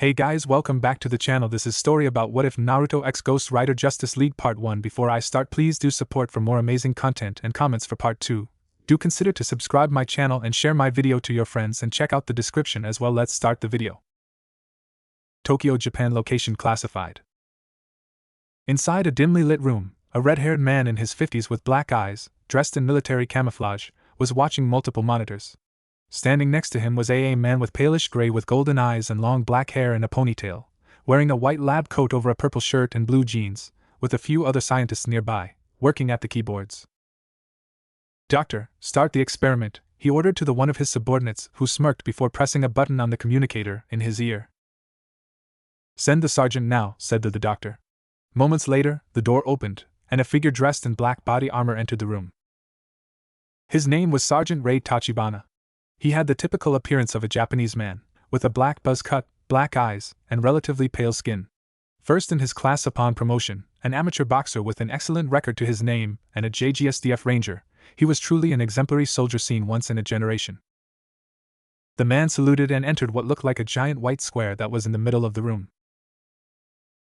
Hey guys, welcome back to the channel. This is story about What If Naruto X Ghost Rider Justice League Part 1. Before I start, please do support for more amazing content and comments for Part 2. Do consider to subscribe my channel and share my video to your friends and check out the description as well. Let's start the video. Tokyo, Japan. Location classified. Inside a dimly lit room, a red-haired man in his 50s with black eyes, dressed in military camouflage, was watching multiple monitors. Standing next to him was a man with palish gray with golden eyes and long black hair in a ponytail, wearing a white lab coat over a purple shirt and blue jeans, with a few other scientists nearby, working at the keyboards. "Doctor, start the experiment," he ordered to the one of his subordinates, who smirked before pressing a button on the communicator in his ear. "Send the sergeant now," said the doctor. Moments later, the door opened, and a figure dressed in black body armor entered the room. His name was Sergeant Rei Tachibana. He had the typical appearance of a Japanese man, with a black buzz cut, black eyes, and relatively pale skin. First in his class upon promotion, an amateur boxer with an excellent record to his name, and a JGSDF ranger, he was truly an exemplary soldier seen once in a generation. The man saluted and entered what looked like a giant white square that was in the middle of the room.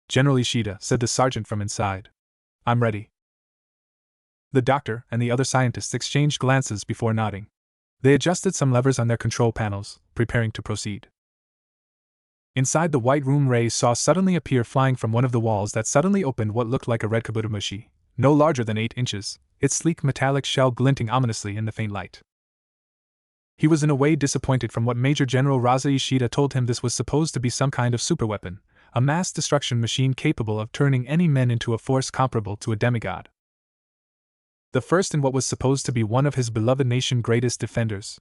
"General Ishida," said the sergeant from inside. "I'm ready." The doctor and the other scientists exchanged glances before nodding. They adjusted some levers on their control panels, preparing to proceed. Inside the white room, Rei saw suddenly appear flying from one of the walls that suddenly opened what looked like a red kabutomushi, no larger than 8 inches, its sleek metallic shell glinting ominously in the faint light. He was in a way disappointed from what Major General Raza Ishida told him. This was supposed to be some kind of superweapon, a mass destruction machine capable of turning any men into a force comparable to a demigod. The first in what was supposed to be one of his beloved nation's greatest defenders.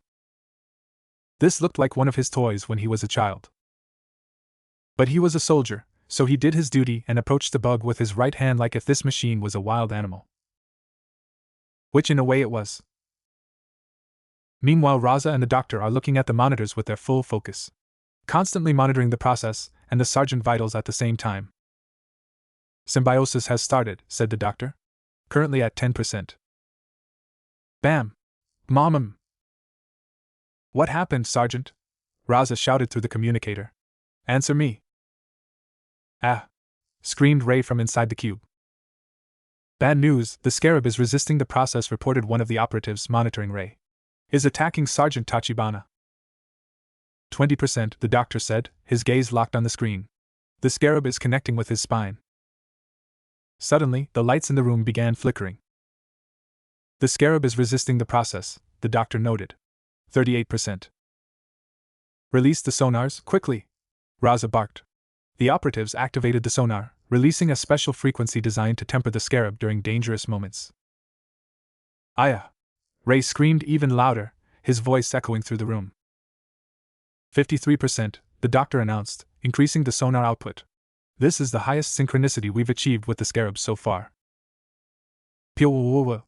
This looked like one of his toys when he was a child. But he was a soldier, so he did his duty and approached the bug with his right hand like if this machine was a wild animal. Which in a way it was. Meanwhile, Raza and the doctor are looking at the monitors with their full focus, constantly monitoring the process and the sergeant vitals at the same time. "Symbiosis has started," said the doctor. "Currently at 10%. Bam! Mom! What happened, Sergeant?" Raza shouted through the communicator. "Answer me." "Ah!" screamed Rei from inside the cube. "Bad news, the scarab is resisting the process," reported one of the operatives monitoring Rei. "Is attacking Sergeant Tachibana." 20%, the doctor said, his gaze locked on the screen. "The scarab is connecting with his spine." Suddenly, the lights in the room began flickering. "The scarab is resisting the process," the doctor noted. 38%. "Release the sonars, quickly!" Raza barked. The operatives activated the sonar, releasing a special frequency designed to temper the scarab during dangerous moments. "Aya!" Rei screamed even louder, his voice echoing through the room. 53%, the doctor announced, increasing the sonar output. "This is the highest synchronicity we've achieved with the scarab so far." Pew!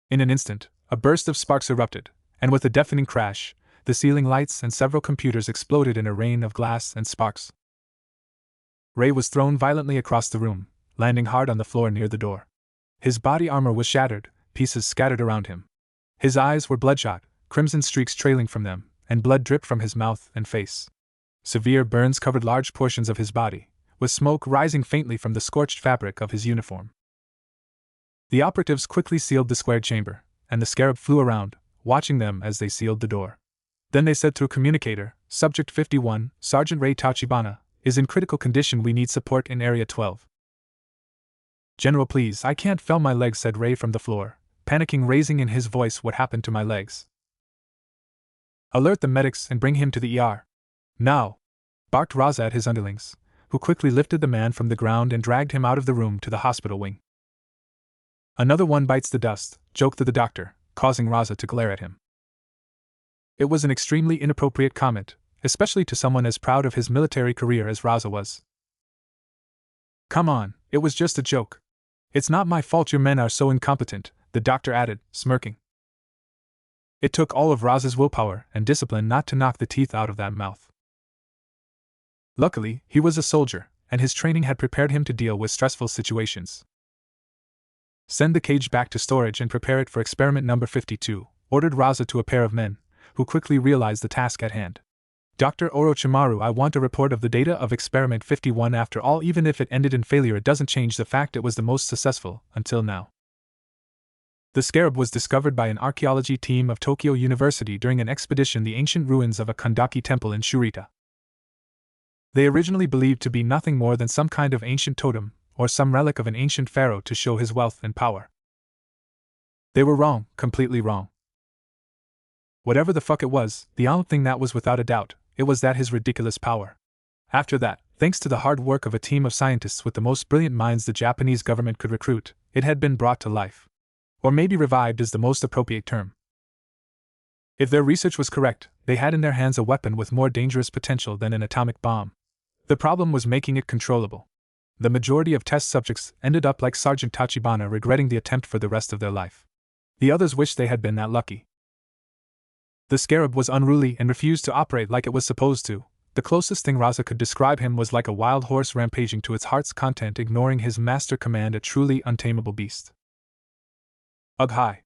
In an instant, a burst of sparks erupted, and with a deafening crash, the ceiling lights and several computers exploded in a rain of glass and sparks. Rei was thrown violently across the room, landing hard on the floor near the door. His body armor was shattered, pieces scattered around him. His eyes were bloodshot, crimson streaks trailing from them, and blood dripped from his mouth and face. Severe burns covered large portions of his body, with smoke rising faintly from the scorched fabric of his uniform. The operatives quickly sealed the squared chamber, and the scarab flew around, watching them as they sealed the door. Then they said through communicator, "Subject 51, Sergeant Rei Tachibana, is in critical condition. We need support in Area 12. "General, please, I can't feel my legs," said Rei from the floor, panicking, raising in his voice, "What happened to my legs?" "Alert the medics and bring him to the ER. Now!" barked Raza at his underlings, who quickly lifted the man from the ground and dragged him out of the room to the hospital wing. "Another one bites the dust," joked the doctor, causing Raza to glare at him. It was an extremely inappropriate comment, especially to someone as proud of his military career as Raza was. "Come on, it was just a joke. It's not my fault your men are so incompetent," the doctor added, smirking. It took all of Raza's willpower and discipline not to knock the teeth out of that mouth. Luckily, he was a soldier, and his training had prepared him to deal with stressful situations. "Send the cage back to storage and prepare it for experiment number 52, ordered Raza to a pair of men, who quickly realized the task at hand. Dr. Orochimaru, I want a report of the data of Experiment 51. After all, even if it ended in failure, it doesn't change the fact it was the most successful, until now. The scarab was discovered by an archaeology team of Tokyo University during an expedition to the ancient ruins of a Kandaki temple in Shurita. They originally believed to be nothing more than some kind of ancient totem, or some relic of an ancient pharaoh to show his wealth and power. They were wrong, completely wrong. Whatever the fuck it was, the only thing that was without a doubt, it was that his ridiculous power. After that, thanks to the hard work of a team of scientists with the most brilliant minds the Japanese government could recruit, it had been brought to life. Or maybe revived is the most appropriate term. If their research was correct, they had in their hands a weapon with more dangerous potential than an atomic bomb. The problem was making it controllable. The majority of test subjects ended up like Sergeant Tachibana, regretting the attempt for the rest of their life. The others wished they had been that lucky. The scarab was unruly and refused to operate like it was supposed to. The closest thing Raza could describe him was like a wild horse rampaging to its heart's content, ignoring his master command, a truly untamable beast. Ugh, hi.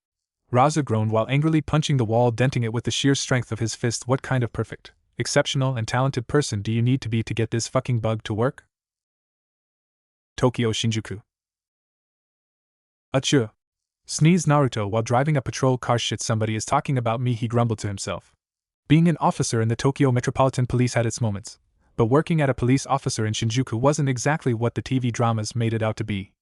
Raza groaned while angrily punching the wall, denting it with the sheer strength of his fist. What kind of perfect, exceptional, and talented person do you need to be to get this fucking bug to work? Tokyo Shinjuku. Achoo. Sneezed Naruto while driving a patrol car. Shit, somebody is talking about me, he grumbled to himself. Being an officer in the Tokyo Metropolitan Police had its moments, but working at a police officer in Shinjuku wasn't exactly what the TV dramas made it out to be.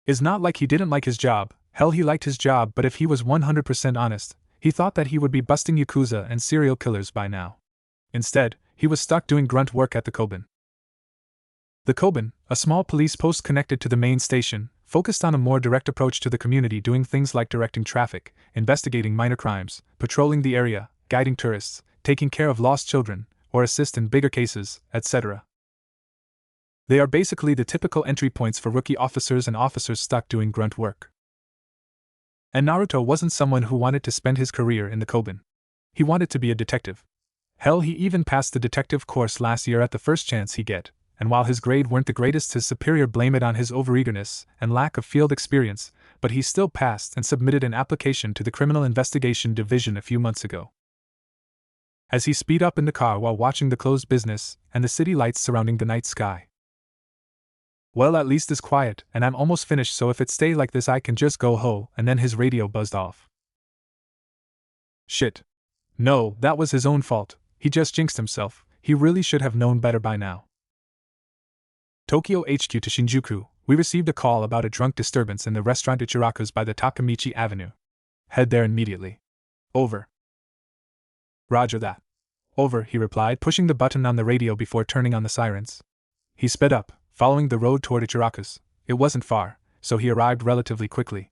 It's not like he didn't like his job. Hell, he liked his job, but if he was 100% honest, he thought that he would be busting yakuza and serial killers by now. Instead, he was stuck doing grunt work at the Koban. The Koban, a small police post connected to the main station, focused on a more direct approach to the community, doing things like directing traffic, investigating minor crimes, patrolling the area, guiding tourists, taking care of lost children, or assist in bigger cases, etc. They are basically the typical entry points for rookie officers and officers stuck doing grunt work. And Naruto wasn't someone who wanted to spend his career in the Koban. He wanted to be a detective. Hell, he even passed the detective course last year at the first chance he get, and while his grade weren't the greatest, his superior blamed it on his overeagerness and lack of field experience, but he still passed and submitted an application to the Criminal Investigation Division a few months ago. As he speed up in the car while watching the closed business and the city lights surrounding the night sky. Well, at least it's quiet, and I'm almost finished, so if it stay like this I can just go ho. And then his radio buzzed off. Shit. No, that was his own fault. He just jinxed himself. He really should have known better by now. Tokyo HQ to Shinjuku, we received a call about a drunk disturbance in the restaurant Ichiraku's by the Takamichi Avenue. Head there immediately. Over. Roger that. Over, he replied, pushing the button on the radio before turning on the sirens. He sped up, following the road toward Ichiraku's. It wasn't far, so he arrived relatively quickly.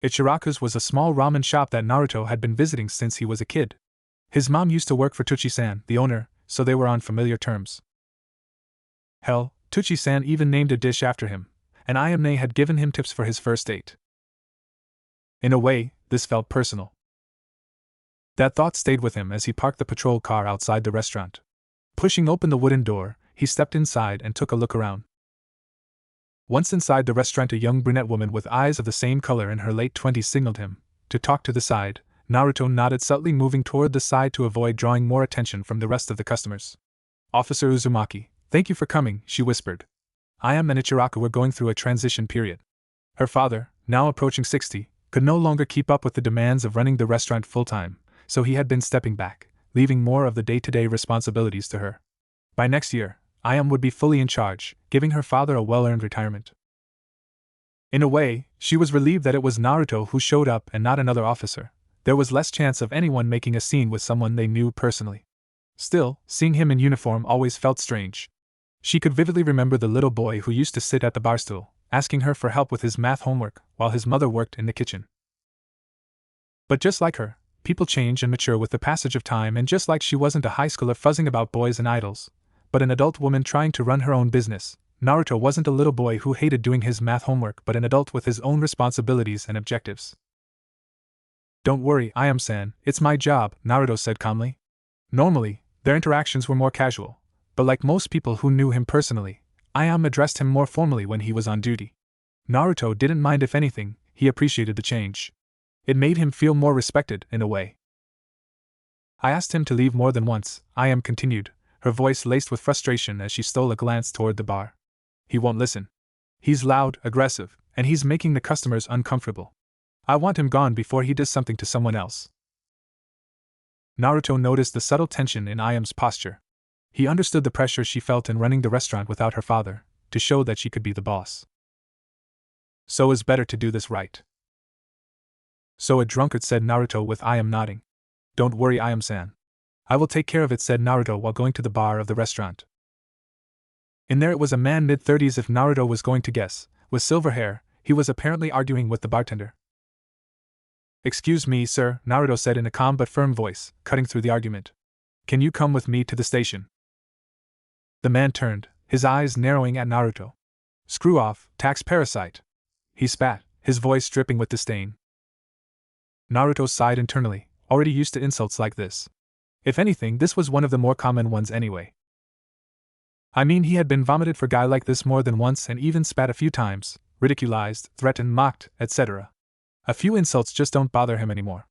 Ichiraku's was a small ramen shop that Naruto had been visiting since he was a kid. His mom used to work for Tuchi-san, the owner, so they were on familiar terms. Hell, Tuchi-san even named a dish after him, and Ayame had given him tips for his first date. In a way, this felt personal. That thought stayed with him as he parked the patrol car outside the restaurant. Pushing open the wooden door, he stepped inside and took a look around. Once inside the restaurant, a young brunette woman with eyes of the same color in her late 20s signaled him to talk to the side. Naruto nodded, subtly moving toward the side to avoid drawing more attention from the rest of the customers. Officer Uzumaki, thank you for coming, she whispered. Ayame and Ichiraku were going through a transition period. Her father, now approaching 60, could no longer keep up with the demands of running the restaurant full-time, so he had been stepping back, leaving more of the day-to-day responsibilities to her. By next year, Ayame would be fully in charge, giving her father a well-earned retirement. In a way, she was relieved that it was Naruto who showed up and not another officer. There was less chance of anyone making a scene with someone they knew personally. Still, seeing him in uniform always felt strange. She could vividly remember the little boy who used to sit at the bar stool, asking her for help with his math homework, while his mother worked in the kitchen. But just like her, people change and mature with the passage of time, and just like she wasn't a high schooler fuzzing about boys and idols, but an adult woman trying to run her own business, Naruto wasn't a little boy who hated doing his math homework, but an adult with his own responsibilities and objectives. Don't worry, Ayame-san, it's my job, Naruto said calmly. Normally, their interactions were more casual, but like most people who knew him personally, Ayame addressed him more formally when he was on duty. Naruto didn't mind. If anything, he appreciated the change. It made him feel more respected, in a way. I asked him to leave more than once, I.M. continued, her voice laced with frustration as she stole a glance toward the bar. He won't listen. He's loud, aggressive, and he's making the customers uncomfortable. I want him gone before he does something to someone else. Naruto noticed the subtle tension in I.M.'s posture. He understood the pressure she felt in running the restaurant without her father, to show that she could be the boss. So it's better to do this right. So a drunkard, said Naruto with I.M. nodding. Don't worry, I.M.-san. I will take care of it, said Naruto while going to the bar of the restaurant. In there it was a man mid-30s, if Naruto was going to guess, with silver hair. He was apparently arguing with the bartender. Excuse me, sir, Naruto said in a calm but firm voice, cutting through the argument. Can you come with me to the station? The man turned, his eyes narrowing at Naruto. Screw off, tax parasite. He spat, his voice dripping with disdain. Naruto sighed internally, already used to insults like this. If anything, this was one of the more common ones anyway. I mean, he had been vomited for a guy like this more than once and even spat a few times, ridiculized, threatened, mocked, etc. A few insults just don't bother him anymore.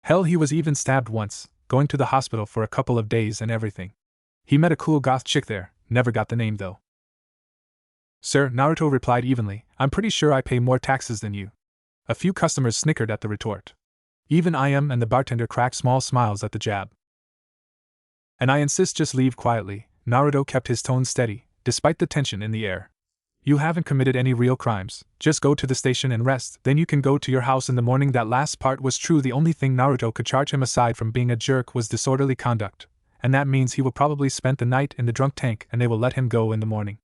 Hell, he was even stabbed once, going to the hospital for a couple of days and everything. He met a cool goth chick there, never got the name though. Sir, Naruto replied evenly, I'm pretty sure I pay more taxes than you. A few customers snickered at the retort. Even I.M. and the bartender cracked small smiles at the jab. And I insist, just leave quietly. Naruto kept his tone steady, despite the tension in the air. You haven't committed any real crimes, just go to the station and rest, then you can go to your house in the morning. That last part was true. The only thing Naruto could charge him aside from being a jerk was disorderly conduct, and that means he will probably spend the night in the drunk tank and they will let him go in the morning.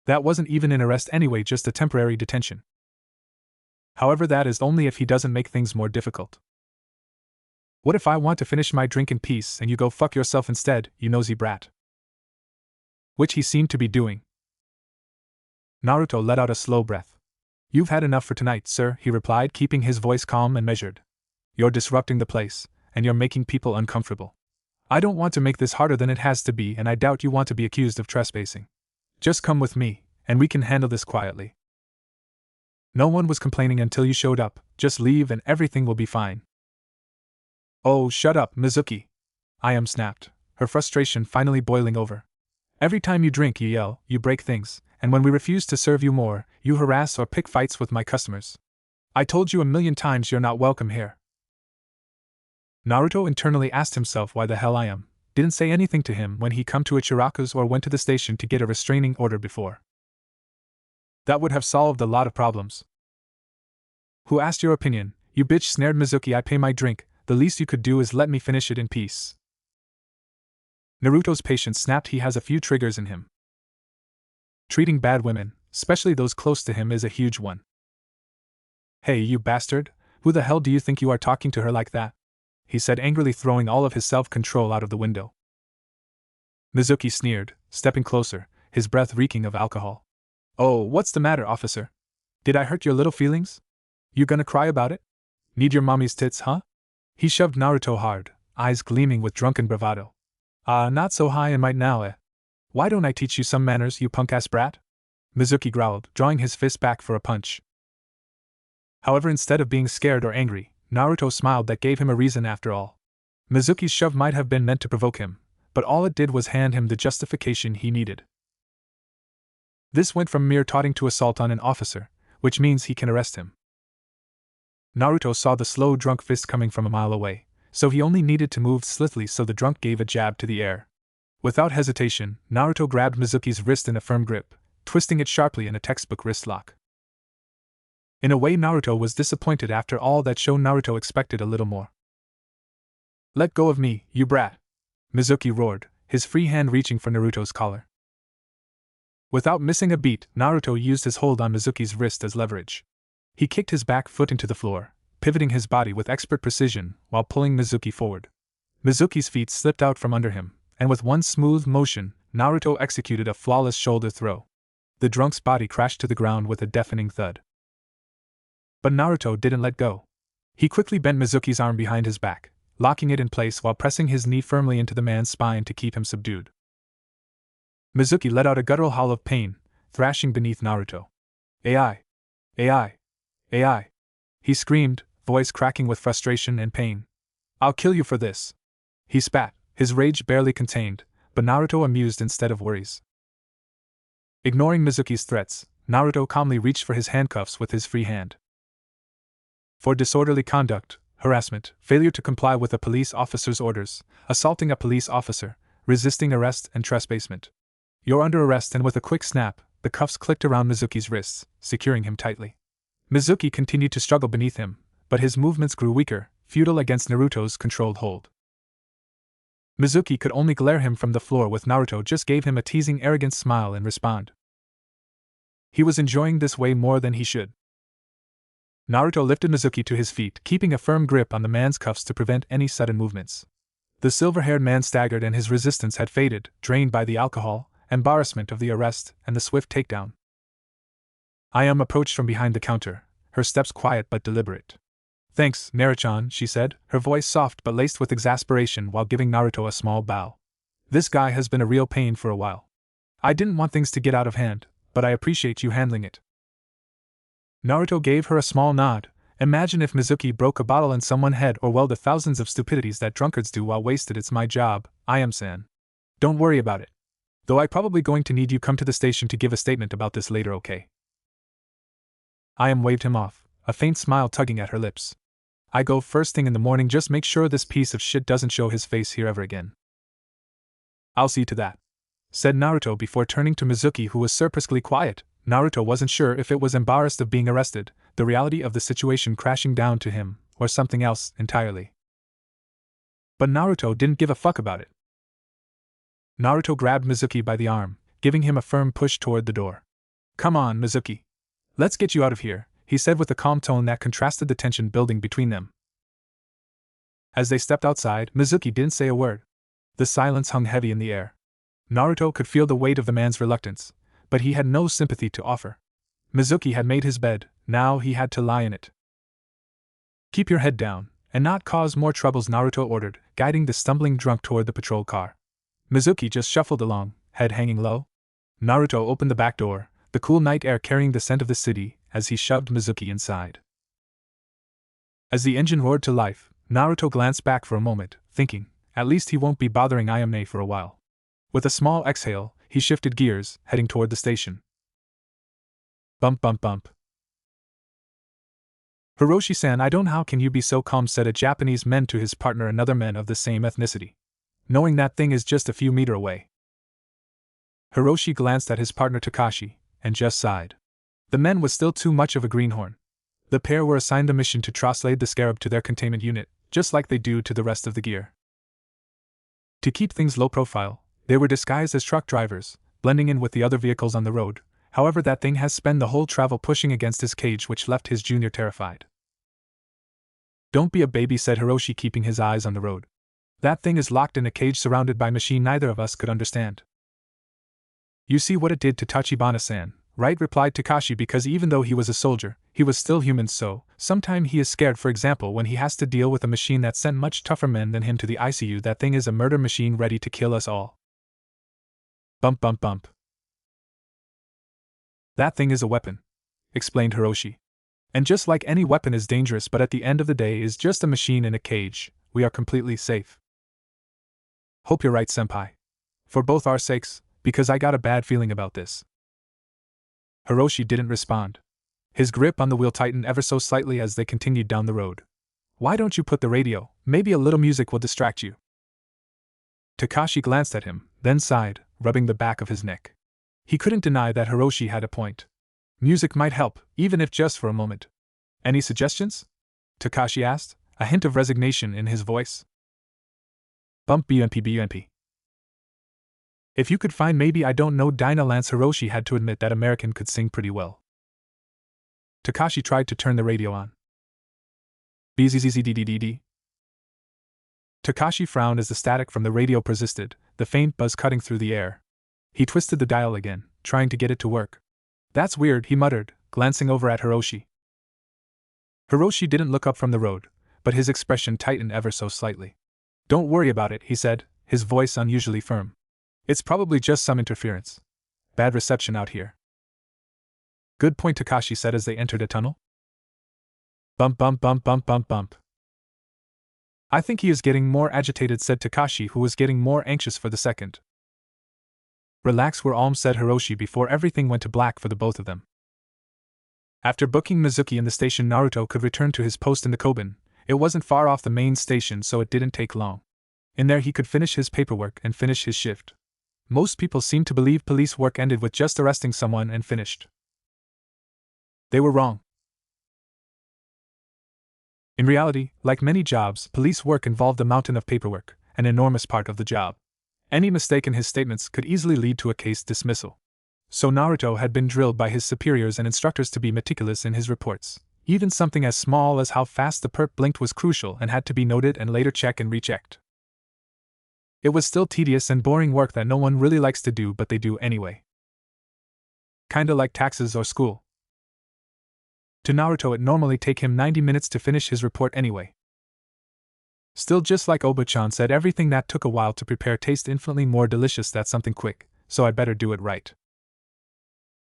That wasn't even an arrest anyway, just a temporary detention. However, that is only if he doesn't make things more difficult. What if I want to finish my drink in peace and you go fuck yourself instead, you nosy brat? Which he seemed to be doing. Naruto let out a slow breath. You've had enough for tonight, sir, he replied, keeping his voice calm and measured. You're disrupting the place, and you're making people uncomfortable. I don't want to make this harder than it has to be, and I doubt you want to be accused of trespassing. Just come with me, and we can handle this quietly. No one was complaining until you showed up, just leave and everything will be fine. Oh, shut up, Mizuki. I.M. snapped, her frustration finally boiling over. Every time you drink you yell, you break things, and when we refuse to serve you more, you harass or pick fights with my customers. I told you a million times you're not welcome here. Naruto internally asked himself why the hell I.M. didn't say anything to him when he come to Ichiraku's or went to the station to get a restraining order before. That would have solved a lot of problems. Who asked your opinion, you bitch, snared Mizuki. I pay my drink, the least you could do is let me finish it in peace. Naruto's patience snapped. He has a few triggers in him. Treating bad women, especially those close to him, is a huge one. Hey, you bastard, who the hell do you think you are talking to her like that? He said angrily, throwing all of his self-control out of the window. Mizuki sneered, stepping closer, his breath reeking of alcohol. Oh, what's the matter, officer? Did I hurt your little feelings? You gonna cry about it? Need your mommy's tits, huh? He shoved Naruto hard, eyes gleaming with drunken bravado. Not so high and might now, eh? Why don't I teach you some manners, you punk-ass brat? Mizuki growled, drawing his fist back for a punch. However, instead of being scared or angry, Naruto smiled. That gave him a reason after all. Mizuki's shove might have been meant to provoke him, but all it did was hand him the justification he needed. This went from mere taunting to assault on an officer, which means he can arrest him. Naruto saw the slow drunk fist coming from a mile away, so he only needed to move slowly so the drunk gave a jab to the air. Without hesitation, Naruto grabbed Mizuki's wrist in a firm grip, twisting it sharply in a textbook wrist lock. In a way, Naruto was disappointed. After all that show, Naruto expected a little more. Let go of me, you brat! Mizuki roared, his free hand reaching for Naruto's collar. Without missing a beat, Naruto used his hold on Mizuki's wrist as leverage. He kicked his back foot into the floor, pivoting his body with expert precision while pulling Mizuki forward. Mizuki's feet slipped out from under him, and with one smooth motion, Naruto executed a flawless shoulder throw. The drunk's body crashed to the ground with a deafening thud. But Naruto didn't let go. He quickly bent Mizuki's arm behind his back, locking it in place while pressing his knee firmly into the man's spine to keep him subdued. Mizuki let out a guttural howl of pain, thrashing beneath Naruto. AI! AI! AI! He screamed, voice cracking with frustration and pain. I'll kill you for this. He spat, his rage barely contained, but Naruto amused instead of worries. Ignoring Mizuki's threats, Naruto calmly reached for his handcuffs with his free hand. For disorderly conduct, harassment, failure to comply with a police officer's orders, assaulting a police officer, resisting arrest, and trespassment. You're under arrest, and with a quick snap, the cuffs clicked around Mizuki's wrists, securing him tightly. Mizuki continued to struggle beneath him, but his movements grew weaker, futile against Naruto's controlled hold. Mizuki could only glare him from the floor, with Naruto just gave him a teasing, arrogant smile and respond. He was enjoying this way more than he should. Naruto lifted Mizuki to his feet, keeping a firm grip on the man's cuffs to prevent any sudden movements. The silver-haired man staggered, and his resistance had faded, drained by the alcohol, embarrassment of the arrest, and the swift takedown. Ayame approached from behind the counter, her steps quiet but deliberate. Thanks, Naruto-chan, she said, her voice soft but laced with exasperation while giving Naruto a small bow. This guy has been a real pain for a while. I didn't want things to get out of hand, but I appreciate you handling it. Naruto gave her a small nod. Imagine if Mizuki broke a bottle in someone's head or well the thousands of stupidities that drunkards do while wasted. It's my job, Ayame-san. Don't worry about it. Though I'm probably going to need you come to the station to give a statement about this later, okay? Ayame waved him off, a faint smile tugging at her lips. I go first thing in the morning, just make sure this piece of shit doesn't show his face here ever again. I'll see to that, said Naruto before turning to Mizuki, who was surprisingly quiet. Naruto wasn't sure if it was embarrassed of being arrested, the reality of the situation crashing down to him, or something else entirely. But Naruto didn't give a fuck about it. Naruto grabbed Mizuki by the arm, giving him a firm push toward the door. Come on, Mizuki. Let's get you out of here, he said with a calm tone that contrasted the tension building between them. As they stepped outside, Mizuki didn't say a word. The silence hung heavy in the air. Naruto could feel the weight of the man's reluctance, but he had no sympathy to offer. Mizuki had made his bed, now he had to lie in it. Keep your head down, and not cause more troubles, Naruto ordered, guiding the stumbling drunk toward the patrol car. Mizuki just shuffled along, head hanging low. Naruto opened the back door, the cool night air carrying the scent of the city, as he shoved Mizuki inside. As the engine roared to life, Naruto glanced back for a moment, thinking, at least he won't be bothering Ayame for a while. With a small exhale, he shifted gears, heading toward the station. Bump bump bump. Hiroshi-san, I don't know how can you be so calm, said a Japanese man to his partner, another man of the same ethnicity. Knowing that thing is just a few meters away. Hiroshi glanced at his partner Takashi, and just sighed. The man was still too much of a greenhorn. The pair were assigned the mission to translate the scarab to their containment unit, just like they do to the rest of the gear. To keep things low profile, they were disguised as truck drivers, blending in with the other vehicles on the road. However, that thing has spent the whole travel pushing against his cage, which left his junior terrified. Don't be a baby, said Hiroshi, keeping his eyes on the road. That thing is locked in a cage surrounded by machine neither of us could understand. You see what it did to Tachibana-san, right? Replied Takashi, because even though he was a soldier, he was still human, so sometimes he is scared. For example, when he has to deal with a machine that sent much tougher men than him to the ICU, that thing is a murder machine ready to kill us all. Bump bump bump. That thing is a weapon, explained Hiroshi. And just like any weapon is dangerous, but at the end of the day is just a machine in a cage, we are completely safe. Hope you're right, senpai. For both our sakes, because I got a bad feeling about this. Hiroshi didn't respond. His grip on the wheel tightened ever so slightly as they continued down the road. Why don't you put the radio? Maybe a little music will distract you. Takashi glanced at him, then sighed, rubbing the back of his neck. He couldn't deny that Hiroshi had a point. Music might help, even if just for a moment. Any suggestions? Takashi asked, a hint of resignation in his voice. Bump bump. If you could find, maybe, I don't know, Dinah Lance. Hiroshi had to admit that American could sing pretty well. Takashi tried to turn the radio on. Bzzzddd. Takashi frowned as the static from the radio persisted, the faint buzz cutting through the air. He twisted the dial again, trying to get it to work. That's weird, he muttered, glancing over at Hiroshi. Hiroshi didn't look up from the road, but his expression tightened ever so slightly. Don't worry about it, he said, his voice unusually firm. It's probably just some interference. Bad reception out here. Good point, Takashi said as they entered a tunnel. Bump bump bump bump bump bump. I think he is getting more agitated, said Takashi, who was getting more anxious for the second. Relax, we're all, said Hiroshi before everything went to black for the both of them. After booking Mizuki in the station, Naruto could return to his post in the Koban. It wasn't far off the main station, so it didn't take long. In there he could finish his paperwork and finish his shift. Most people seemed to believe police work ended with just arresting someone and finished. They were wrong. In reality, like many jobs, police work involved a mountain of paperwork, an enormous part of the job. Any mistake in his statements could easily lead to a case dismissal. So Naruto had been drilled by his superiors and instructors to be meticulous in his reports. Even something as small as how fast the perp blinked was crucial and had to be noted and later checked and rechecked. It was still tedious and boring work that no one really likes to do, but they do anyway. Kinda like taxes or school. To Naruto, it normally take him 90 minutes to finish his report anyway. Still, just like Oba-chan said, everything that took a while to prepare tastes infinitely more delicious. That's something quick, so I better do it right.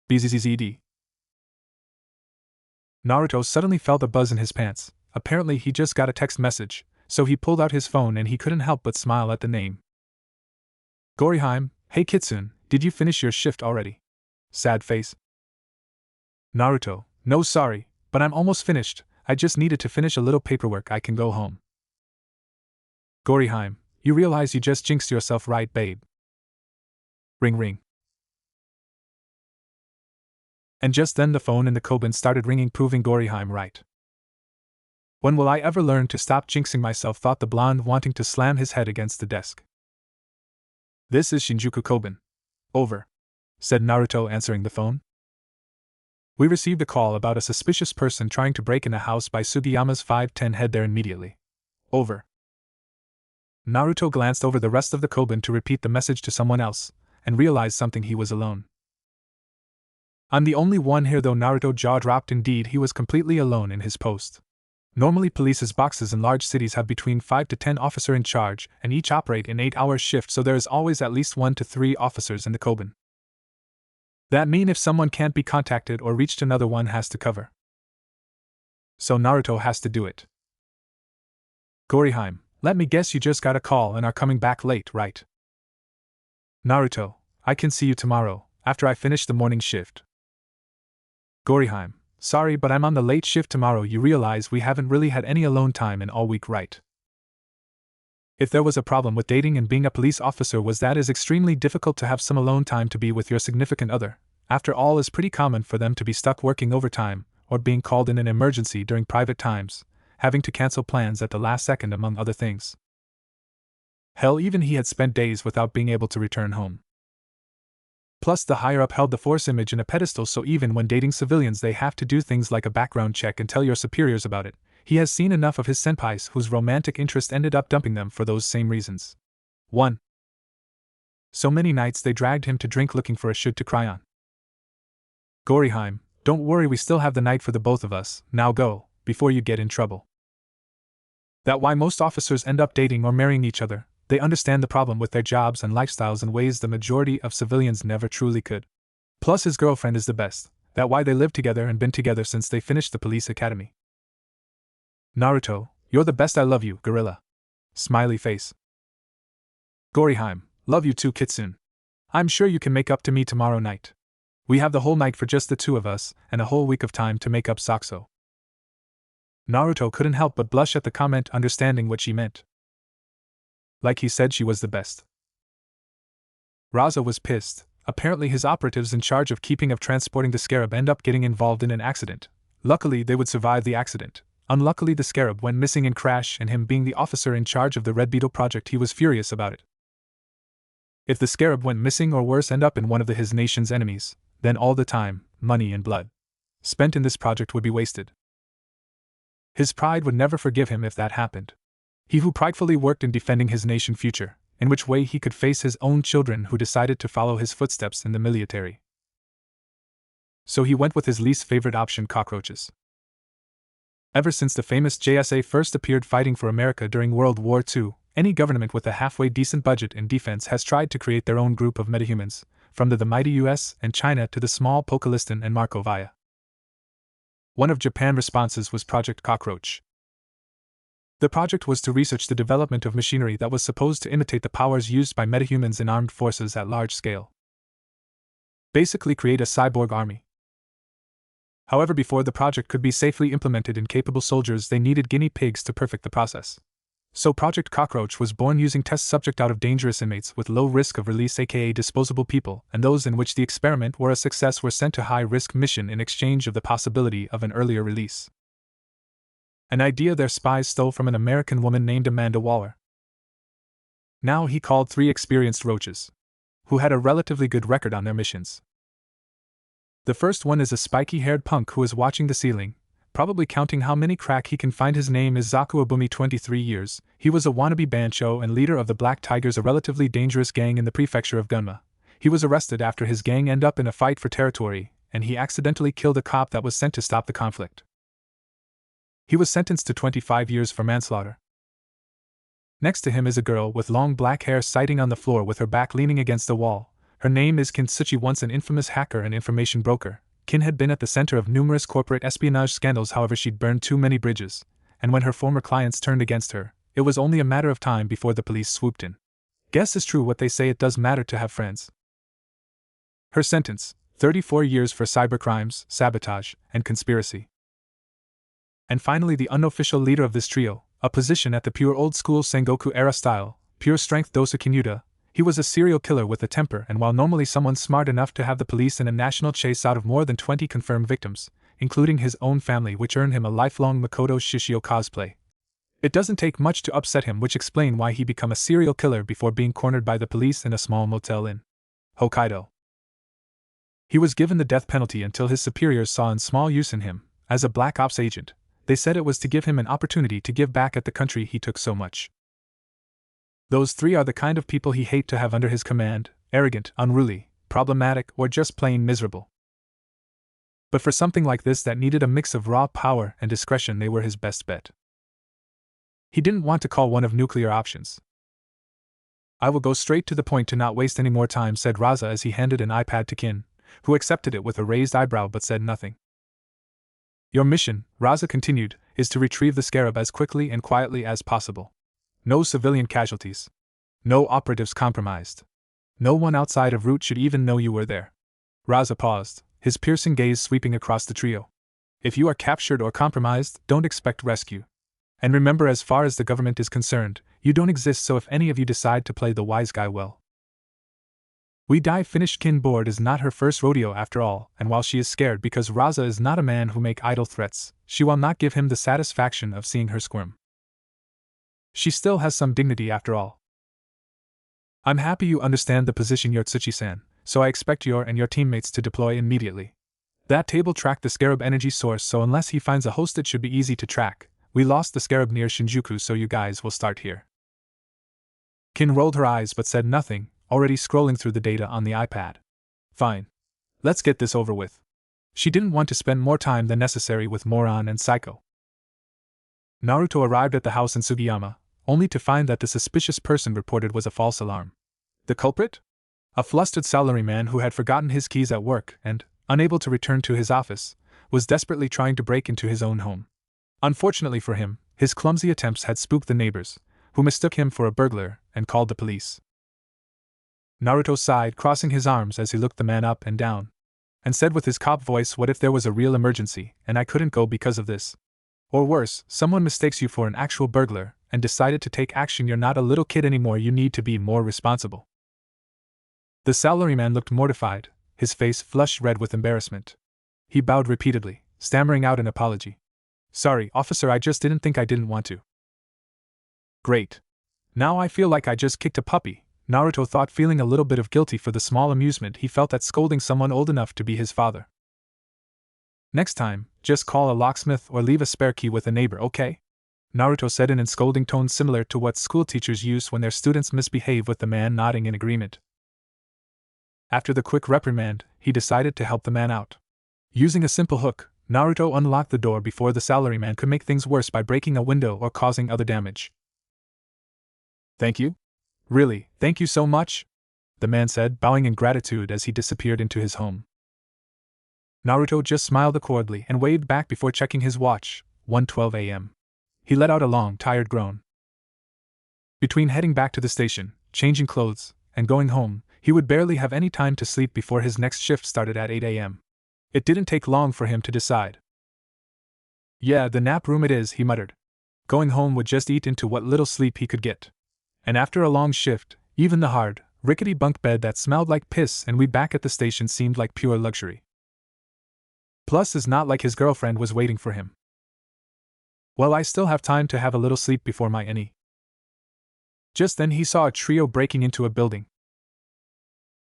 BZZZD. Naruto suddenly felt a buzz in his pants. Apparently he just got a text message, so he pulled out his phone and he couldn't help but smile at the name. Goriheim, hey Kitsune, did you finish your shift already? Sad face. Naruto, no sorry, but I'm almost finished. I just needed to finish a little paperwork. I can go home. Goriheim, you realize you just jinxed yourself, right, babe? Ring ring. And just then the phone in the Koban started ringing, proving Goriheim right. When will I ever learn to stop jinxing myself, thought the blonde, wanting to slam his head against the desk. This is Shinjuku Koban. Over, said Naruto, answering the phone. We received a call about a suspicious person trying to break in a house by Sugiyama's 510. Head there immediately. Over. Naruto glanced over the rest of the Koban to repeat the message to someone else, and realized something: he was alone. I'm the only one here, though. Naruto jaw dropped. Indeed, he was completely alone in his post. Normally police's boxes in large cities have between 5 to 10 officers in charge, and each operate in 8-hour shifts, so there is always at least 1 to 3 officers in the Koban. That means if someone can't be contacted or reached, another one has to cover. So Naruto has to do it. Goriheim, let me guess, you just got a call and are coming back late, right? Naruto, I can see you tomorrow, after I finish the morning shift. Goriheim, sorry, but I'm on the late shift tomorrow. You realize we haven't really had any alone time in all week, right? If there was a problem with dating and being a police officer, was that is extremely difficult to have some alone time to be with your significant other. After all, it's pretty common for them to be stuck working overtime, or being called in an emergency during private times, having to cancel plans at the last second, among other things. Hell, even he had spent days without being able to return home. Plus, the higher-up held the force image in a pedestal, so even when dating civilians they have to do things like a background check and tell your superiors about it. He has seen enough of his senpais whose romantic interest ended up dumping them for those same reasons. 1. So many nights they dragged him to drink looking for a should to cry on. Goriheim, don't worry, we still have the night for the both of us. Now go, before you get in trouble. That's why most officers end up dating or marrying each other. They understand the problem with their jobs and lifestyles in ways the majority of civilians never truly could. Plus, his girlfriend is the best. That's why they live together and been together since they finished the police academy. Naruto, you're the best. I love you, gorilla. Smiley face. Goriheim, love you too, Kitsune. I'm sure you can make up to me tomorrow night. We have the whole night for just the two of us, and a whole week of time to make up Saxo. Naruto couldn't help but blush at the comment, understanding what she meant. Like he said, she was the best. Raza was pissed. Apparently his operatives in charge of transporting the scarab end up getting involved in an accident. Luckily they would survive the accident. Unluckily the scarab went missing in crash, and him being the officer in charge of the Red Beetle project, he was furious about it. If the scarab went missing, or worse, end up in one of his nation's enemies, then all the time, money and blood spent in this project would be wasted. His pride would never forgive him if that happened. He who pridefully worked in defending his nation's future, in which way he could face his own children who decided to follow his footsteps in the military. So he went with his least favorite option, cockroaches. Ever since the famous JSA first appeared fighting for America during World War II, any government with a halfway decent budget in defense has tried to create their own group of metahumans, from the mighty US and China to the small Pokalistan and Markovia. One of Japan's responses was Project Cockroach. The project was to research the development of machinery that was supposed to imitate the powers used by metahumans in armed forces at large scale. Basically create a cyborg army. However, before the project could be safely implemented in capable soldiers, they needed guinea pigs to perfect the process. So Project Cockroach was born using test subject out of dangerous inmates with low risk of release, aka disposable people, and those in which the experiment were a success were sent to high-risk mission in exchange of the possibility of an earlier release. An idea their spies stole from an American woman named Amanda Waller. Now he called 3 experienced roaches, who had a relatively good record on their missions. The first one is a spiky-haired punk who is watching the ceiling, probably counting how many crack he can find. His name is Zaku Abumi, 23 years. He was a wannabe bancho and leader of the Black Tigers, a relatively dangerous gang in the prefecture of Gunma. He was arrested after his gang ended up in a fight for territory, and he accidentally killed a cop that was sent to stop the conflict. He was sentenced to 25 years for manslaughter. Next to him is a girl with long black hair sitting on the floor with her back leaning against the wall. Her name is Kin Tsuchi, once an infamous hacker and information broker. Kin had been at the center of numerous corporate espionage scandals, however she'd burned too many bridges, and when her former clients turned against her, it was only a matter of time before the police swooped in. Guess it's true what they say, it does matter to have friends. Her sentence, 34 years for cybercrimes, sabotage, and conspiracy. And finally the unofficial leader of this trio, a position at the pure old-school Sengoku era style, pure strength Dosa Kinuta. He was a serial killer with a temper, and while normally someone smart enough to have the police in a national chase out of more than 20 confirmed victims, including his own family, which earned him a lifelong Makoto Shishio cosplay, it doesn't take much to upset him, which explain why he became a serial killer before being cornered by the police in a small motel in Hokkaido. He was given the death penalty until his superiors saw in small use in him as a black ops agent. They said it was to give him an opportunity to give back at the country he took so much. Those 3 are the kind of people he hated to have under his command: arrogant, unruly, problematic, or just plain miserable. But for something like this that needed a mix of raw power and discretion, they were his best bet. He didn't want to call one of nuclear options. "I will go straight to the point to not waste any more time," said Raza as he handed an iPad to Kin, who accepted it with a raised eyebrow but said nothing. "Your mission," Raza continued, "is to retrieve the scarab as quickly and quietly as possible. No civilian casualties. No operatives compromised. No one outside of Root should even know you were there." Raza paused, his piercing gaze sweeping across the trio. "If you are captured or compromised, don't expect rescue. And remember, as far as the government is concerned, you don't exist, so if any of you decide to play the wise guy, well, we die." Finished. Kin board is not her first rodeo after all, and while she is scared because Raza is not a man who make idle threats, she will not give him the satisfaction of seeing her squirm. She still has some dignity after all. "I'm happy you understand the position, Yotsuchi-san, so I expect you and your teammates to deploy immediately. That table tracked the scarab energy source, so unless he finds a host it should be easy to track. We lost the scarab near Shinjuku, so you guys will start here." Kin rolled her eyes but said nothing, already scrolling through the data on the iPad. "Fine. Let's get this over with." She didn't want to spend more time than necessary with Moron and Psycho. Naruto arrived at the house in Sugiyama, only to find that the suspicious person reported was a false alarm. The culprit? A flustered salaryman who had forgotten his keys at work and, unable to return to his office, was desperately trying to break into his own home. Unfortunately for him, his clumsy attempts had spooked the neighbors, who mistook him for a burglar and called the police. Naruto sighed, crossing his arms as he looked the man up and down, and said with his cop voice, "What if there was a real emergency, and I couldn't go because of this? Or worse, someone mistakes you for an actual burglar, and decided to take action. You're not a little kid anymore, you need to be more responsible." The salaryman looked mortified, his face flushed red with embarrassment. He bowed repeatedly, stammering out an apology. "Sorry, officer, I just didn't think, I didn't want to." "Great. Now I feel like I just kicked a puppy," Naruto thought, feeling a little bit of guilty for the small amusement he felt at scolding someone old enough to be his father. "Next time, just call a locksmith or leave a spare key with a neighbor, okay?" Naruto said in a scolding tone similar to what schoolteachers use when their students misbehave, with the man nodding in agreement. After the quick reprimand, he decided to help the man out. Using a simple hook, Naruto unlocked the door before the salaryman could make things worse by breaking a window or causing other damage. "Thank you? Really, thank you so much," the man said, bowing in gratitude as he disappeared into his home. Naruto just smiled awkwardly and waved back before checking his watch. 1:12 a.m. He let out a long, tired groan. Between heading back to the station, changing clothes, and going home, he would barely have any time to sleep before his next shift started at 8 a.m. It didn't take long for him to decide. Yeah, the nap room it is, he muttered. Going home would just eat into what little sleep he could get. And after a long shift, even the hard, rickety bunk bed that smelled like piss and weed back at the station seemed like pure luxury. Plus, it's not like his girlfriend was waiting for him. Well, I still have time to have a little sleep before my NE. Just then he saw a trio breaking into a building.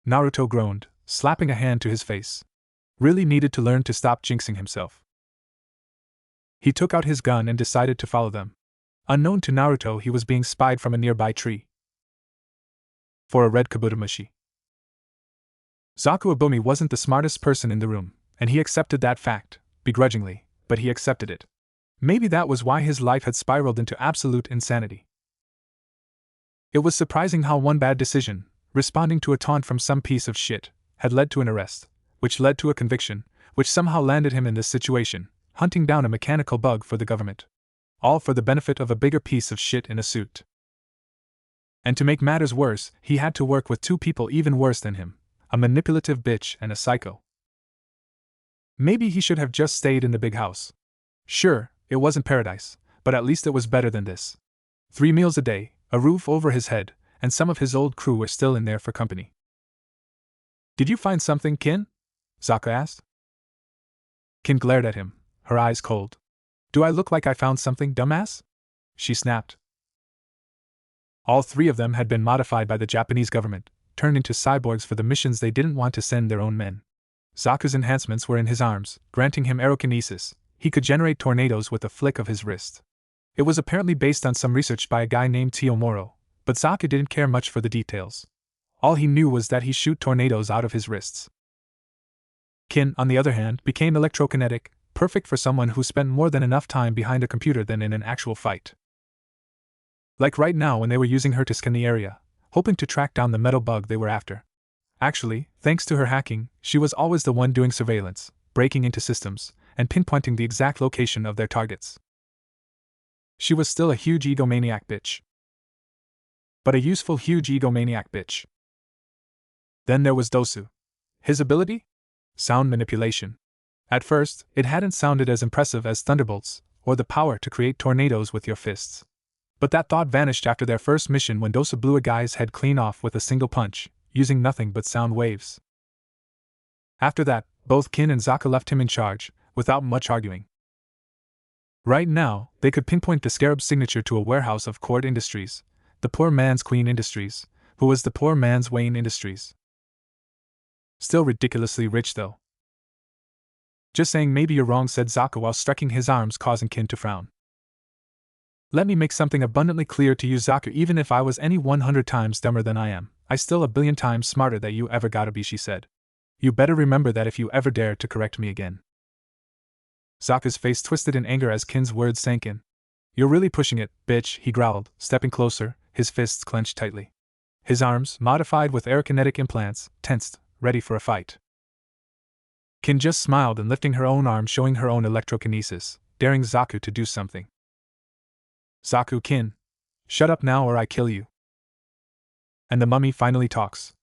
Naruto groaned, slapping a hand to his face. Really needed to learn to stop jinxing himself. He took out his gun and decided to follow them. Unknown to Naruto, he was being spied from a nearby tree. For a red kabutomushi. Zaku Abomi wasn't the smartest person in the room, and he accepted that fact, begrudgingly, but he accepted it. Maybe that was why his life had spiraled into absolute insanity. It was surprising how one bad decision, responding to a taunt from some piece of shit, had led to an arrest, which led to a conviction, which somehow landed him in this situation, hunting down a mechanical bug for the government. All for the benefit of a bigger piece of shit in a suit. And to make matters worse, he had to work with two people even worse than him, a manipulative bitch and a psycho. Maybe he should have just stayed in the big house. Sure, it wasn't paradise, but at least it was better than this. 3 meals a day, a roof over his head, and some of his old crew were still in there for company. Did you find something, Kin? Zaku asked. Kin glared at him, her eyes cold. Do I look like I found something, dumbass? She snapped. All 3 of them had been modified by the Japanese government, turned into cyborgs for the missions they didn't want to send their own men. Zaku's enhancements were in his arms, granting him aerokinesis. He could generate tornadoes with a flick of his wrist. It was apparently based on some research by a guy named Tiyomoro, but Zaku didn't care much for the details. All he knew was that he shoot tornadoes out of his wrists. Kin, on the other hand, became electrokinetic, perfect for someone who spent more than enough time behind a computer than in an actual fight. Like right now when they were using her to scan the area, hoping to track down the metal bug they were after. Actually, thanks to her hacking, she was always the one doing surveillance, breaking into systems, and pinpointing the exact location of their targets. She was still a huge egomaniac bitch. But a useful huge egomaniac bitch. Then there was Dosu. His ability? Sound manipulation. At first, it hadn't sounded as impressive as thunderbolts, or the power to create tornadoes with your fists. But that thought vanished after their first mission when Dosu blew a guy's head clean off with a single punch, using nothing but sound waves. After that, both Kin and Zaku left him in charge, without much arguing. Right now, they could pinpoint the Scarab's signature to a warehouse of Cord Industries, the poor man's Queen Industries, who was the poor man's Wayne Industries. Still ridiculously rich, though. Just saying, maybe you're wrong, said Zaku while stretching his arms, causing Kin to frown. Let me make something abundantly clear to you, Zaku. Even if I was any 100 times dumber than I am, I still a billion times smarter than you ever gotta be, she said. You better remember that if you ever dare to correct me again. Zaku's face twisted in anger as Kin's words sank in. You're really pushing it, bitch, he growled, stepping closer, his fists clenched tightly. His arms, modified with aerokinetic implants, tensed, ready for a fight. Kin just smiled and lifting her own arm, showing her own electrokinesis, daring Zaku to do something. Zaku, Kin. Shut up now or I kill you. And the mummy finally talks.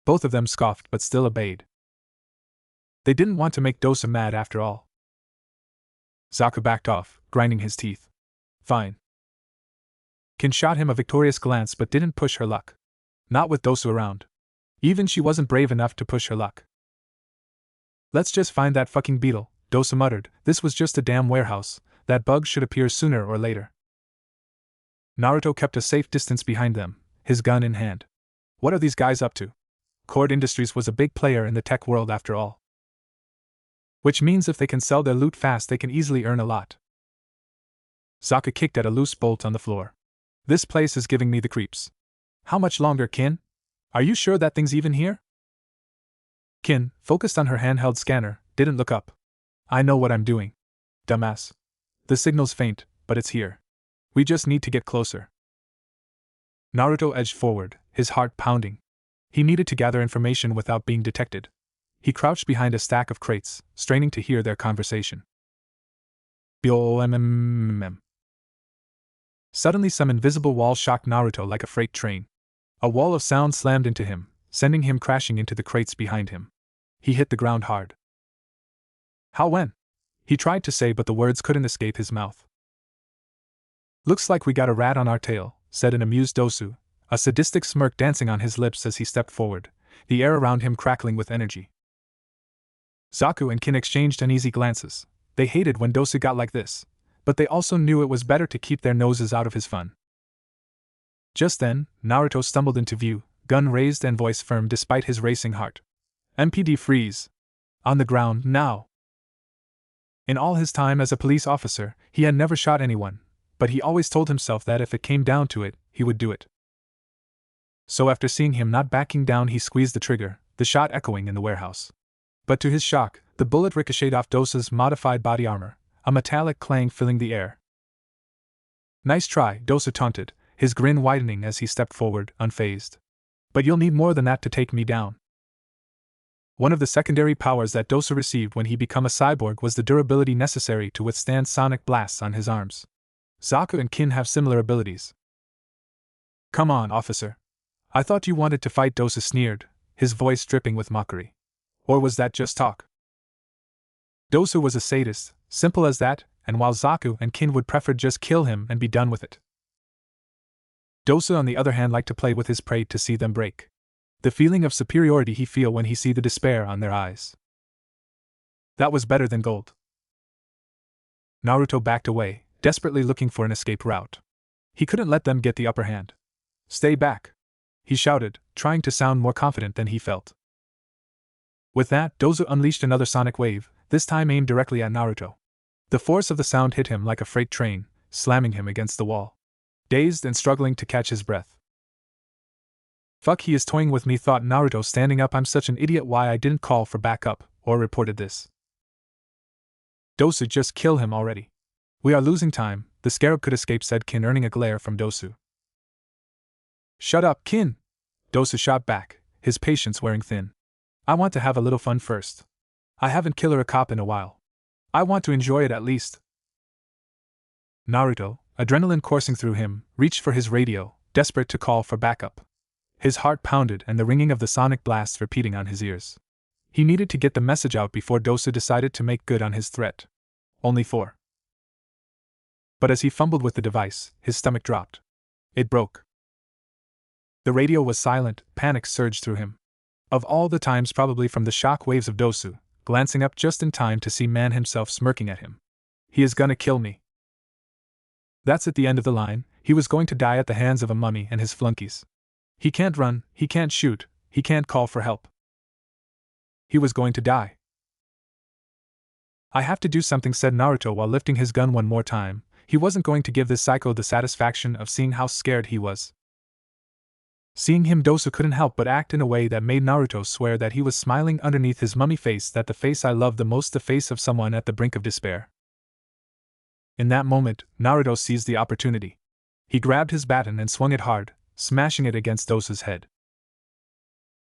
Both of them scoffed but still obeyed. They didn't want to make Dosa mad after all. Zaku backed off, grinding his teeth. Fine. Kin shot him a victorious glance but didn't push her luck. Not with Dosa around. Even she wasn't brave enough to push her luck. Let's just find that fucking beetle, Dosa muttered. This was just a damn warehouse. That bug should appear sooner or later. Naruto kept a safe distance behind them, his gun in hand. What are these guys up to? Cord Industries was a big player in the tech world after all. Which means if they can sell their loot fast, they can easily earn a lot. Zaku kicked at a loose bolt on the floor. This place is giving me the creeps. How much longer, Kin? Are you sure that thing's even here? Kin, focused on her handheld scanner, didn't look up. I know what I'm doing. Dumbass. The signal's faint, but it's here. We just need to get closer. Naruto edged forward, his heart pounding. He needed to gather information without being detected. He crouched behind a stack of crates, straining to hear their conversation. BOMMM. Suddenly some invisible wall shocked Naruto like a freight train. A wall of sound slammed into him, sending him crashing into the crates behind him. He hit the ground hard. How when? He tried to say, but the words couldn't escape his mouth. Looks like we got a rat on our tail, said an amused Dosu, a sadistic smirk dancing on his lips as he stepped forward, the air around him crackling with energy. Zaku and Kin exchanged uneasy glances. They hated when Dosu got like this, but they also knew it was better to keep their noses out of his fun. Just then, Naruto stumbled into view, gun raised and voice firm despite his racing heart. MPD freeze. On the ground, now. In all his time as a police officer, he had never shot anyone, but he always told himself that if it came down to it, he would do it. So after seeing him not backing down, he squeezed the trigger, the shot echoing in the warehouse. But to his shock, the bullet ricocheted off Dosa's modified body armor, a metallic clang filling the air. Nice try, Dosa taunted, his grin widening as he stepped forward, unfazed. But you'll need more than that to take me down. One of the secondary powers that Dosa received when he became a cyborg was the durability necessary to withstand sonic blasts on his arms. Zaku and Kin have similar abilities. Come on, officer. I thought you wanted to fight, Dosa sneered, his voice dripping with mockery. Or was that just talk? Dosa was a sadist, simple as that, and while Zaku and Kin would prefer just kill him and be done with it. Dosa on the other hand liked to play with his prey to see them break. The feeling of superiority he feel when he see the despair on their eyes. That was better than gold. Naruto backed away, desperately looking for an escape route. He couldn't let them get the upper hand. Stay back, he shouted, trying to sound more confident than he felt. With that, Dosa unleashed another sonic wave, this time aimed directly at Naruto. The force of the sound hit him like a freight train, slamming him against the wall. Dazed and struggling to catch his breath. Fuck, he is toying with me, thought Naruto, standing up. I'm such an idiot, why I didn't call for backup, or reported this. Dosu, just kill him already. We are losing time, the scarab could escape, said Kin, earning a glare from Dosu. Shut up, Kin! Dosu shot back, his patience wearing thin. I want to have a little fun first. I haven't killed a cop in a while. I want to enjoy it at least. Naruto, adrenaline coursing through him, reached for his radio, desperate to call for backup. His heart pounded and the ringing of the sonic blasts repeating on his ears. He needed to get the message out before Dosu decided to make good on his threat. Only 4. But as he fumbled with the device, his stomach dropped. It broke. The radio was silent, panic surged through him. Of all the times, probably from the shock waves of Dosu, glancing up just in time to see man himself smirking at him. He is gonna kill me. That's at the end of the line, he was going to die at the hands of a mummy and his flunkies. He can't run, he can't shoot, he can't call for help. He was going to die. I have to do something, said Naruto while lifting his gun one more time. He wasn't going to give this psycho the satisfaction of seeing how scared he was. Seeing him, Dosu couldn't help but act in a way that made Naruto swear that he was smiling underneath his mummy face, that the face I loved the most, the face of someone at the brink of despair. In that moment, Naruto seized the opportunity. He grabbed his baton and swung it hard, smashing it against Dosu's head.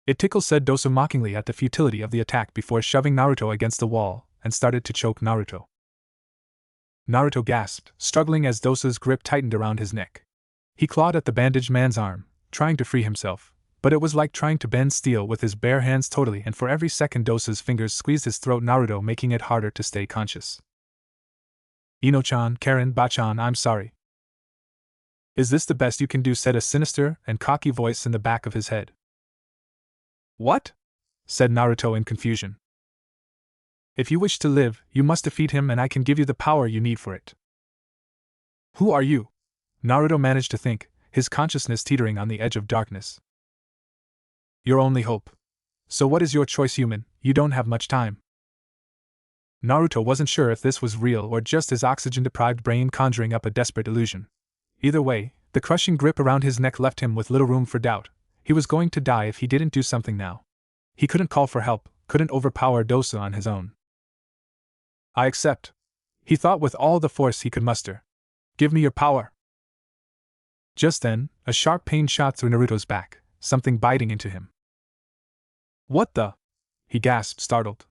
It tickles, said Dosu mockingly at the futility of the attack before shoving Naruto against the wall, and started to choke Naruto. Naruto gasped, struggling as Dosu's grip tightened around his neck. He clawed at the bandaged man's arm, trying to free himself, but it was like trying to bend steel with his bare hands totally, and for every second Dosu's fingers squeezed his throat, Naruto making it harder to stay conscious. Ino-chan, Karen, Bachan, I'm sorry. Is this the best you can do, said a sinister and cocky voice in the back of his head. What? Said Naruto in confusion. If you wish to live, you must defeat him, and I can give you the power you need for it. Who are you? Naruto managed to think, his consciousness teetering on the edge of darkness. Your only hope. So what is your choice, human? You don't have much time. Naruto wasn't sure if this was real or just his oxygen-deprived brain conjuring up a desperate illusion. Either way, the crushing grip around his neck left him with little room for doubt. He was going to die if he didn't do something now. He couldn't call for help, couldn't overpower Dosu on his own. I accept, he thought with all the force he could muster. Give me your power. Just then, a sharp pain shot through Naruto's back, something biting into him. What the? He gasped, startled.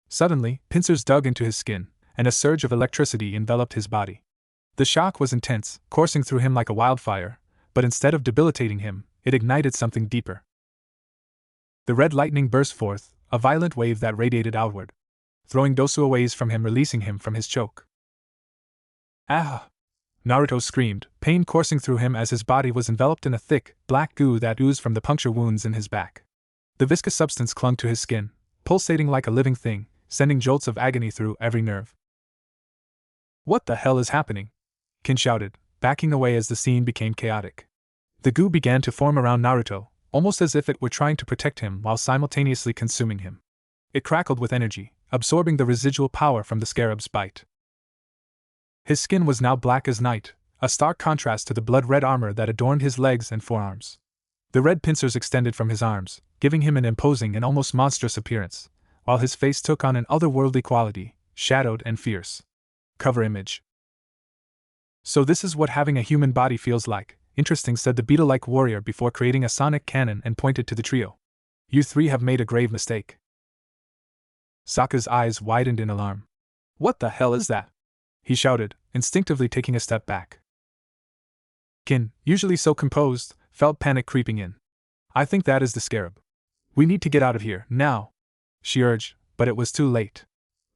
Suddenly, pincers dug into his skin, and a surge of electricity enveloped his body. The shock was intense, coursing through him like a wildfire, but instead of debilitating him, it ignited something deeper. The red lightning burst forth, a violent wave that radiated outward, throwing Dosu away from him, releasing him from his choke. Ah! Naruto screamed, pain coursing through him as his body was enveloped in a thick, black goo that oozed from the puncture wounds in his back. The viscous substance clung to his skin, pulsating like a living thing, sending jolts of agony through every nerve. What the hell is happening? Kin shouted, backing away as the scene became chaotic. The goo began to form around Naruto, almost as if it were trying to protect him while simultaneously consuming him. It crackled with energy, absorbing the residual power from the scarab's bite. His skin was now black as night, a stark contrast to the blood-red armor that adorned his legs and forearms. The red pincers extended from his arms, giving him an imposing and almost monstrous appearance, while his face took on an otherworldly quality, shadowed and fierce. Cover image. So this is what having a human body feels like. Interesting, said the beetle-like warrior before creating a sonic cannon and pointed to the trio. You three have made a grave mistake. Sokka's eyes widened in alarm. What the hell is that? He shouted, instinctively taking a step back. Kin, usually so composed, felt panic creeping in. I think that is the scarab. We need to get out of here, now, she urged, but it was too late.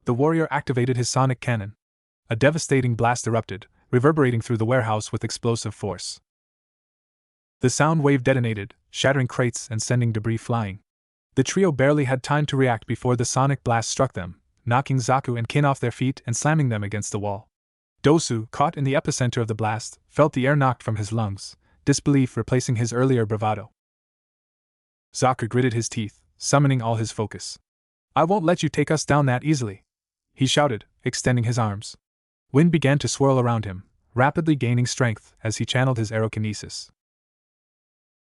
The warrior activated his sonic cannon. A devastating blast erupted, reverberating through the warehouse with explosive force. The sound wave detonated, shattering crates and sending debris flying. The trio barely had time to react before the sonic blast struck them, knocking Zaku and Kin off their feet and slamming them against the wall. Dosu, caught in the epicenter of the blast, felt the air knocked from his lungs, disbelief replacing his earlier bravado. Zaku gritted his teeth, summoning all his focus. I won't let you take us down that easily, he shouted, extending his arms. Wind began to swirl around him, rapidly gaining strength as he channeled his aerokinesis.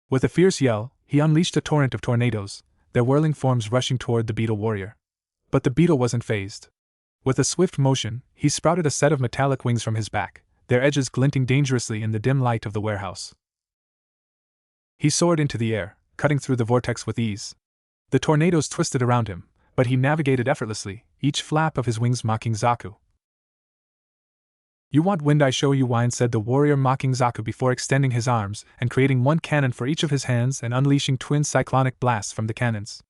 With a fierce yell, he unleashed a torrent of tornadoes, their whirling forms rushing toward the beetle warrior. But the beetle wasn't fazed. With a swift motion, he sprouted a set of metallic wings from his back, their edges glinting dangerously in the dim light of the warehouse. He soared into the air, cutting through the vortex with ease. The tornadoes twisted around him, but he navigated effortlessly, each flap of his wings mocking Zaku. You want wind, I show you, whine, said the warrior, mocking Zaku before extending his arms and creating one cannon for each of his hands and unleashing twin cyclonic blasts from the cannons.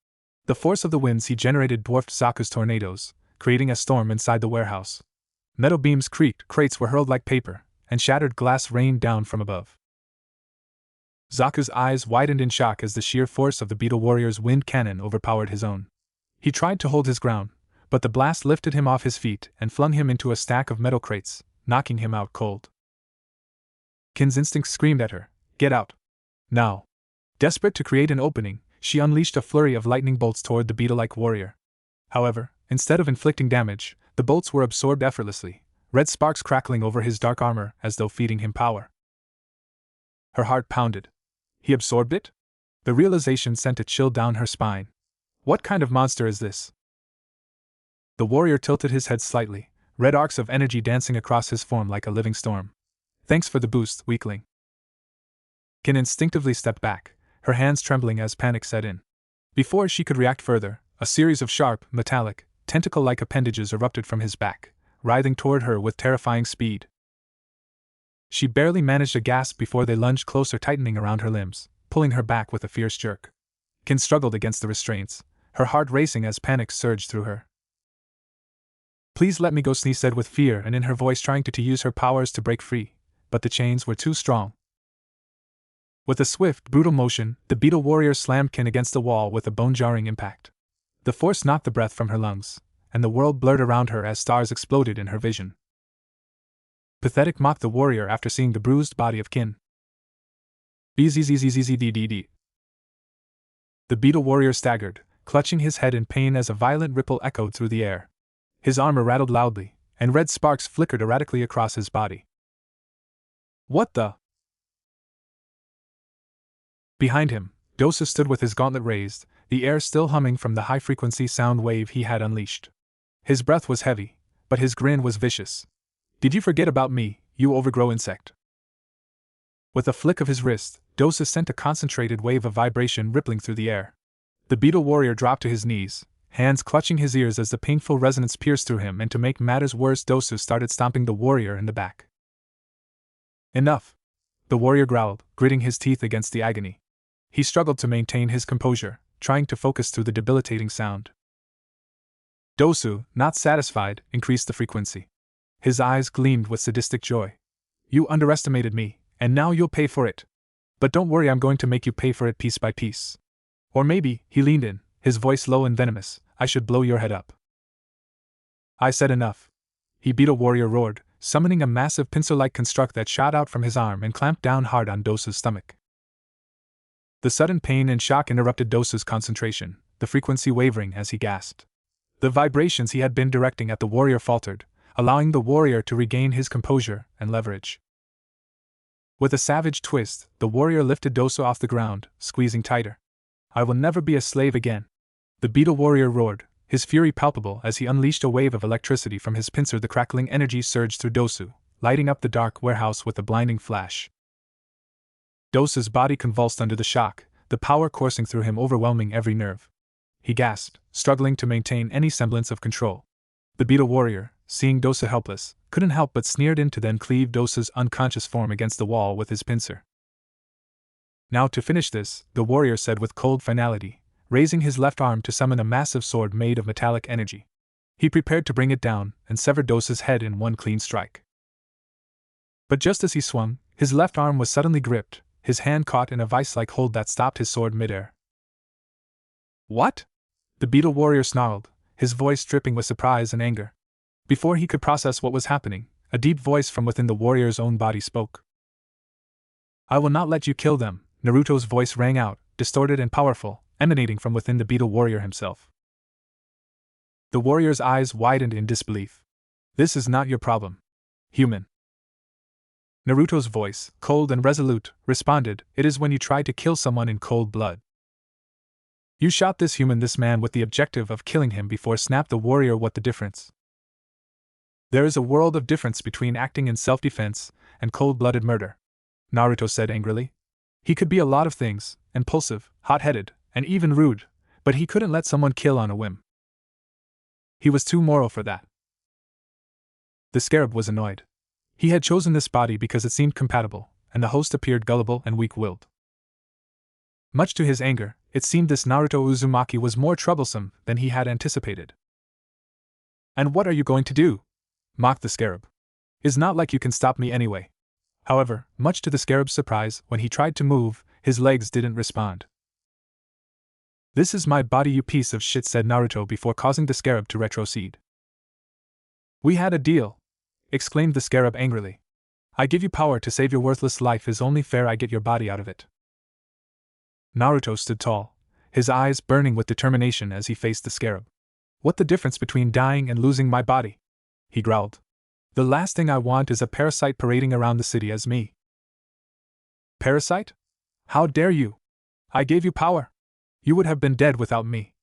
The force of the winds he generated dwarfed Zaku's tornadoes, creating a storm inside the warehouse. Metal beams creaked, crates were hurled like paper, and shattered glass rained down from above. Zaku's eyes widened in shock as the sheer force of the beetle warrior's wind cannon overpowered his own. He tried to hold his ground, but the blast lifted him off his feet and flung him into a stack of metal crates, knocking him out cold. Kin's instinct screamed at her, get out. Now. Desperate to create an opening, she unleashed a flurry of lightning bolts toward the beetle-like warrior. However, instead of inflicting damage, the bolts were absorbed effortlessly, red sparks crackling over his dark armor as though feeding him power. Her heart pounded. He absorbed it? The realization sent a chill down her spine. What kind of monster is this? The warrior tilted his head slightly, red arcs of energy dancing across his form like a living storm. Thanks for the boost, weakling. Kin instinctively stepped back, her hands trembling as panic set in. Before she could react further, a series of sharp, metallic, tentacle-like appendages erupted from his back, writhing toward her with terrifying speed. She barely managed a gasp before they lunged closer, tightening around her limbs, pulling her back with a fierce jerk. Kin struggled against the restraints, her heart racing as panic surged through her. Please let me go, Snee said with fear and in her voice, trying to use her powers to break free, but the chains were too strong. With a swift, brutal motion, the beetle warrior slammed Kin against the wall with a bone-jarring impact. The force knocked the breath from her lungs, and the world blurred around her as stars exploded in her vision. Pathetic, mocked the warrior after seeing the bruised body of Kin. Bzzzzzzzzdd. The beetle warrior staggered, clutching his head in pain as a violent ripple echoed through the air. His armor rattled loudly, and red sparks flickered erratically across his body. What the? Behind him, Dosu stood with his gauntlet raised, the air still humming from the high-frequency sound wave he had unleashed. His breath was heavy, but his grin was vicious. Did you forget about me, you overgrown insect? With a flick of his wrist, Dosu sent a concentrated wave of vibration rippling through the air. The beetle warrior dropped to his knees, hands clutching his ears as the painful resonance pierced through him, and to make matters worse, Dosu started stomping the warrior in the back. Enough! The warrior growled, gritting his teeth against the agony. He struggled to maintain his composure, trying to focus through the debilitating sound. Dosu, not satisfied, increased the frequency. His eyes gleamed with sadistic joy. You underestimated me, and now you'll pay for it. But don't worry, I'm going to make you pay for it piece by piece. Or maybe, he leaned in, his voice low and venomous, I should blow your head up. I said enough. He beat a warrior roared, summoning a massive pincer-like construct that shot out from his arm and clamped down hard on Dosu's stomach. The sudden pain and shock interrupted Dosu's concentration, the frequency wavering as he gasped. The vibrations he had been directing at the warrior faltered, allowing the warrior to regain his composure and leverage. With a savage twist, the warrior lifted Dosu off the ground, squeezing tighter. I will never be a slave again. The beetle warrior roared, his fury palpable as he unleashed a wave of electricity from his pincer. The crackling energy surged through Dosu, lighting up the dark warehouse with a blinding flash. Dosu's body convulsed under the shock, the power coursing through him overwhelming every nerve. He gasped, struggling to maintain any semblance of control. The beetle warrior, seeing Dosu helpless, couldn't help but sneered in to then cleave Dosu's unconscious form against the wall with his pincer. Now to finish this, the warrior said with cold finality, raising his left arm to summon a massive sword made of metallic energy. He prepared to bring it down and sever Dosu's head in one clean strike. But just as he swung, his left arm was suddenly gripped, his hand caught in a vice-like hold that stopped his sword midair. What? The beetle warrior snarled, his voice dripping with surprise and anger. Before he could process what was happening, a deep voice from within the warrior's own body spoke. I will not let you kill them, Naruto's voice rang out, distorted and powerful, emanating from within the beetle warrior himself. The warrior's eyes widened in disbelief. This is not your problem, human. Naruto's voice, cold and resolute, responded, it is when you try to kill someone in cold blood. You shot this man with the objective of killing him before, snapped the warrior. What the difference? There is a world of difference between acting in self-defense and cold-blooded murder, Naruto said angrily. He could be a lot of things, impulsive, hot-headed, and even rude, but he couldn't let someone kill on a whim. He was too moral for that. The scarab was annoyed. He had chosen this body because it seemed compatible, and the host appeared gullible and weak-willed. Much to his anger, it seemed this Naruto Uzumaki was more troublesome than he had anticipated. And what are you going to do? Mocked the scarab. It's not like you can stop me anyway. However, much to the scarab's surprise, when he tried to move, his legs didn't respond. This is my body, you piece of shit, said Naruto before causing the scarab to retrocede. We had a deal, exclaimed the scarab angrily. I give you power to save your worthless life, is only fair I get your body out of it. Naruto stood tall, his eyes burning with determination as he faced the scarab. What the difference between dying and losing my body? He growled. The last thing I want is a parasite parading around the city as me. Parasite? How dare you? I gave you power. You would have been dead without me.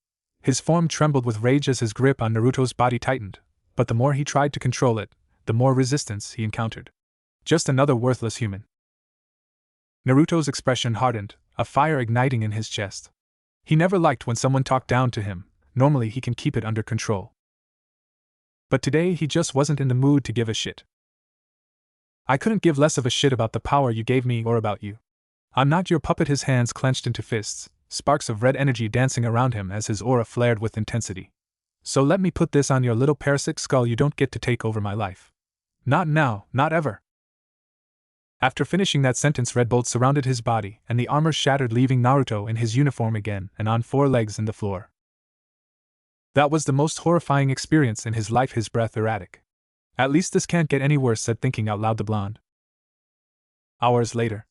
His form trembled with rage as his grip on Naruto's body tightened, but the more he tried to control it, the more resistance he encountered. Just another worthless human. Naruto's expression hardened, a fire igniting in his chest. He never liked when someone talked down to him, normally he can keep it under control. But today he just wasn't in the mood to give a shit. I couldn't give less of a shit about the power you gave me or about you. I'm not your puppet. His hands clenched into fists, sparks of red energy dancing around him as his aura flared with intensity. So let me put this on your little parasitic skull, you don't get to take over my life. Not now, not ever. After finishing that sentence, red bolts surrounded his body, and the armor shattered, leaving Naruto in his uniform again and on 4 legs in the floor. That was the most horrifying experience in his life, his breath erratic. At least this can't get any worse, said thinking out loud the blonde. Hours later.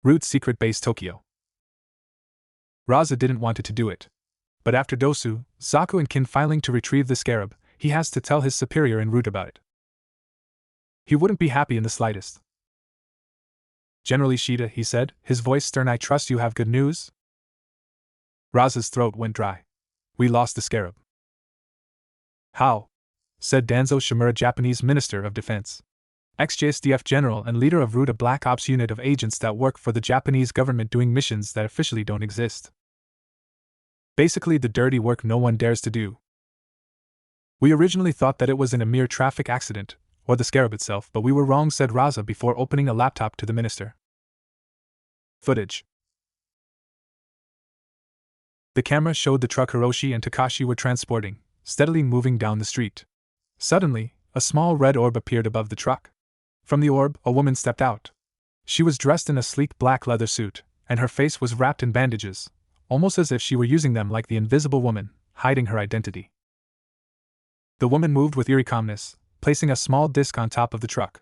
Root's secret base, Tokyo. Raza didn't want it to do it. But after Dosu, Zaku and Kin filing to retrieve the scarab, he has to tell his superior in Root about it. He wouldn't be happy in the slightest. General Ishida, he said, his voice stern, I trust you have good news? Raza's throat went dry. We lost the scarab. How? Said Danzo Shimura, Japanese Minister of Defense. Ex-JSDF general and leader of Root, a black ops unit of agents that work for the Japanese government doing missions that officially don't exist. Basically, the dirty work no one dares to do. We originally thought that it was in a mere traffic accident, or the scarab itself, but we were wrong, said Raza before opening a laptop to the minister. Footage. The camera showed the truck Hiroshi and Takashi were transporting, steadily moving down the street. Suddenly, a small red orb appeared above the truck. From the orb, a woman stepped out. She was dressed in a sleek black leather suit, and her face was wrapped in bandages, almost as if she were using them like the Invisible Woman, hiding her identity. The woman moved with eerie calmness, placing a small disc on top of the truck.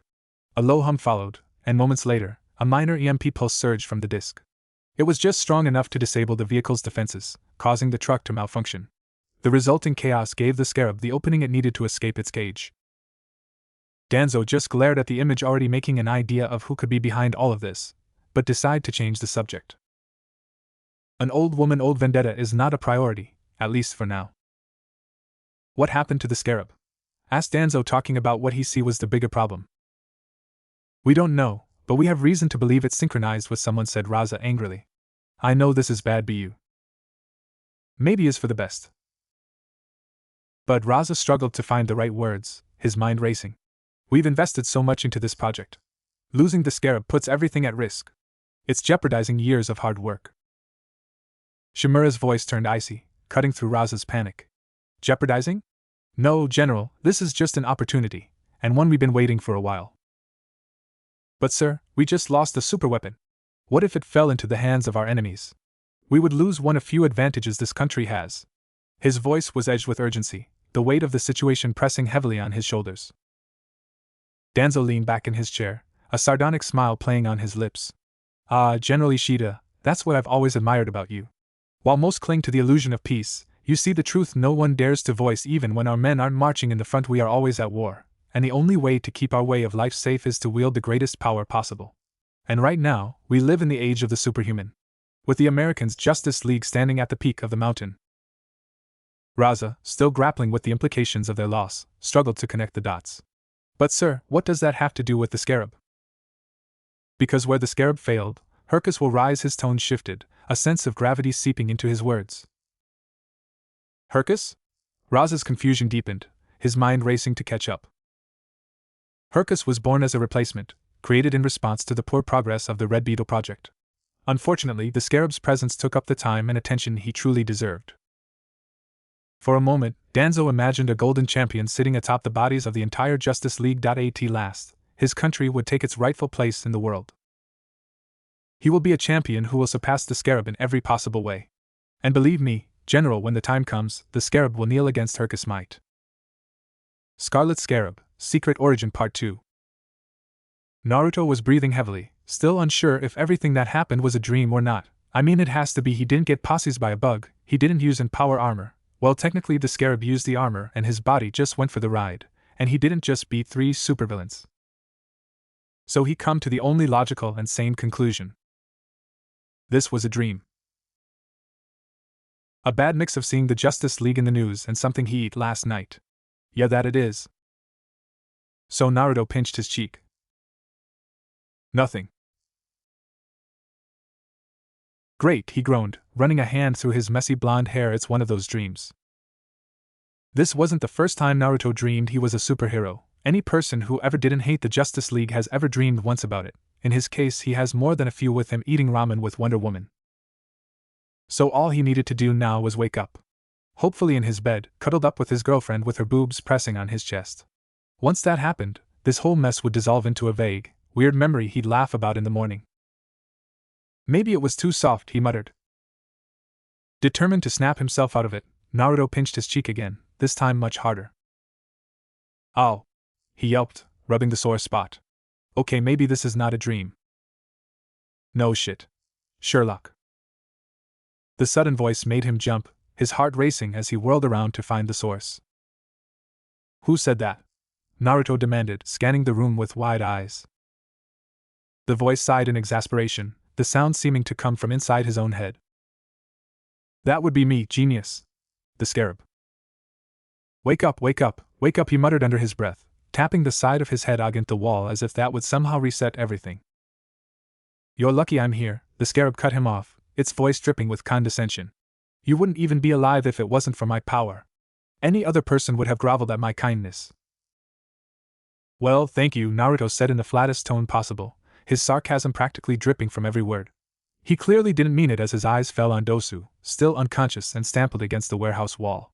A low hum followed, and moments later, a minor EMP pulse surged from the disc. It was just strong enough to disable the vehicle's defenses, causing the truck to malfunction. The resulting chaos gave the scarab the opening it needed to escape its cage. Danzo just glared at the image, already making an idea of who could be behind all of this, but decided to change the subject. An old woman, old vendetta is not a priority, at least for now. What happened to the scarab? Asked Danzo, talking about what he see was the bigger problem. We don't know, but we have reason to believe it's synchronized with someone, said Raza angrily. I know this is bad, but maybe is for the best. But Raza struggled to find the right words, his mind racing. We've invested so much into this project. Losing the scarab puts everything at risk. It's jeopardizing years of hard work. Shimura's voice turned icy, cutting through Raza's panic. Jeopardizing? No, General, this is just an opportunity, and one we've been waiting for a while. But sir, we just lost the superweapon. What if it fell into the hands of our enemies? We would lose one of few advantages this country has. His voice was edged with urgency, the weight of the situation pressing heavily on his shoulders. Danzo leaned back in his chair, a sardonic smile playing on his lips. Ah, General Ishida, that's what I've always admired about you. While most cling to the illusion of peace, you see the truth no one dares to voice. Even when our men aren't marching in the front, we are always at war, and the only way to keep our way of life safe is to wield the greatest power possible. And right now, we live in the age of the superhuman. With the Americans' Justice League standing at the peak of the mountain. Raza, still grappling with the implications of their loss, struggled to connect the dots. But sir, what does that have to do with the scarab? Because where the scarab failed, Hercus will rise. His tone shifted, a sense of gravity seeping into his words. Hercus? Raza's confusion deepened, his mind racing to catch up. Hercus was born as a replacement, created in response to the poor progress of the Red Beetle project. Unfortunately, the scarab's presence took up the time and attention he truly deserved. For a moment, Danzo imagined a golden champion sitting atop the bodies of the entire Justice League. At last, his country would take its rightful place in the world. He will be a champion who will surpass the scarab in every possible way. And believe me, General, when the time comes, the scarab will kneel against Hercus' might. Scarlet Scarab, Secret Origin Part 2. Naruto was breathing heavily, still unsure if everything that happened was a dream or not. I mean, it has to be. He didn't get possessed by a bug, he didn't use Empower armor. Well, technically the scarab used the armor and his body just went for the ride, and he didn't just beat 3 supervillains. So he come to the only logical and sane conclusion. This was a dream. A bad mix of seeing the Justice League in the news and something he ate last night. Yeah, that it is. So Naruto pinched his cheek. Nothing. Great, he groaned, running a hand through his messy blonde hair. It's one of those dreams. This wasn't the first time Naruto dreamed he was a superhero. Any person who ever didn't hate the Justice League has ever dreamed once about it. In his case, he has more than a few, with him eating ramen with Wonder Woman. So all he needed to do now was wake up. Hopefully in his bed, cuddled up with his girlfriend with her boobs pressing on his chest. Once that happened, this whole mess would dissolve into a vague, weird memory he'd laugh about in the morning. Maybe it was too soft, he muttered. Determined to snap himself out of it, Naruto pinched his cheek again, this time much harder. Ow! He yelped, rubbing the sore spot. Okay, maybe this is not a dream. No shit. Sherlock. The sudden voice made him jump, his heart racing as he whirled around to find the source. Who said that? Naruto demanded, scanning the room with wide eyes. The voice sighed in exasperation, the sound seeming to come from inside his own head. That would be me, genius. The scarab. Wake up, wake up, wake up, he muttered under his breath, tapping the side of his head against the wall as if that would somehow reset everything. You're lucky I'm here, the scarab cut him off, its voice dripping with condescension. You wouldn't even be alive if it wasn't for my power. Any other person would have groveled at my kindness. Well, thank you, Naruto said in the flattest tone possible, his sarcasm practically dripping from every word. He clearly didn't mean it as his eyes fell on Dosu, still unconscious and stamped against the warehouse wall.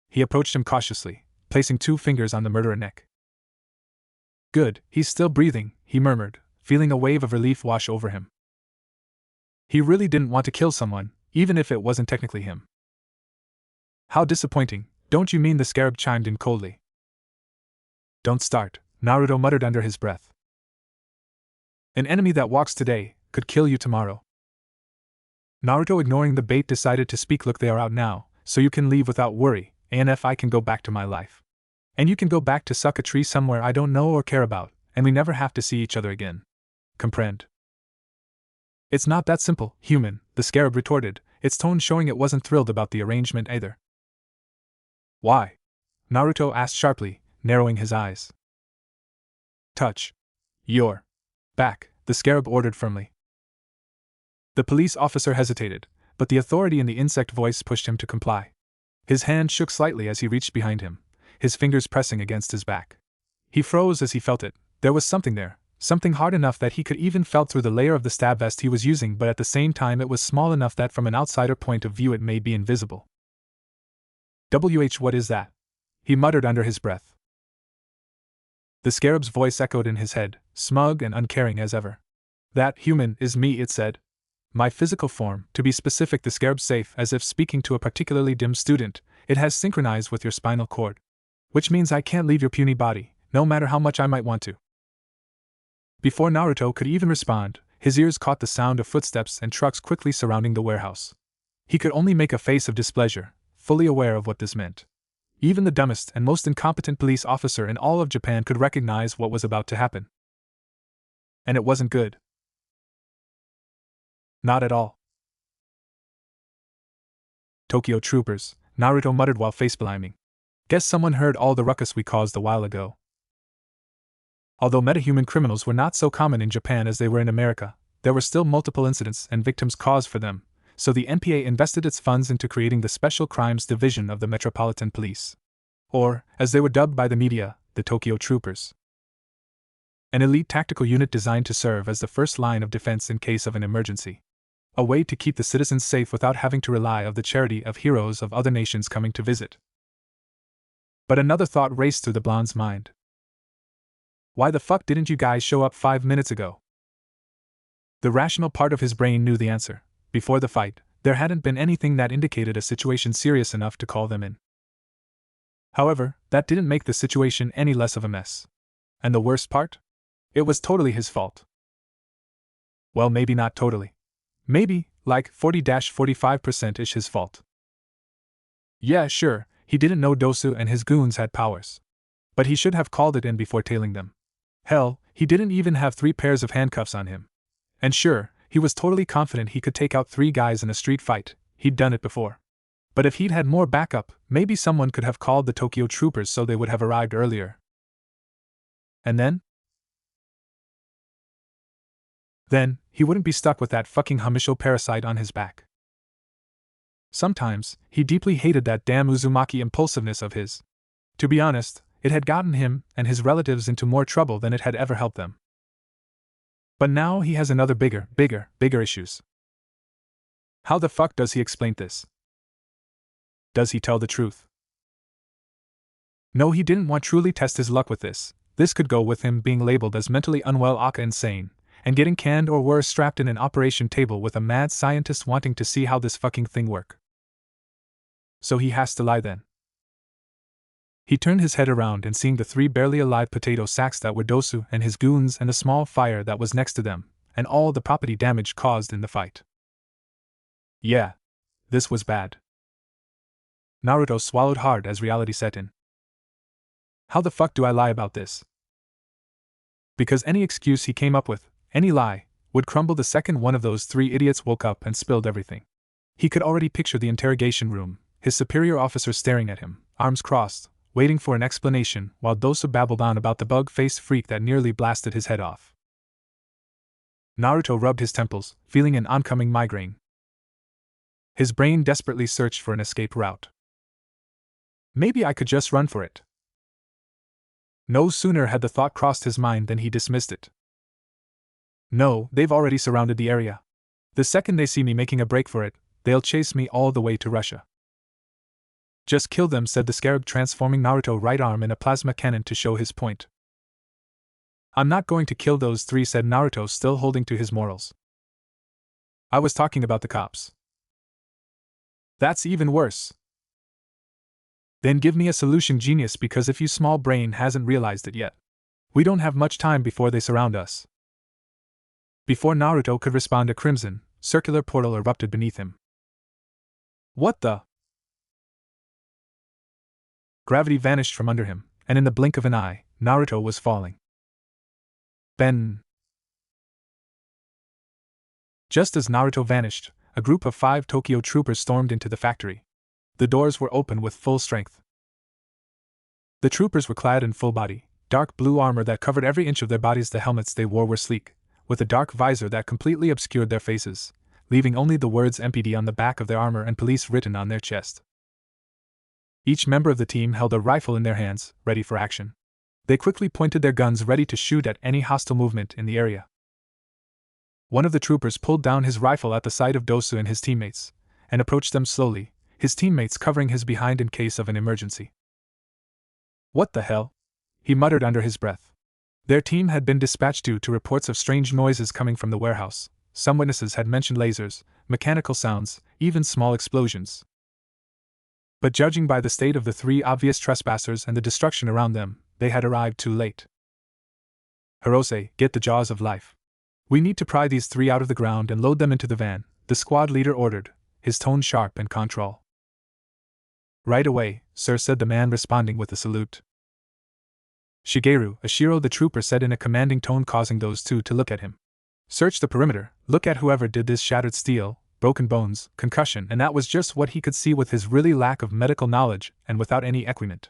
He approached him cautiously, placing 2 fingers on the murderer neck. Good, he's still breathing, he murmured, feeling a wave of relief wash over him. He really didn't want to kill someone, even if it wasn't technically him. How disappointing, don't you mean? The scarab chimed in coldly. Don't start, Naruto muttered under his breath. An enemy that walks today could kill you tomorrow. Naruto, ignoring the bait, decided to speak. Look, they are out now, so you can leave without worry, and if I can go back to my life. And you can go back to suck a tree somewhere I don't know or care about, and we never have to see each other again. Comprehend? It's not that simple, human, the scarab retorted, its tone showing it wasn't thrilled about the arrangement either. Why? Naruto asked sharply, narrowing his eyes. Touch your back, the scarab ordered firmly. The police officer hesitated, but the authority in the insect voice pushed him to comply. His hand shook slightly as he reached behind him, his fingers pressing against his back. He froze as he felt it. There was something there, something hard enough that he could even felt through the layer of the stab vest he was using, but at the same time it was small enough that from an outsider point of view it may be invisible. What is that? He muttered under his breath. The scarab's voice echoed in his head, smug and uncaring as ever. That human is me, it said. My physical form, to be specific. The scarab safe, as if speaking to a particularly dim student, it has synchronized with your spinal cord. Which means I can't leave your puny body, no matter how much I might want to. Before Naruto could even respond, his ears caught the sound of footsteps and trucks quickly surrounding the warehouse. He could only make a face of displeasure, fully aware of what this meant. Even the dumbest and most incompetent police officer in all of Japan could recognize what was about to happen. And it wasn't good. Not at all. Tokyo troopers, Naruto muttered while face-palming. Guess someone heard all the ruckus we caused a while ago. Although metahuman criminals were not so common in Japan as they were in America, there were still multiple incidents and victims caused for them, so the NPA invested its funds into creating the Special Crimes Division of the Metropolitan Police. Or, as they were dubbed by the media, the Tokyo Troopers. An elite tactical unit designed to serve as the first line of defense in case of an emergency. A way to keep the citizens safe without having to rely on the charity of heroes of other nations coming to visit. But another thought raced through the blonde's mind. Why the fuck didn't you guys show up 5 minutes ago? The rational part of his brain knew the answer. Before the fight, there hadn't been anything that indicated a situation serious enough to call them in. However, that didn't make the situation any less of a mess. And the worst part? It was totally his fault. Well, maybe not totally. Maybe, like 40-45%-ish his fault. Yeah, sure, he didn't know Dosu and his goons had powers. But he should have called it in before tailing them. Hell, he didn't even have 3 pairs of handcuffs on him. And sure, he was totally confident he could take out 3 guys in a street fight, he'd done it before. But if he'd had more backup, maybe someone could have called the Tokyo Troopers so they would have arrived earlier. And then? Then, he wouldn't be stuck with that fucking Hamisho parasite on his back. Sometimes, he deeply hated that damn Uzumaki impulsiveness of his. To be honest, it had gotten him and his relatives into more trouble than it had ever helped them. But now he has another bigger issues. How the fuck does he explain this? Does he tell the truth? No, he didn't want to truly test his luck with this. This could go with him being labeled as mentally unwell aka insane, and getting canned or worse strapped in an operation table with a mad scientist wanting to see how this fucking thing work. So he has to lie then. He turned his head around and seeing the 3 barely alive potato sacks that were Dosu and his goons and the small fire that was next to them, and all the property damage caused in the fight. Yeah. This was bad. Naruto swallowed hard as reality set in. How the fuck do I lie about this? Because any excuse he came up with, any lie, would crumble the second one of those 3 idiots woke up and spilled everything. He could already picture the interrogation room, his superior officer staring at him, arms crossed, waiting for an explanation while Dosu babbled on about the bug-faced freak that nearly blasted his head off. Naruto rubbed his temples, feeling an oncoming migraine. His brain desperately searched for an escape route. Maybe I could just run for it. No sooner had the thought crossed his mind than he dismissed it. No, they've already surrounded the area. The second they see me making a break for it, they'll chase me all the way to Russia. Just kill them, said the scarab, transforming Naruto's right arm in a plasma cannon to show his point. I'm not going to kill those three, said Naruto, still holding to his morals. I was talking about the cops. That's even worse. Then give me a solution, genius, because if your small brain hasn't realized it yet, we don't have much time before they surround us. Before Naruto could respond, a crimson, circular portal erupted beneath him. What the? Gravity vanished from under him, and in the blink of an eye, Naruto was falling. Ben. Just as Naruto vanished, a group of 5 Tokyo troopers stormed into the factory. The doors were open with full strength. The troopers were clad in full body, dark blue armor that covered every inch of their bodies. The helmets they wore were sleek, with a dark visor that completely obscured their faces, leaving only the words MPD on the back of their armor and police written on their chest. Each member of the team held a rifle in their hands, ready for action. They quickly pointed their guns, ready to shoot at any hostile movement in the area. One of the troopers pulled down his rifle at the sight of Dosu and his teammates, and approached them slowly, his teammates covering his behind in case of an emergency. What the hell? He muttered under his breath. Their team had been dispatched due to reports of strange noises coming from the warehouse. Some witnesses had mentioned lasers, mechanical sounds, even small explosions. But judging by the state of the 3 obvious trespassers and the destruction around them, they had arrived too late. Hirose, get the jaws of life. We need to pry these 3 out of the ground and load them into the van, the squad leader ordered, his tone sharp and control. Right away, sir, said the man, responding with a salute. Shigeru, Ashiro, the trooper said in a commanding tone, causing those 2 to look at him. Search the perimeter, look at whoever did this. Shattered steel, broken bones, concussion, and that was just what he could see with his really lack of medical knowledge and without any equipment.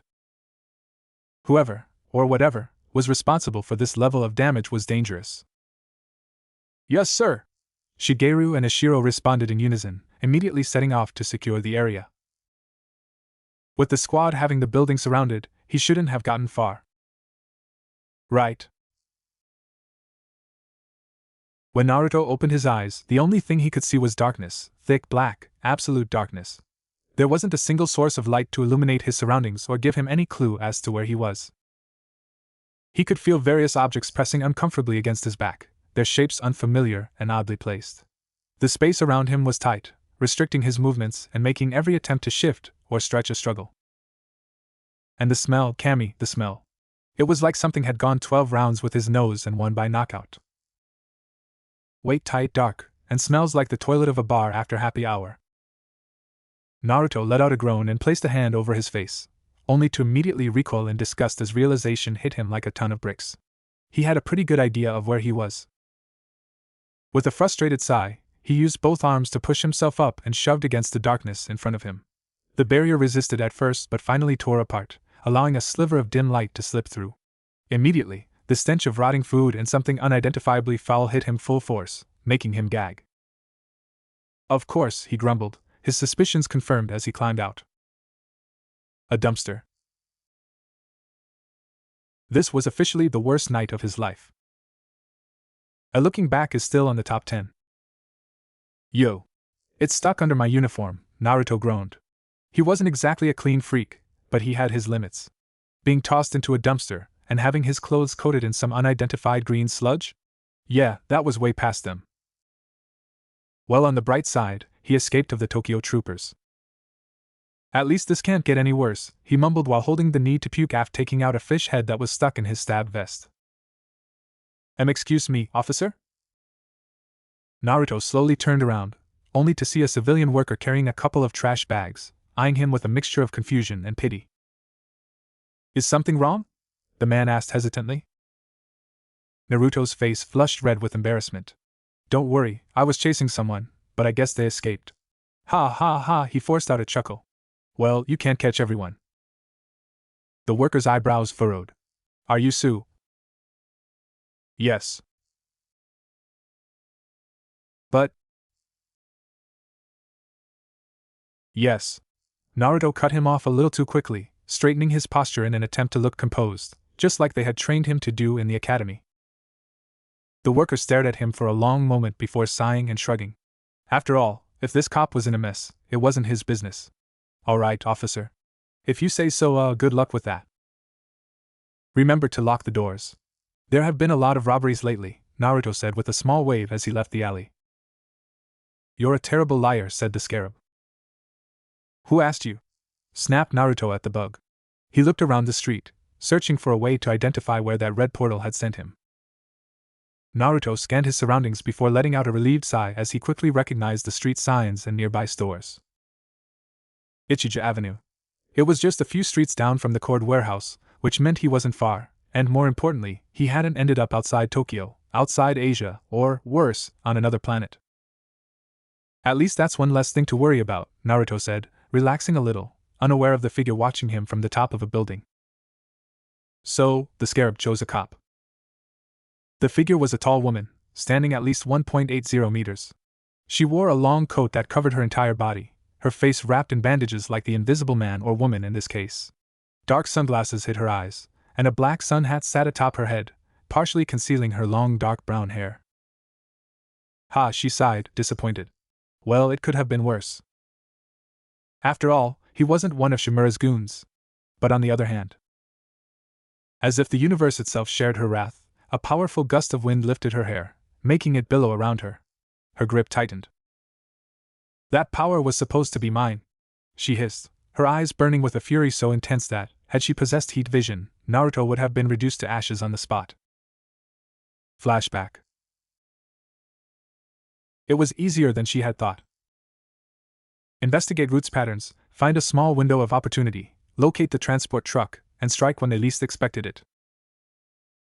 Whoever, or whatever, was responsible for this level of damage was dangerous. Yes, sir. Shigeru and Ashiro responded in unison, immediately setting off to secure the area. With the squad having the building surrounded, he shouldn't have gotten far. Right. When Naruto opened his eyes, the only thing he could see was darkness, thick black, absolute darkness. There wasn't a single source of light to illuminate his surroundings or give him any clue as to where he was. He could feel various objects pressing uncomfortably against his back, their shapes unfamiliar and oddly placed. The space around him was tight, restricting his movements and making every attempt to shift or stretch a struggle. And the smell, Kami, the smell. It was like something had gone 12 rounds with his nose and won by knockout. Weight tight, dark, and smells like the toilet of a bar after happy hour. Naruto let out a groan and placed a hand over his face, only to immediately recoil in disgust as realization hit him like a ton of bricks. He had a pretty good idea of where he was. With a frustrated sigh, he used both arms to push himself up and shoved against the darkness in front of him. The barrier resisted at first but finally tore apart, allowing a sliver of dim light to slip through. Immediately, the stench of rotting food and something unidentifiably foul hit him full force, making him gag. Of course, he grumbled, his suspicions confirmed as he climbed out. A dumpster. This was officially the worst night of his life. Looking back is still on the top 10. Yo. It's stuck under my uniform, Naruto groaned. He wasn't exactly a clean freak, but he had his limits. Being tossed into a dumpster, and having his clothes coated in some unidentified green sludge? Yeah, that was way past them. Well, on the bright side, he escaped of the Tokyo troopers. At least this can't get any worse, he mumbled while holding the need to puke after taking out a fish head that was stuck in his stab vest. Excuse me, officer? Naruto slowly turned around, only to see a civilian worker carrying a couple of trash bags, eyeing him with a mixture of confusion and pity. Is something wrong? The man asked hesitantly. Naruto's face flushed red with embarrassment. Don't worry, I was chasing someone, but I guess they escaped. Ha ha ha, he forced out a chuckle. Well, you can't catch everyone. The worker's eyebrows furrowed. Are you Sue? Yes. But Yes. Naruto cut him off a little too quickly, straightening his posture in an attempt to look composed, just like they had trained him to do in the academy. The worker stared at him for a long moment before sighing and shrugging. After all, if this cop was in a mess, it wasn't his business. All right, officer. If you say so, good luck with that. Remember to lock the doors. There have been a lot of robberies lately, Naruto said with a small wave as he left the alley. You're a terrible liar, said the scarab. Who asked you? Snapped Naruto at the bug. He looked around the street, searching for a way to identify where that red portal had sent him. Naruto scanned his surroundings before letting out a relieved sigh as he quickly recognized the street signs and nearby stores. Ichija Avenue. It was just a few streets down from the cord warehouse, which meant he wasn't far, and more importantly, he hadn't ended up outside Tokyo, outside Asia, or, worse, on another planet. At least that's one less thing to worry about, Naruto said, relaxing a little, unaware of the figure watching him from the top of a building. So, the scarab chose a cop. The figure was a tall woman, standing at least 1.80 meters. She wore a long coat that covered her entire body, her face wrapped in bandages like the invisible man or woman in this case. Dark sunglasses hid her eyes, and a black sun hat sat atop her head, partially concealing her long dark brown hair. Ha, she sighed, disappointed. Well, it could have been worse. After all, he wasn't one of Shimura's goons. But on the other hand, as if the universe itself shared her wrath, a powerful gust of wind lifted her hair, making it billow around her. Her grip tightened. That power was supposed to be mine, she hissed, her eyes burning with a fury so intense that, had she possessed heat vision, Naruto would have been reduced to ashes on the spot. Flashback. It was easier than she had thought. Investigate routes patterns, find a small window of opportunity, locate the transport truck, and strike when they least expected it.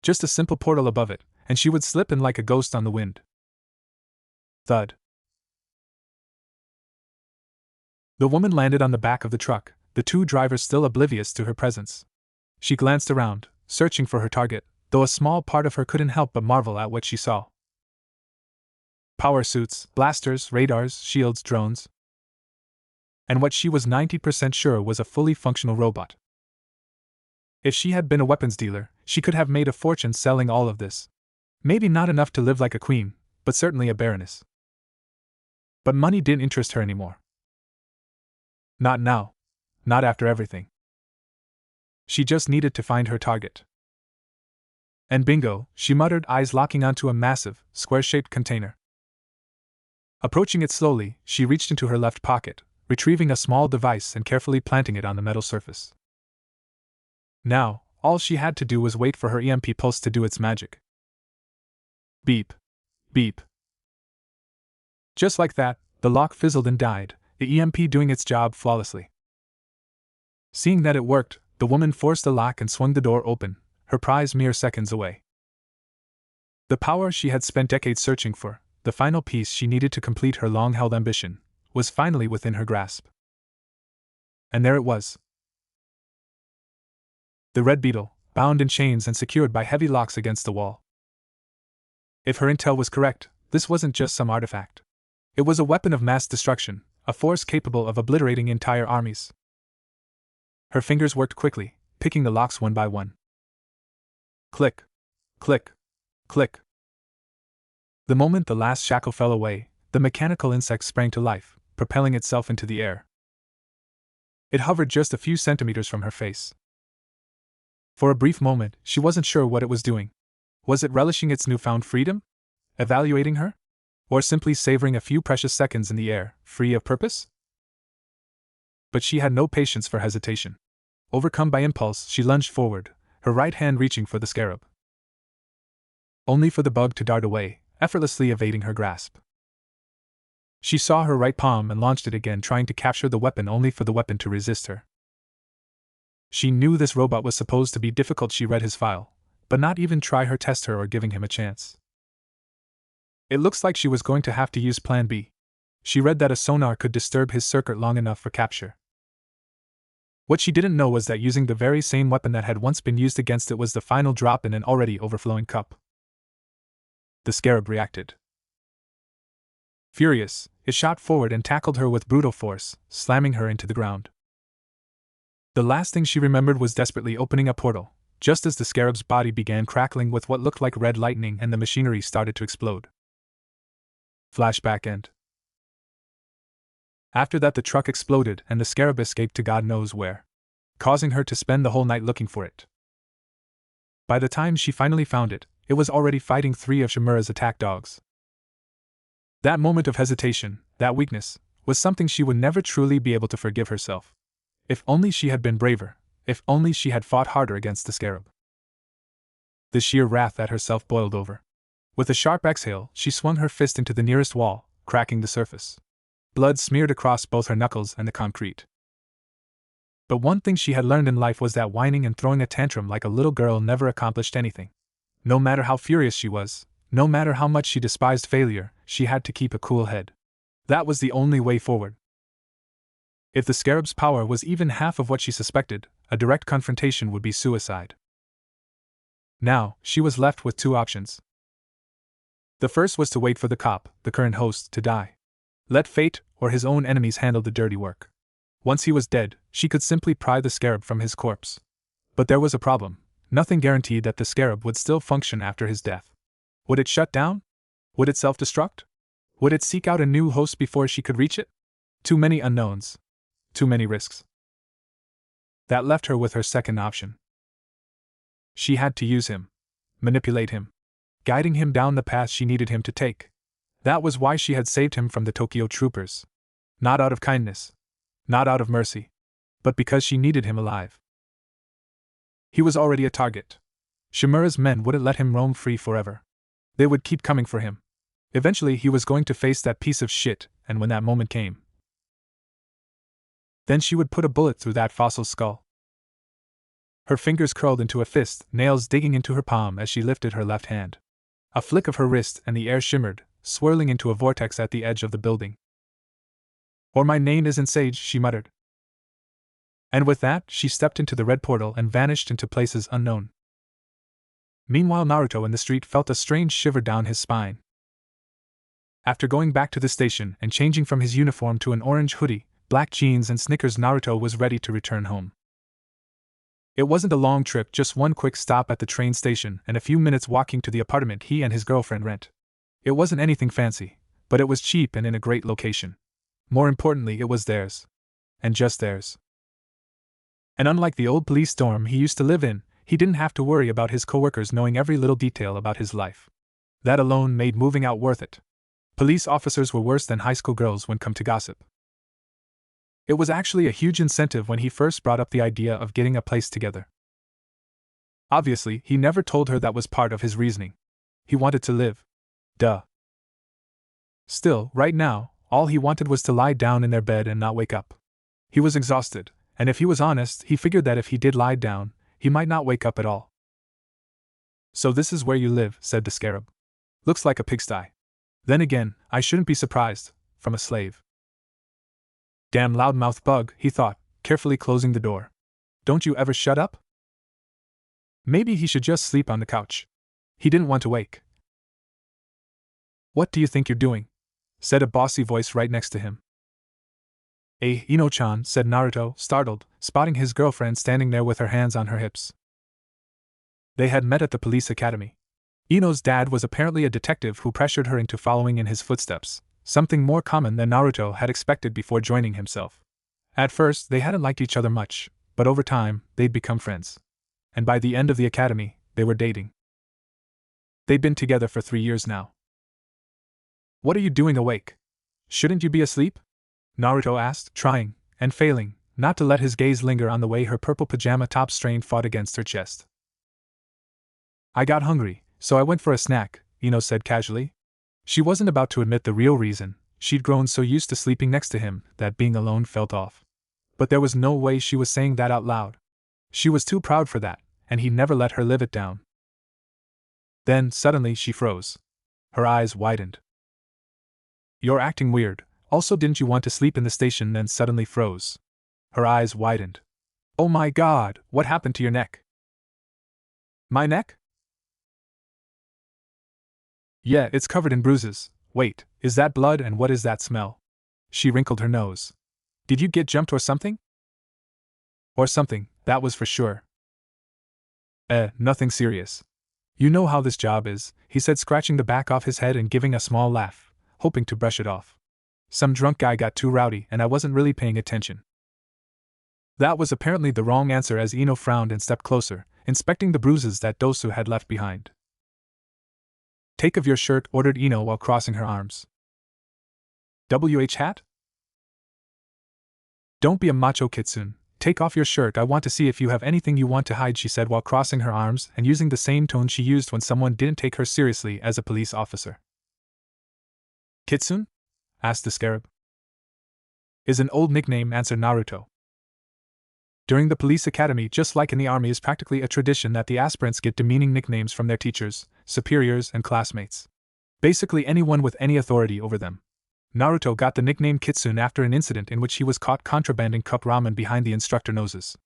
Just a simple portal above it, and she would slip in like a ghost on the wind. Thud. The woman landed on the back of the truck, the two drivers still oblivious to her presence. She glanced around, searching for her target, though a small part of her couldn't help but marvel at what she saw. Power suits, blasters, radars, shields, drones. And what she was 90% sure was a fully functional robot. If she had been a weapons dealer, she could have made a fortune selling all of this. Maybe not enough to live like a queen, but certainly a baroness. But money didn't interest her anymore. Not now. Not after everything. She just needed to find her target. And bingo, she muttered, eyes locking onto a massive, square-shaped container. Approaching it slowly, she reached into her left pocket, retrieving a small device and carefully planting it on the metal surface. Now, all she had to do was wait for her EMP pulse to do its magic. Beep. Beep. Just like that, the lock fizzled and died, the EMP doing its job flawlessly. Seeing that it worked, the woman forced the lock and swung the door open, her prize mere seconds away. The power she had spent decades searching for, the final piece she needed to complete her long-held ambition, was finally within her grasp. And there it was. The red beetle, bound in chains and secured by heavy locks against the wall. If her intel was correct, this wasn't just some artifact. It was a weapon of mass destruction, a force capable of obliterating entire armies. Her fingers worked quickly, picking the locks one by one. Click. Click. Click. The moment the last shackle fell away, the mechanical insect sprang to life, propelling itself into the air. It hovered just a few centimeters from her face. For a brief moment, she wasn't sure what it was doing. Was it relishing its newfound freedom? Evaluating her? Or simply savoring a few precious seconds in the air, free of purpose? But she had no patience for hesitation. Overcome by impulse, she lunged forward, her right hand reaching for the scarab. Only for the bug to dart away, effortlessly evading her grasp. She saw her right palm and launched it again, trying to capture the weapon, only for the weapon to resist her. She knew this robot was supposed to be difficult. She read his file, but not even try her, test her, or giving him a chance. It looks like she was going to have to use Plan B. She read that a sonar could disturb his circuit long enough for capture. What she didn't know was that using the very same weapon that had once been used against it was the final drop in an already overflowing cup. The scarab reacted. Furious, it shot forward and tackled her with brutal force, slamming her into the ground. The last thing she remembered was desperately opening a portal, just as the scarab's body began crackling with what looked like red lightning and the machinery started to explode. Flashback end. After that, the truck exploded and the scarab escaped to God knows where, causing her to spend the whole night looking for it. By the time she finally found it, it was already fighting 3 of Shimura's attack dogs. That moment of hesitation, that weakness, was something she would never truly be able to forgive herself. If only she had been braver, if only she had fought harder against the scarab. The sheer wrath at herself boiled over. With a sharp exhale, she swung her fist into the nearest wall, cracking the surface. Blood smeared across both her knuckles and the concrete. But one thing she had learned in life was that whining and throwing a tantrum like a little girl never accomplished anything. No matter how furious she was, no matter how much she despised failure, she had to keep a cool head. That was the only way forward. If the scarab's power was even half of what she suspected, a direct confrontation would be suicide. Now, she was left with 2 options. The first was to wait for the cop, the current host, to die. Let fate or his own enemies handle the dirty work. Once he was dead, she could simply pry the scarab from his corpse. But there was a problem. Nothing guaranteed that the scarab would still function after his death. Would it shut down? Would it self-destruct? Would it seek out a new host before she could reach it? Too many unknowns. Too many risks. That left her with her second option. She had to use him. Manipulate him. Guiding him down the path she needed him to take. That was why she had saved him from the Tokyo troopers. Not out of kindness. Not out of mercy. But because she needed him alive. He was already a target. Shimura's men wouldn't let him roam free forever. They would keep coming for him. Eventually he was going to face that piece of shit, and when that moment came, then she would put a bullet through that fossil's skull. Her fingers curled into a fist, nails digging into her palm as she lifted her left hand. A flick of her wrist and the air shimmered, swirling into a vortex at the edge of the building. "Or my name isn't Sage," she muttered. And with that, she stepped into the red portal and vanished into places unknown. Meanwhile, Naruto in the street felt a strange shiver down his spine. After going back to the station and changing from his uniform to an orange hoodie, black jeans and Snickers, Naruto was ready to return home. It wasn't a long trip, just one quick stop at the train station and a few minutes walking to the apartment he and his girlfriend rent. It wasn't anything fancy, but it was cheap and in a great location. More importantly, it was theirs. And just theirs. And unlike the old police dorm he used to live in, he didn't have to worry about his coworkers knowing every little detail about his life. That alone made moving out worth it. Police officers were worse than high school girls when come to gossip. It was actually a huge incentive when he first brought up the idea of getting a place together. Obviously, he never told her that was part of his reasoning. He wanted to live. Duh. Still, right now, all he wanted was to lie down in their bed and not wake up. He was exhausted, and if he was honest, he figured that if he did lie down, he might not wake up at all. "So this is where you live," said the scarab. "Looks like a pigsty. Then again, I shouldn't be surprised, from a slave." "Damn loudmouth bug," he thought, carefully closing the door. "Don't you ever shut up?" Maybe he should just sleep on the couch. He didn't want to wake. "What do you think you're doing?" said a bossy voice right next to him. Ino-chan," said Naruto, startled, spotting his girlfriend standing there with her hands on her hips. They had met at the police academy. Ino's dad was apparently a detective who pressured her into following in his footsteps, something more common than Naruto had expected before joining himself. At first, they hadn't liked each other much, but over time, they'd become friends. And by the end of the academy, they were dating. They'd been together for 3 years now. "What are you doing awake? Shouldn't you be asleep?" Naruto asked, trying, and failing, not to let his gaze linger on the way her purple pajama top strain fought against her chest. "I got hungry, so I went for a snack," Ino said casually. She wasn't about to admit the real reason. She'd grown so used to sleeping next to him that being alone felt off. But there was no way she was saying that out loud. She was too proud for that, and he never let her live it down. Then, suddenly, she froze. Her eyes widened. "You're acting weird. Also, didn't you want to sleep in the station?" Then suddenly froze. Her eyes widened. "Oh my God, what happened to your neck?" "My neck?" "Yeah, it's covered in bruises. Wait, is that blood and what is that smell? She wrinkled her nose. Did you get jumped or something? Or something, that was for sure. Nothing serious. You know how this job is, he said, scratching the back off his head and giving a small laugh, hoping to brush it off. Some drunk guy got too rowdy and I wasn't really paying attention. That was apparently the wrong answer as Ino frowned and stepped closer, inspecting the bruises that Dosu had left behind. Take off your shirt, ordered Ino while crossing her arms. Hat? Don't be a macho kitsune. Take off your shirt, I want to see if you have anything you want to hide, she said while crossing her arms and using the same tone she used when someone didn't take her seriously as a police officer. Kitsune? Asked the scarab. Is an old nickname, answered Naruto. During the police academy, just like in the army, is practically a tradition that the aspirants get demeaning nicknames from their teachers, superiors, and classmates. Basically anyone with any authority over them. Naruto got the nickname Kitsune after an incident in which he was caught contrabanding cup ramen behind the instructor noses.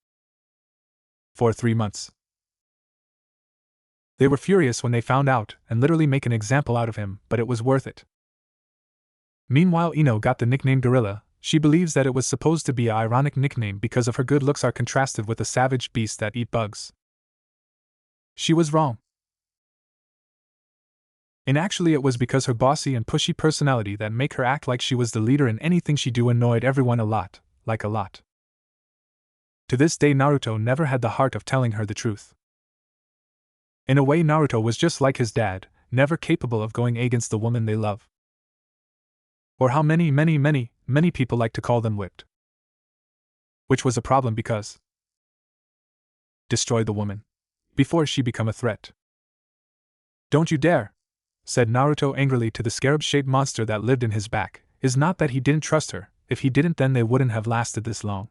For 3 months. They were furious when they found out and literally make an example out of him, but it was worth it. Meanwhile, Ino got the nickname Gorilla. She believes that it was supposed to be an ironic nickname because of her good looks are contrasted with the savage beasts that eat bugs. She was wrong. And actually it was because her bossy and pushy personality that make her act like she was the leader, and anything she do annoyed everyone a lot. To this day Naruto never had the heart of telling her the truth. In a way Naruto was just like his dad, never capable of going against the woman they love. Or how many people like to call them whipped. Which was a problem because destroy the woman before she become a threat. Don't you dare, said Naruto angrily to the scarab-shaped monster that lived in his back. Is not that he didn't trust her, if he didn't then they wouldn't have lasted this long.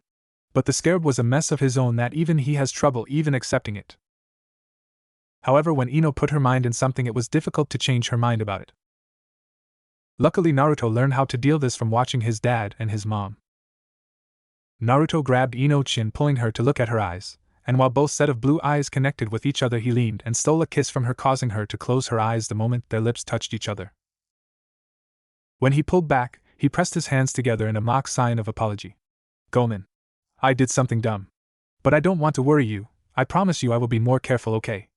But the scarab was a mess of his own that even he has trouble even accepting it. However, when Ino put her mind in something it was difficult to change her mind about it. Luckily Naruto learned how to deal this from watching his dad and his mom. Naruto grabbed Ino's chin, pulling her to look at her eyes, and while both set of blue eyes connected with each other he leaned and stole a kiss from her, causing her to close her eyes the moment their lips touched each other. When he pulled back, he pressed his hands together in a mock sign of apology. Gomen, I did something dumb. But I don't want to worry you, I promise you I will be more careful, okay?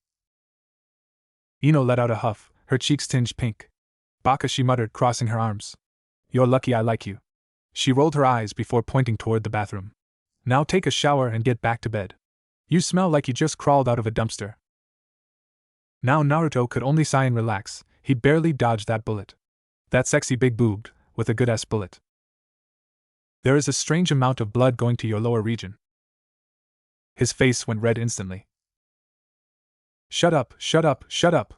Ino let out a huff, her cheeks tinged pink. Baka, she muttered, crossing her arms. You're lucky I like you. She rolled her eyes before pointing toward the bathroom. Now take a shower and get back to bed. You smell like you just crawled out of a dumpster. Now Naruto could only sigh and relax. He barely dodged that bullet. That sexy big boobed, with a good-ass bullet. There is a strange amount of blood going to your lower region. His face went red instantly. Shut up, shut up, shut up!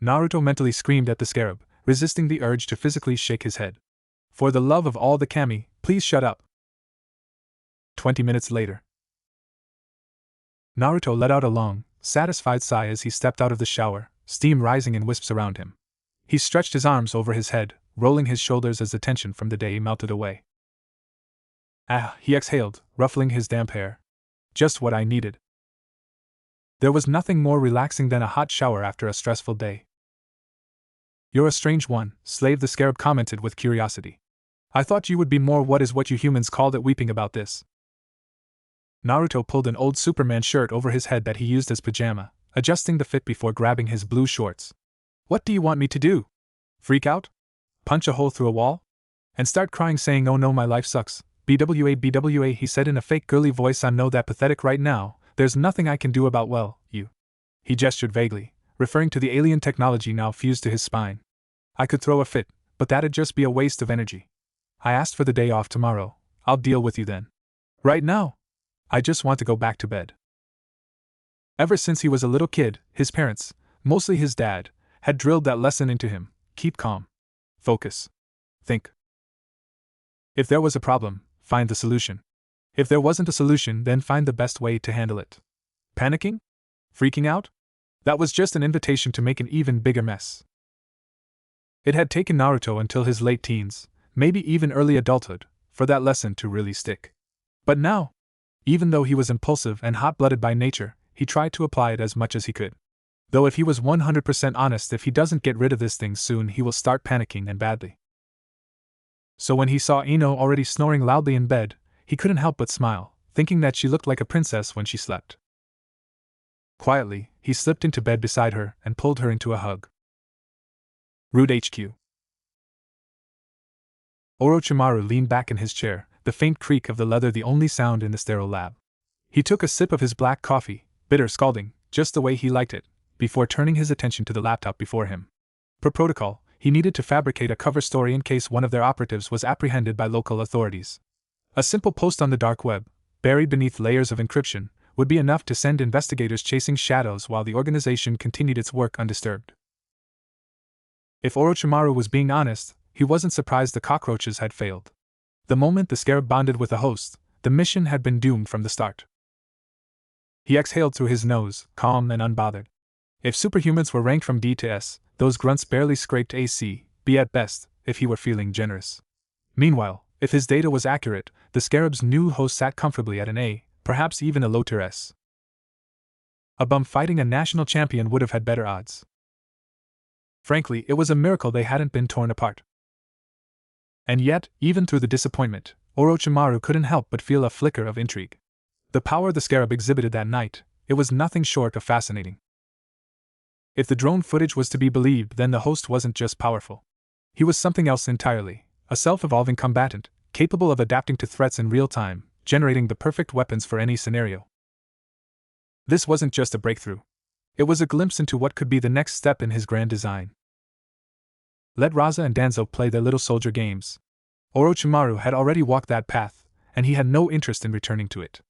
Naruto mentally screamed at the scarab, resisting the urge to physically shake his head. For the love of all the kami, please shut up. 20 minutes later. Naruto let out a long, satisfied sigh as he stepped out of the shower, steam rising in wisps around him. He stretched his arms over his head, rolling his shoulders as the tension from the day melted away. Ah, he exhaled, ruffling his damp hair. Just what I needed. There was nothing more relaxing than a hot shower after a stressful day. You're a strange one, slave, the scarab commented with curiosity. I thought you would be more what you humans called it, weeping about this. Naruto pulled an old Superman shirt over his head that he used as pajama, adjusting the fit before grabbing his blue shorts. What do you want me to do? Freak out? Punch a hole through a wall? And start crying saying oh no my life sucks, BWA, he said in a fake girly voice. I know that pathetic right now, there's nothing I can do about you. He gestured vaguely, referring to the alien technology now fused to his spine. I could throw a fit, but that'd just be a waste of energy. I asked for the day off tomorrow, I'll deal with you then. Right now? I just want to go back to bed. Ever since he was a little kid, his parents, mostly his dad, had drilled that lesson into him. Keep calm. Focus. Think. If there was a problem, find the solution. If there wasn't a solution, then find the best way to handle it. Panicking? Freaking out? That was just an invitation to make an even bigger mess. It had taken Naruto until his late teens, maybe even early adulthood, for that lesson to really stick. But now, even though he was impulsive and hot-blooded by nature, he tried to apply it as much as he could. Though if he was 100% honest, if he doesn't get rid of this thing soon, he will start panicking and badly. So when he saw Ino already snoring loudly in bed, he couldn't help but smile, thinking that she looked like a princess when she slept. Quietly, he slipped into bed beside her and pulled her into a hug. Root HQ. Orochimaru leaned back in his chair, the faint creak of the leather the only sound in the sterile lab. He took a sip of his black coffee, bitter, scalding, just the way he liked it, before turning his attention to the laptop before him. Per protocol, he needed to fabricate a cover story in case one of their operatives was apprehended by local authorities. A simple post on the dark web, buried beneath layers of encryption, would be enough to send investigators chasing shadows while the organization continued its work undisturbed. If Orochimaru was being honest, he wasn't surprised the cockroaches had failed. The moment the scarab bonded with the host, the mission had been doomed from the start. He exhaled through his nose, calm and unbothered. If superhumans were ranked from D to S, those grunts barely scraped AC, B at best, if he were feeling generous. Meanwhile, if his data was accurate, the scarab's new host sat comfortably at an A, perhaps even a low-tier S. A bum fighting a national champion would have had better odds. Frankly, it was a miracle they hadn't been torn apart. And yet, even through the disappointment, Orochimaru couldn't help but feel a flicker of intrigue. The power the scarab exhibited that night, it was nothing short of fascinating. If the drone footage was to be believed, then the host wasn't just powerful. He was something else entirely, a self-evolving combatant, capable of adapting to threats in real time, generating the perfect weapons for any scenario. This wasn't just a breakthrough. It was a glimpse into what could be the next step in his grand design. Let Raza and Danzo play their little soldier games. Orochimaru had already walked that path, and he had no interest in returning to it.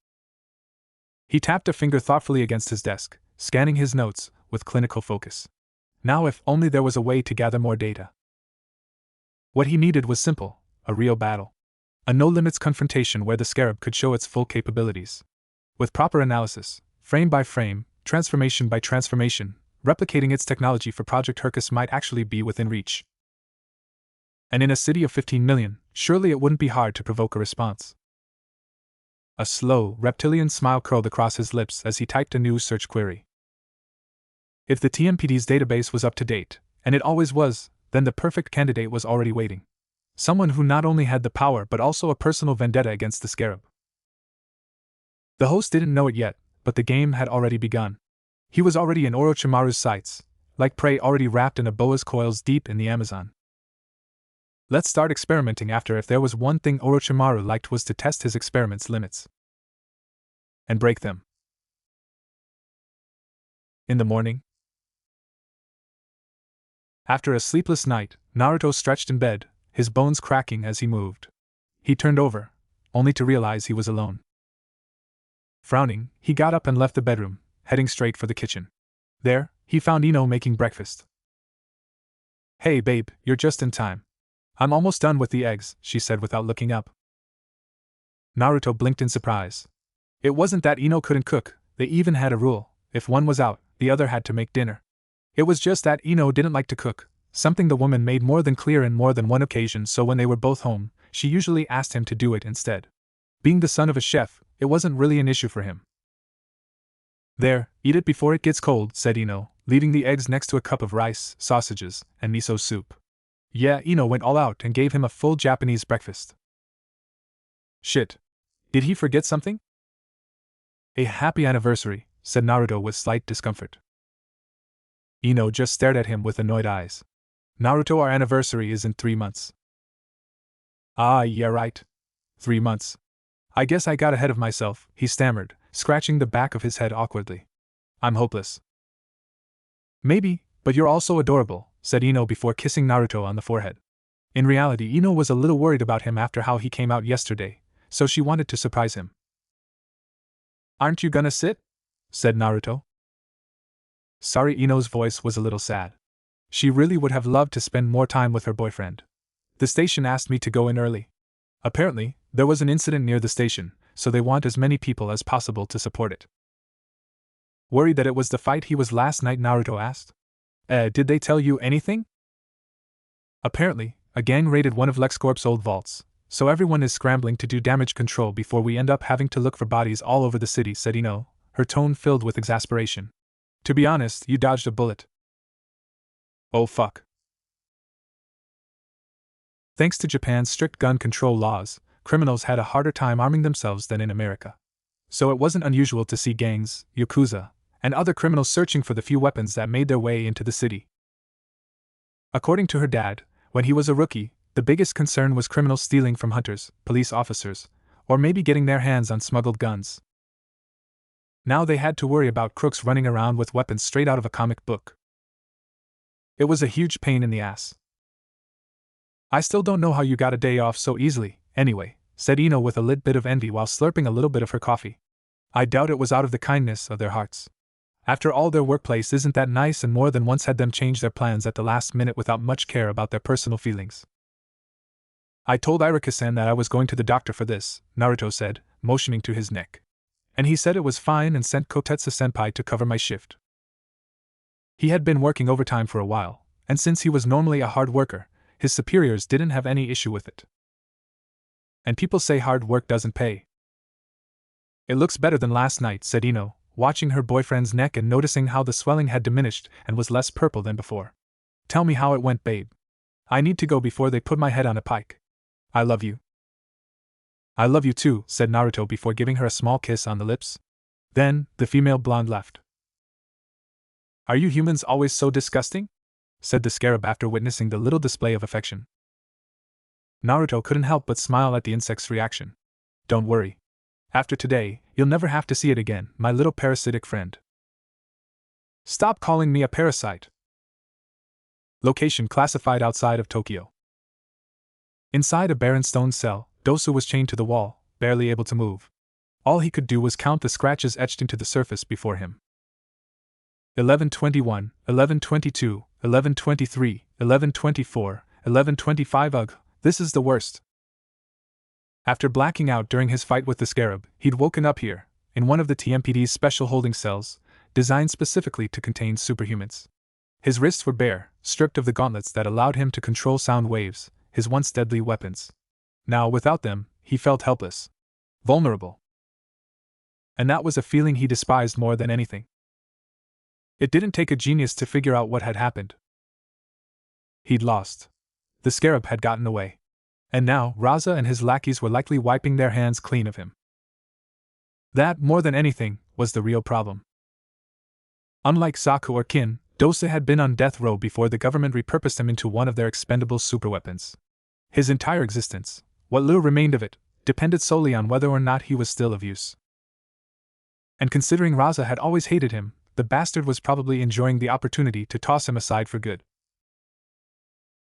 He tapped a finger thoughtfully against his desk, scanning his notes with clinical focus. Now if only there was a way to gather more data. What he needed was simple, a real battle. A no-limits confrontation where the scarab could show its full capabilities. With proper analysis, frame by frame, transformation by transformation, replicating its technology for Project Hercus might actually be within reach. And in a city of 15 million, surely it wouldn't be hard to provoke a response. A slow, reptilian smile curled across his lips as he typed a new search query. If the TMPD's database was up to date, and it always was, then the perfect candidate was already waiting. Someone who not only had the power but also a personal vendetta against the scarab. The host didn't know it yet, but the game had already begun. He was already in Orochimaru's sights, like prey already wrapped in a boa's coils deep in the Amazon. Let's start experimenting. After, if there was one thing Orochimaru liked, was to test his experiment's limits. And break them. In the morning, after a sleepless night, Naruto stretched in bed, his bones cracking as he moved. He turned over, only to realize he was alone. Frowning, he got up and left the bedroom, heading straight for the kitchen. There, he found Ino making breakfast. "Hey babe, you're just in time. I'm almost done with the eggs," she said without looking up. Naruto blinked in surprise. It wasn't that Ino couldn't cook, they even had a rule: if one was out, the other had to make dinner. It was just that Ino didn't like to cook, something the woman made more than clear in more than one occasion, so when they were both home, she usually asked him to do it instead. Being the son of a chef, it wasn't really an issue for him. "There, eat it before it gets cold," said Ino, leaving the eggs next to a cup of rice, sausages, and miso soup. Yeah, Ino went all out and gave him a full Japanese breakfast. Shit. Did he forget something? "A happy anniversary," said Naruto with slight discomfort. Ino just stared at him with annoyed eyes. "Naruto, our anniversary is in 3 months. "Ah, yeah, right. 3 months. I guess I got ahead of myself," he stammered, scratching the back of his head awkwardly. "I'm hopeless." "Maybe, but you're also adorable," said Ino before kissing Naruto on the forehead. In reality, Ino was a little worried about him after how he came out yesterday, so she wanted to surprise him. "Aren't you gonna sit?" said Naruto. Sorry, Ino's voice was a little sad. She really would have loved to spend more time with her boyfriend. "The station asked me to go in early. Apparently, there was an incident near the station, so they want as many people as possible to support it." "Worried that it was the fight he was last night?" Naruto asked. Did they tell you anything?" "Apparently, a gang raided one of LexCorp's old vaults, so everyone is scrambling to do damage control before we end up having to look for bodies all over the city," said Ino, her tone filled with exasperation. To be honest, you dodged a bullet. Oh fuck. Thanks to Japan's strict gun control laws, criminals had a harder time arming themselves than in America. So it wasn't unusual to see gangs, yakuza, and other criminals searching for the few weapons that made their way into the city. According to her dad, when he was a rookie, the biggest concern was criminals stealing from hunters, police officers, or maybe getting their hands on smuggled guns. Now they had to worry about crooks running around with weapons straight out of a comic book. It was a huge pain in the ass. I still don't know how you got a day off so easily, anyway, said Ino with a lit bit of envy while slurping a little bit of her coffee. I doubt it was out of the kindness of their hearts. After all, their workplace isn't that nice, and more than once had them change their plans at the last minute without much care about their personal feelings. I told Irika-san that I was going to the doctor for this, Naruto said, motioning to his neck. And he said it was fine and sent Kotetsu-senpai to cover my shift. He had been working overtime for a while, and since he was normally a hard worker, his superiors didn't have any issue with it. And people say hard work doesn't pay. It looks better than last night, said Ino, watching her boyfriend's neck and noticing how the swelling had diminished and was less purple than before. Tell me how it went, babe. I need to go before they put my head on a pike. I love you. I love you too, said Naruto before giving her a small kiss on the lips. Then, the female blonde left. Are you humans always so disgusting? Said the scarab after witnessing the little display of affection. Naruto couldn't help but smile at the insect's reaction. Don't worry. After today, you'll never have to see it again, my little parasitic friend. Stop calling me a parasite. Location classified outside of Tokyo. Inside a barren stone cell, Dosu was chained to the wall, barely able to move. All he could do was count the scratches etched into the surface before him. 1121, 1122, 1123, 1124, 1125. Ugh, this is the worst. After blacking out during his fight with the scarab, he'd woken up here, in one of the TMPD's special holding cells, designed specifically to contain superhumans. His wrists were bare, stripped of the gauntlets that allowed him to control sound waves, his once deadly weapons. Now, without them, he felt helpless. Vulnerable. And that was a feeling he despised more than anything. It didn't take a genius to figure out what had happened. He'd lost. The scarab had gotten away. And now, Raza and his lackeys were likely wiping their hands clean of him. That, more than anything, was the real problem. Unlike Saku or Kin, Dose had been on death row before the government repurposed him into one of their expendable superweapons. His entire existence, what little remained of it, depended solely on whether or not he was still of use. And considering Raza had always hated him, the bastard was probably enjoying the opportunity to toss him aside for good.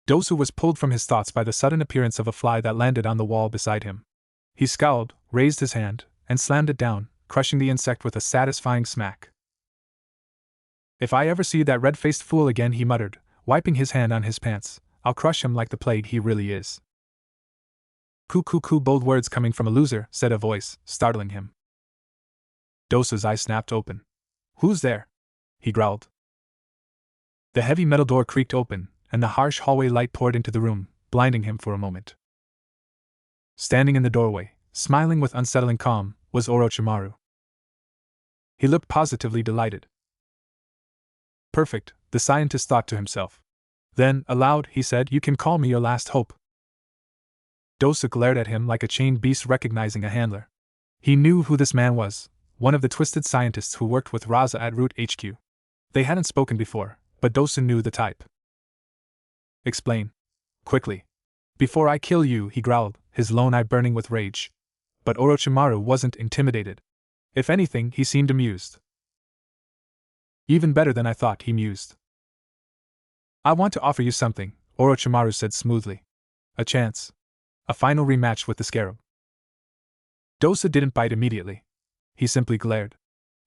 Dosu was pulled from his thoughts by the sudden appearance of a fly that landed on the wall beside him. He scowled, raised his hand, and slammed it down, crushing the insect with a satisfying smack. If I ever see that red-faced fool again, he muttered, wiping his hand on his pants, I'll crush him like the plague he really is. Coo, bold words coming from a loser, said a voice, startling him. Dosu's eyes snapped open. Who's there? He growled. The heavy metal door creaked open, and the harsh hallway light poured into the room, blinding him for a moment. Standing in the doorway, smiling with unsettling calm, was Orochimaru. He looked positively delighted. Perfect, the scientist thought to himself. Then, aloud, he said, you can call me your last hope. Dosu glared at him like a chained beast recognizing a handler. He knew who this man was, one of the twisted scientists who worked with Raza at Root HQ. They hadn't spoken before, but Dosu knew the type. Explain. Quickly. Before I kill you, he growled, his lone eye burning with rage. But Orochimaru wasn't intimidated. If anything, he seemed amused. Even better than I thought, he mused. I want to offer you something, Orochimaru said smoothly. A chance. A final rematch with the scarab. Dosu didn't bite immediately. He simply glared.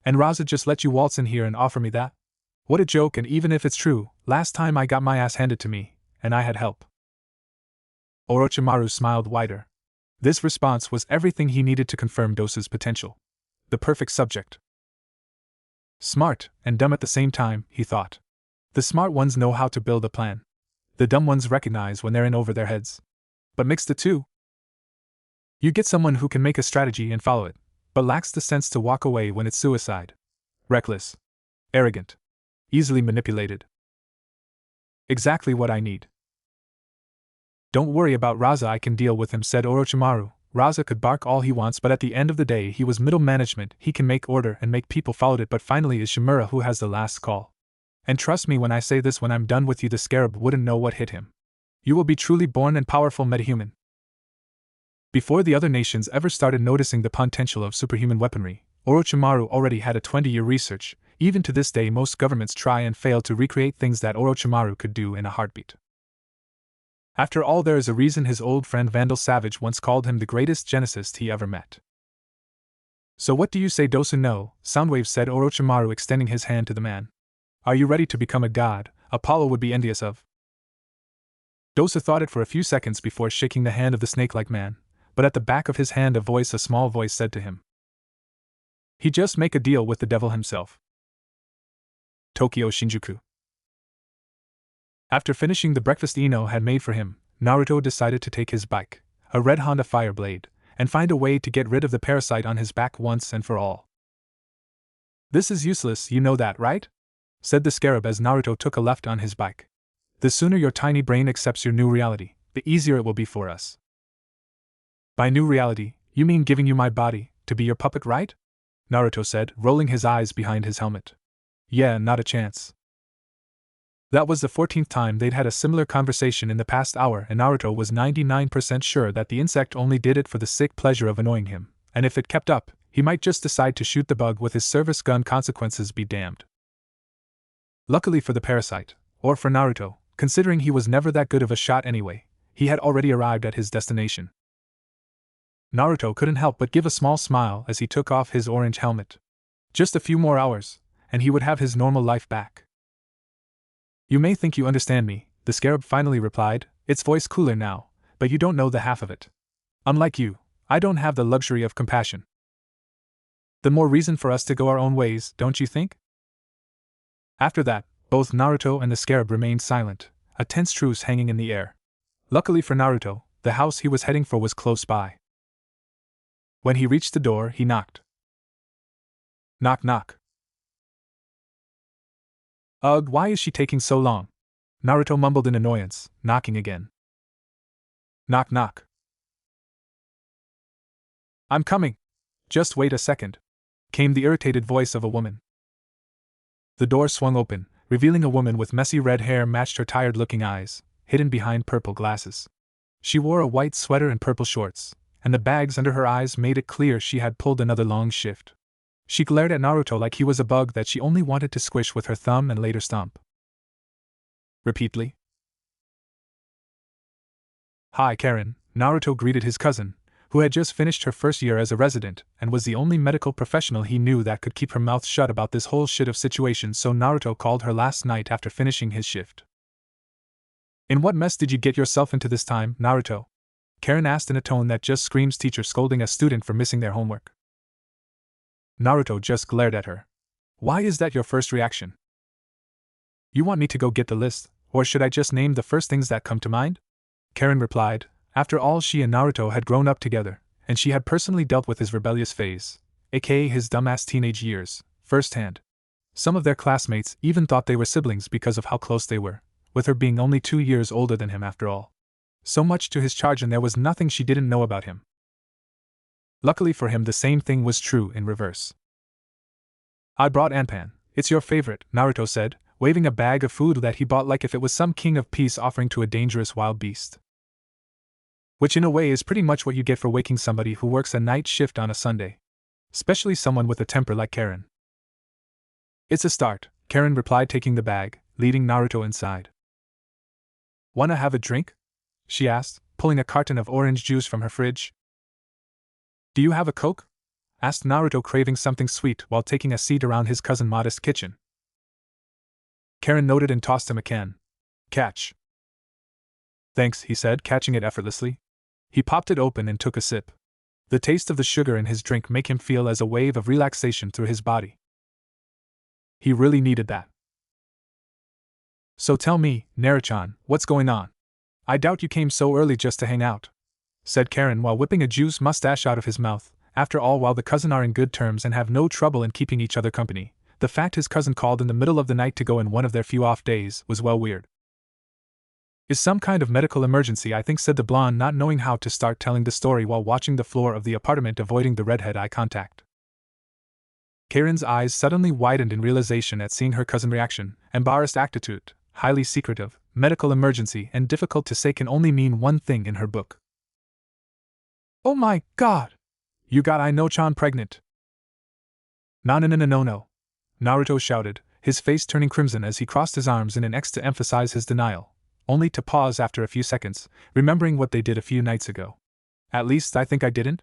And Raza just let you waltz in here and offer me that? What a joke, and even if it's true, last time I got my ass handed to me, and I had help. Orochimaru smiled wider. This response was everything he needed to confirm Dosu's potential. The perfect subject. Smart, and dumb at the same time, he thought. The smart ones know how to build a plan. The dumb ones recognize when they're in over their heads. But mix the two. You get someone who can make a strategy and follow it, but lacks the sense to walk away when it's suicide. Reckless. Arrogant. Easily manipulated. Exactly what I need. Don't worry about Raza, I can deal with him, said Orochimaru. Raza could bark all he wants, but at the end of the day he was middle management. He can make order and make people follow it, but finally it's Shimura who has the last call. And trust me when I say this, when I'm done with you the scarab wouldn't know what hit him. You will be truly born and powerful metahuman. Before the other nations ever started noticing the potential of superhuman weaponry, Orochimaru already had a 20-year research. Even to this day most governments try and fail to recreate things that Orochimaru could do in a heartbeat. After all, there is a reason his old friend Vandal Savage once called him the greatest genicist he ever met. So what do you say, Dosu? No, Soundwave, said Orochimaru, extending his hand to the man. Are you ready to become a god? Apollo would be envious of. Dosu thought it for a few seconds before shaking the hand of the snake-like man, but at the back of his hand a small voice said to him. He just make a deal with the devil himself. Tokyo Shinjuku. After finishing the breakfast Ino had made for him, Naruto decided to take his bike, a red Honda Fireblade, and find a way to get rid of the parasite on his back once and for all. This is useless, you know that, right? Said the scarab as Naruto took a left on his bike. The sooner your tiny brain accepts your new reality, the easier it will be for us. By new reality, you mean giving you my body, to be your puppet, right? Naruto said, rolling his eyes behind his helmet. Yeah, not a chance. That was the 14th time they'd had a similar conversation in the past hour, and Naruto was 99% sure that the insect only did it for the sick pleasure of annoying him, and if it kept up, he might just decide to shoot the bug with his service gun. Consequences be damned. Luckily for the parasite, or for Naruto, considering he was never that good of a shot anyway, he had already arrived at his destination. Naruto couldn't help but give a small smile as he took off his orange helmet. Just a few more hours, and he would have his normal life back. You may think you understand me, the scarab finally replied, its voice cooler now, but you don't know the half of it. Unlike you, I don't have the luxury of compassion. The more reason for us to go our own ways, don't you think? After that, both Naruto and the scarab remained silent, a tense truce hanging in the air. Luckily for Naruto, the house he was heading for was close by. When he reached the door, he knocked. Knock, knock. Ugh, why is she taking so long? Naruto mumbled in annoyance, knocking again. Knock, knock. I'm coming. Just wait a second, came the irritated voice of a woman. The door swung open, revealing a woman with messy red hair matched her tired-looking eyes, hidden behind purple glasses. She wore a white sweater and purple shorts, and the bags under her eyes made it clear she had pulled another long shift. She glared at Naruto like he was a bug that she only wanted to squish with her thumb and later stomp. Repeatedly. Hi, Karen, Naruto greeted his cousin, who had just finished her first year as a resident and was the only medical professional he knew that could keep her mouth shut about this whole shit of situation, so Naruto called her last night after finishing his shift. In what mess did you get yourself into this time, Naruto? Karen asked in a tone that just screams teacher scolding a student for missing their homework. Naruto just glared at her. Why is that your first reaction? You want me to go get the list, or should I just name the first things that come to mind? Karen replied. After all, she and Naruto had grown up together, and she had personally dealt with his rebellious phase, aka his dumbass teenage years, firsthand. Some of their classmates even thought they were siblings because of how close they were, with her being only 2 years older than him after all. So much to his charge, and there was nothing she didn't know about him. Luckily for him, the same thing was true in reverse. I brought Anpan. It's your favorite, Naruto said, waving a bag of food that he bought like if it was some king of peace offering to a dangerous wild beast. Which in a way is pretty much what you get for waking somebody who works a night shift on a Sunday. Especially someone with a temper like Karen. It's a start, Karen replied, taking the bag, leading Naruto inside. Wanna have a drink? She asked, pulling a carton of orange juice from her fridge. Do you have a Coke? Asked Naruto, craving something sweet while taking a seat around his cousin's modest kitchen. Karen noted and tossed him a can. Catch. Thanks, he said, catching it effortlessly. He popped it open and took a sip. The taste of the sugar in his drink made him feel as a wave of relaxation through his body. He really needed that. So tell me, Naruchan, what's going on? I doubt you came so early just to hang out, said Karen while whipping a juice mustache out of his mouth. After all, while the cousins are in good terms and have no trouble in keeping each other company, The fact his cousin called in the middle of the night to go in one of their few off days was well weird. Is some kind of medical emergency, I think, said the blonde, not knowing how to start telling the story while watching the floor of the apartment, avoiding the redhead eye contact. Karen's eyes suddenly widened in realization at seeing her cousin's reaction. Embarrassed attitude, highly secretive, medical emergency, and difficult to say can only mean one thing in her book. Oh my god! You got Ino-chan pregnant! No, Naruto shouted, his face turning crimson as he crossed his arms in an X to emphasize his denial, only to pause after a few seconds, remembering what they did a few nights ago. At least I think I didn't?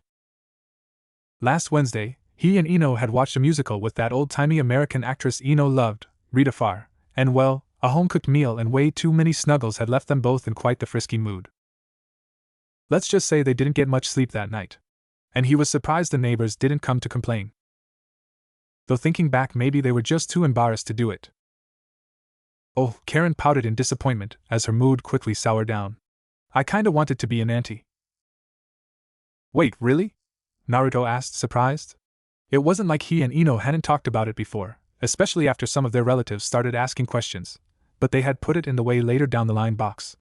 Last Wednesday, he and Ino had watched a musical with that old-timey American actress Ino loved, Rita Farr, and well, a home-cooked meal and way too many snuggles had left them both in quite the frisky mood. Let's just say they didn't get much sleep that night. And he was surprised the neighbors didn't come to complain. Though thinking back, maybe they were just too embarrassed to do it. Oh, Karen pouted in disappointment as her mood quickly soured down. I kinda wanted to be an auntie. Wait, really? Naruto asked, surprised. It wasn't like he and Ino hadn't talked about it before, especially after some of their relatives started asking questions, but they had put it in the way later down the line box.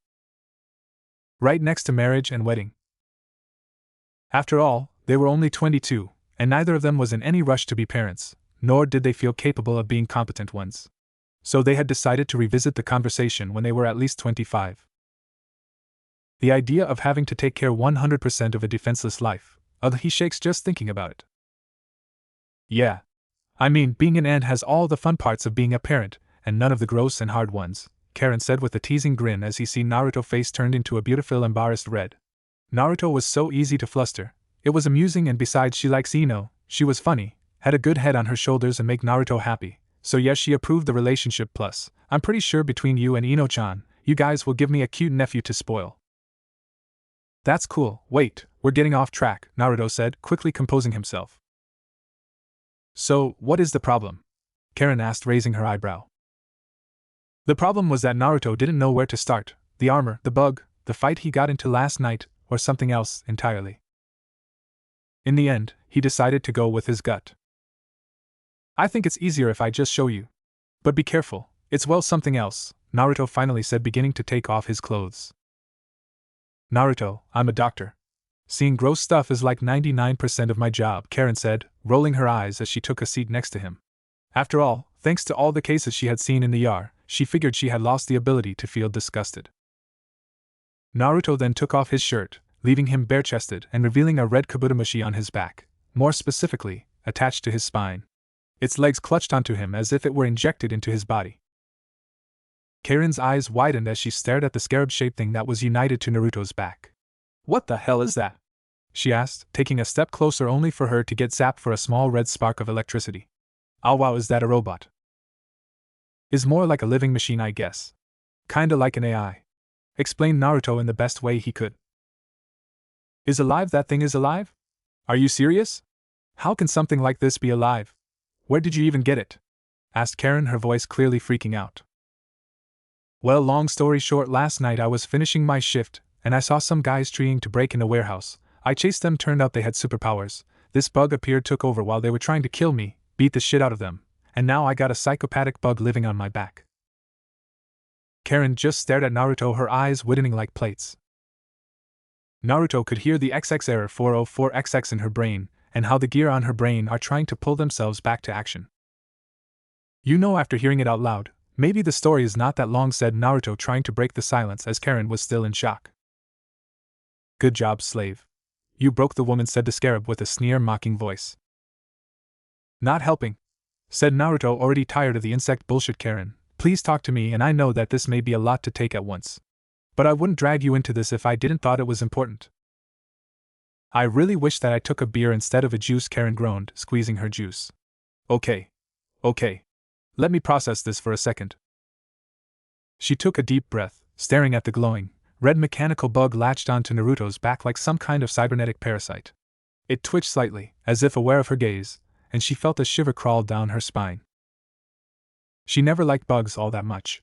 Right next to marriage and wedding. After all, they were only 22, and neither of them was in any rush to be parents, nor did they feel capable of being competent ones. So they had decided to revisit the conversation when they were at least 25. The idea of having to take care 100% of a defenseless life, he shakes just thinking about it. Yeah. I mean, being an aunt has all the fun parts of being a parent, and none of the gross and hard ones, Karen said with a teasing grin as he see Naruto's face turned into a beautiful embarrassed red. Naruto was so easy to fluster. It was amusing, and besides she likes Ino, she was funny, had a good head on her shoulders and make Naruto happy. So yes, she approved the relationship, plus, I'm pretty sure between you and Ino-chan, you guys will give me a cute nephew to spoil. That's cool. Wait, we're getting off track, Naruto said, quickly composing himself. So, what is the problem? Karen asked, raising her eyebrow. The problem was that Naruto didn't know where to start, the armor, the bug, the fight he got into last night, or something else entirely. In the end, he decided to go with his gut. I think it's easier if I just show you. But be careful, it's well something else, Naruto finally said, beginning to take off his clothes. Naruto, I'm a doctor. Seeing gross stuff is like 99% of my job, Karen said, rolling her eyes as she took a seat next to him. After all, thanks to all the cases she had seen in the ER, she figured she had lost the ability to feel disgusted. Naruto then took off his shirt, leaving him bare-chested and revealing a red kabutomushi on his back, more specifically, attached to his spine. Its legs clutched onto him as if it were injected into his body. Karen's eyes widened as she stared at the scarab-shaped thing that was united to Naruto's back. What the hell is that? She asked, taking a step closer only for her to get zapped for a small red spark of electricity. Oh wow, is that a robot? Is more like a living machine, I guess. Kinda like an AI. Explained Naruto in the best way he could. Is alive? That thing is alive? Are you serious? How can something like this be alive? Where did you even get it? Asked Karen, her voice clearly freaking out. Well, long story short, last night I was finishing my shift, and I saw some guys trying to break in a warehouse. I chased them, turned out they had superpowers. This bug appeared, took over while they were trying to kill me, beat the shit out of them, and now I got a psychopathic bug living on my back. Karen just stared at Naruto, her eyes widening like plates. Naruto could hear the XX error 404XX in her brain, and how the gear on her brain are trying to pull themselves back to action. You know, after hearing it out loud, maybe the story is not that long, said Naruto, trying to break the silence as Karen was still in shock. Good job, slave. You broke the woman, said the scarab with a sneer-mocking voice. Not helping, said Naruto, already tired of the insect bullshit. Karen, please talk to me, and I know that this may be a lot to take at once. But I wouldn't drag you into this if I didn't thought it was important. I really wish that I took a beer instead of a juice, Karen groaned, squeezing her juice. Okay. Let me process this for a second. She took a deep breath, staring at the glowing, red mechanical bug latched onto Naruto's back like some kind of cybernetic parasite. It twitched slightly, as if aware of her gaze, and she felt a shiver crawl down her spine. She never liked bugs all that much.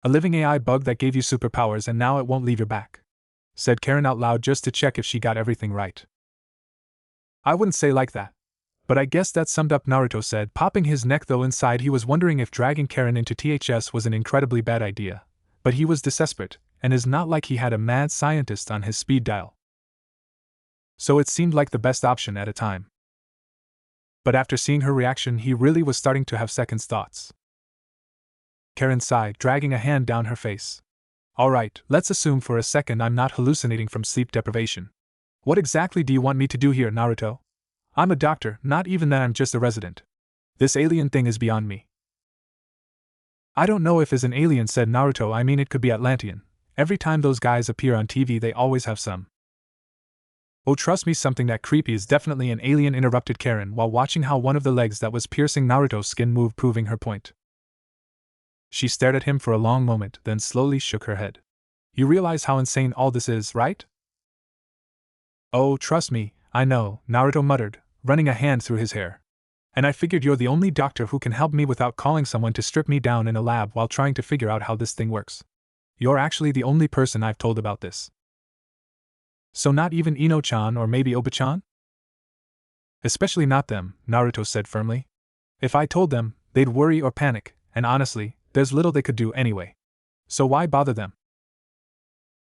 A living AI bug that gave you superpowers and now it won't leave your back, said Karen out loud just to check if she got everything right. I wouldn't say like that. But I guess that summed up, Naruto said, popping his neck, though inside he was wondering if dragging Karen into THS was an incredibly bad idea. But he was desperate, and it's not like he had a mad scientist on his speed dial. So it seemed like the best option at a time. But after seeing her reaction, he really was starting to have second thoughts. Karen sighed, dragging a hand down her face. Alright, let's assume for a second I'm not hallucinating from sleep deprivation. What exactly do you want me to do here, Naruto? I'm a doctor, not even that, I'm just a resident. This alien thing is beyond me. I don't know if it's an alien, said Naruto, I mean it could be Atlantean. Every time those guys appear on TV they always have some. Oh, trust me, something that creepy is definitely an alien, interrupted Karen while watching how one of the legs that was piercing Naruto's skin moved, proving her point. She stared at him for a long moment, then slowly shook her head. You realize how insane all this is, right? Oh, trust me, I know, Naruto muttered, running a hand through his hair. And I figured you're the only doctor who can help me without calling someone to strip me down in a lab while trying to figure out how this thing works. You're actually the only person I've told about this. So not even Ino-chan or maybe Oba-chan? Especially not them, Naruto said firmly. If I told them, they'd worry or panic, and honestly, there's little they could do anyway. So why bother them?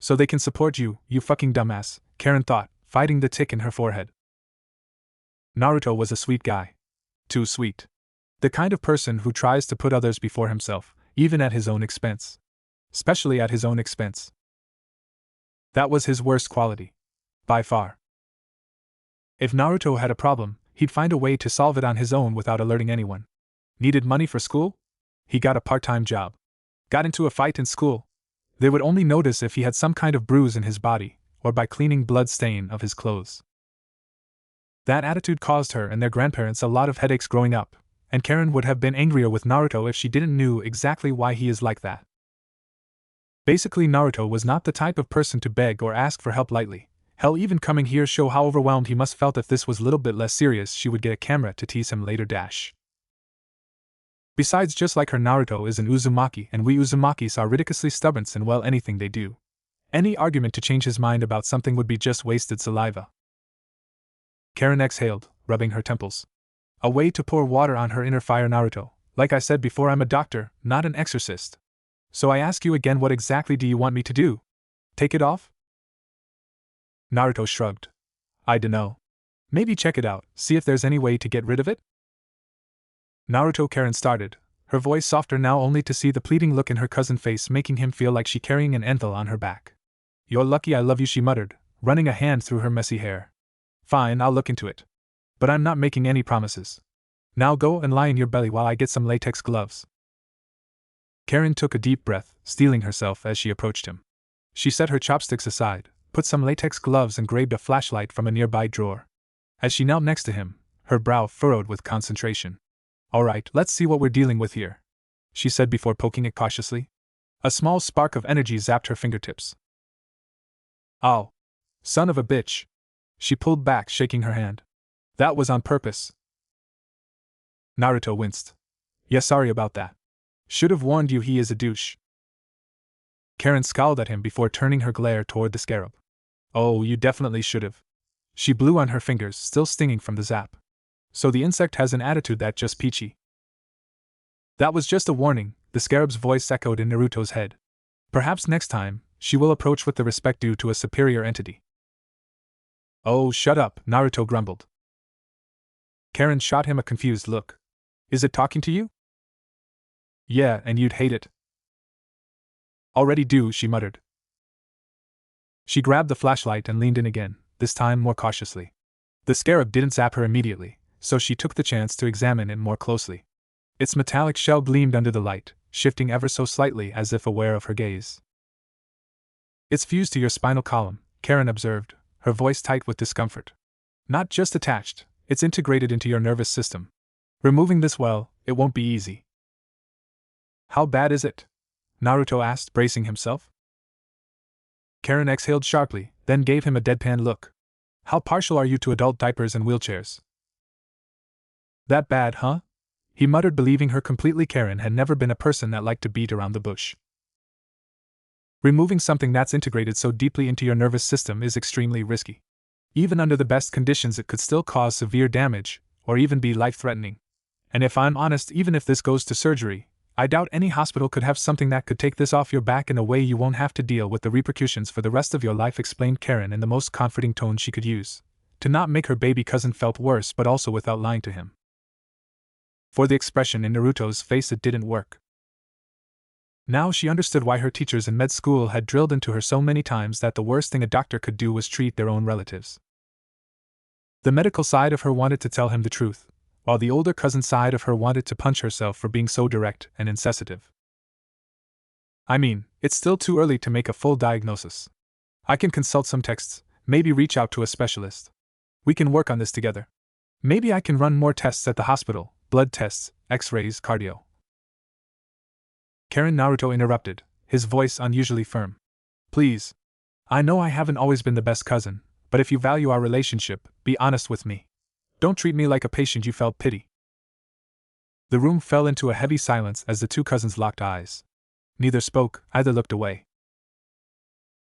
So they can support you, you fucking dumbass, Karen thought, fighting the tick in her forehead. Naruto was a sweet guy. Too sweet. The kind of person who tries to put others before himself, even at his own expense. Especially at his own expense. That was his worst quality. By far. If Naruto had a problem, he'd find a way to solve it on his own without alerting anyone. Needed money for school? He got a part-time job. Got into a fight in school? They would only notice if he had some kind of bruise in his body, or by cleaning blood stain of his clothes. That attitude caused her and their grandparents a lot of headaches growing up, and Karen would have been angrier with Naruto if she didn't know exactly why he is like that. Basically, Naruto was not the type of person to beg or ask for help lightly. Hell, even coming here show how overwhelmed he must felt. If this was a little bit less serious, she would get a camera to tease him later. Besides, just like her, Naruto is an Uzumaki, and we Uzumakis are ridiculously stubborn in, well, anything they do. Any argument to change his mind about something would be just wasted saliva. Karen exhaled, rubbing her temples. A way to pour water on her inner fire. Naruto, like I said before, I'm a doctor, not an exorcist. So I ask you again, what exactly do you want me to do? Take it off? Naruto shrugged. I dunno. Maybe check it out, see if there's any way to get rid of it? Naruto, Karen started, her voice softer now, only to see the pleading look in her cousin's face making him feel like she carrying an anvil on her back. You're lucky I love you, she muttered, running a hand through her messy hair. Fine, I'll look into it. But I'm not making any promises. Now go and lie in your belly while I get some latex gloves. Karen took a deep breath, steeling herself as she approached him. She set her chopsticks aside, put some latex gloves and grabbed a flashlight from a nearby drawer. As she knelt next to him, her brow furrowed with concentration. Alright, let's see what we're dealing with here, she said before poking it cautiously. A small spark of energy zapped her fingertips. Ow. Son of a bitch. She pulled back, shaking her hand. That was on purpose. Naruto winced. Yeah, sorry about that. Should have warned you, he is a douche. Karen scowled at him before turning her glare toward the scarab. Oh, you definitely should have. She blew on her fingers, still stinging from the zap. So the insect has an attitude that just peachy. That was just a warning, the scarab's voice echoed in Naruto's head. Perhaps next time, she will approach with the respect due to a superior entity. Oh, shut up, Naruto grumbled. Karen shot him a confused look. Is it talking to you? Yeah, and you'd hate it. Already do, she muttered. She grabbed the flashlight and leaned in again, this time more cautiously. The scarab didn't zap her immediately, so she took the chance to examine it more closely. Its metallic shell gleamed under the light, shifting ever so slightly as if aware of her gaze. It's fused to your spinal column, Karen observed, her voice tight with discomfort. Not just attached, it's integrated into your nervous system. Removing this, well, it won't be easy. How bad is it? Naruto asked, bracing himself. Karen exhaled sharply, then gave him a deadpan look. How partial are you to adult diapers and wheelchairs? That bad, huh? He muttered, believing her completely. Karen had never been a person that liked to beat around the bush. Removing something that's integrated so deeply into your nervous system is extremely risky. Even under the best conditions, it could still cause severe damage, or even be life-threatening. And if I'm honest, even if this goes to surgery, I doubt any hospital could have something that could take this off your back in a way you won't have to deal with the repercussions for the rest of your life, explained Karen in the most comforting tone she could use, to not make her baby cousin felt worse but also without lying to him. For the expression in Naruto's face, it didn't work. Now she understood why her teachers in med school had drilled into her so many times that the worst thing a doctor could do was treat their own relatives. The medical side of her wanted to tell him the truth, while the older cousin side of her wanted to punch herself for being so direct and insensitive. I mean, it's still too early to make a full diagnosis. I can consult some texts, maybe reach out to a specialist. We can work on this together. Maybe I can run more tests at the hospital, blood tests, x-rays, cardio. Karen Naruto interrupted, his voice unusually firm. Please. I know I haven't always been the best cousin, but if you value our relationship, be honest with me. Don't treat me like a patient you felt pity. The room fell into a heavy silence as the two cousins locked eyes. Neither spoke, either looked away.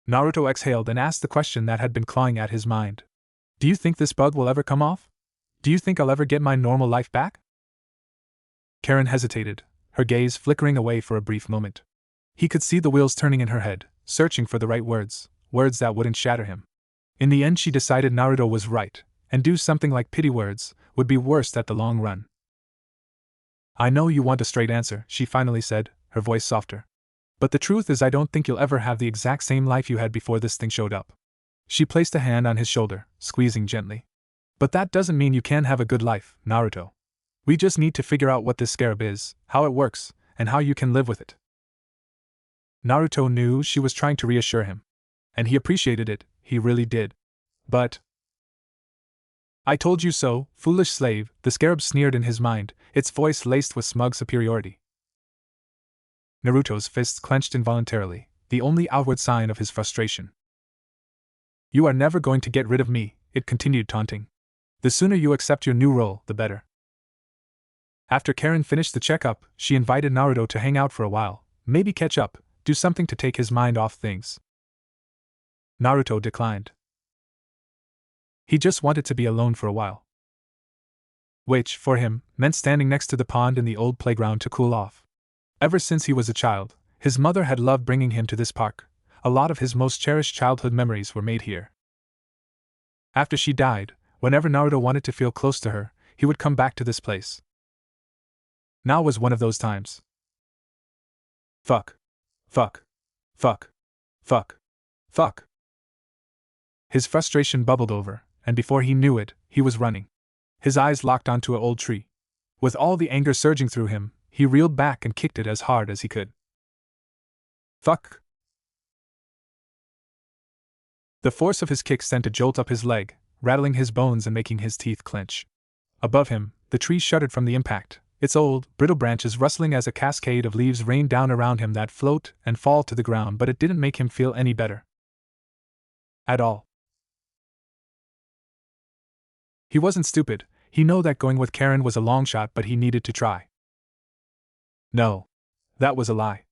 Naruto exhaled and asked the question that had been clawing at his mind. Do you think this bug will ever come off? Do you think I'll ever get my normal life back? Karen hesitated, her gaze flickering away for a brief moment. He could see the wheels turning in her head, searching for the right words that wouldn't shatter him. In the end, she decided Naruto was right, and do something like pity words would be worse at the long run. I know you want a straight answer, she finally said, her voice softer. But the truth is, I don't think you'll ever have the exact same life you had before this thing showed up. She placed a hand on his shoulder, squeezing gently. But that doesn't mean you can't have a good life, Naruto. We just need to figure out what this scarab is, how it works, and how you can live with it. Naruto knew she was trying to reassure him. And he appreciated it, he really did. But... I told you so, foolish slave, the scarab sneered in his mind, its voice laced with smug superiority. Naruto's fists clenched involuntarily, the only outward sign of his frustration. You are never going to get rid of me, it continued, taunting. The sooner you accept your new role, the better. After Karen finished the checkup, she invited Naruto to hang out for a while, maybe catch up, do something to take his mind off things. Naruto declined. He just wanted to be alone for a while. Which, for him, meant standing next to the pond in the old playground to cool off. Ever since he was a child, his mother had loved bringing him to this park. A lot of his most cherished childhood memories were made here. After she died, whenever Naruto wanted to feel close to her, he would come back to this place. Now was one of those times. Fuck. Fuck. Fuck. Fuck. Fuck. His frustration bubbled over, and before he knew it, he was running. His eyes locked onto an old tree. With all the anger surging through him, he reeled back and kicked it as hard as he could. Fuck. The force of his kick sent a jolt up his leg, rattling his bones and making his teeth clench. Above him, the tree shuddered from the impact, its old, brittle branches rustling as a cascade of leaves rained down around him that float and fall to the ground, but it didn't make him feel any better. At all. He wasn't stupid, he knew that going with Karen was a long shot, but he needed to try. No. That was a lie.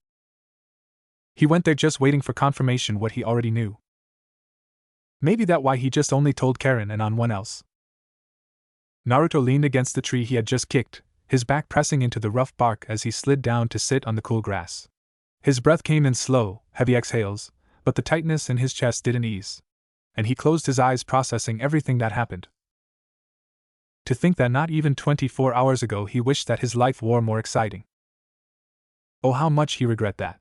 He went there just waiting for confirmation what he already knew. Maybe that's why he just only told Karen and on one else. Naruto leaned against the tree he had just kicked, his back pressing into the rough bark as he slid down to sit on the cool grass. His breath came in slow, heavy exhales, but the tightness in his chest didn't ease. And he closed his eyes, processing everything that happened. To think that not even 24 hours ago he wished that his life were more exciting. Oh, how much he regret that.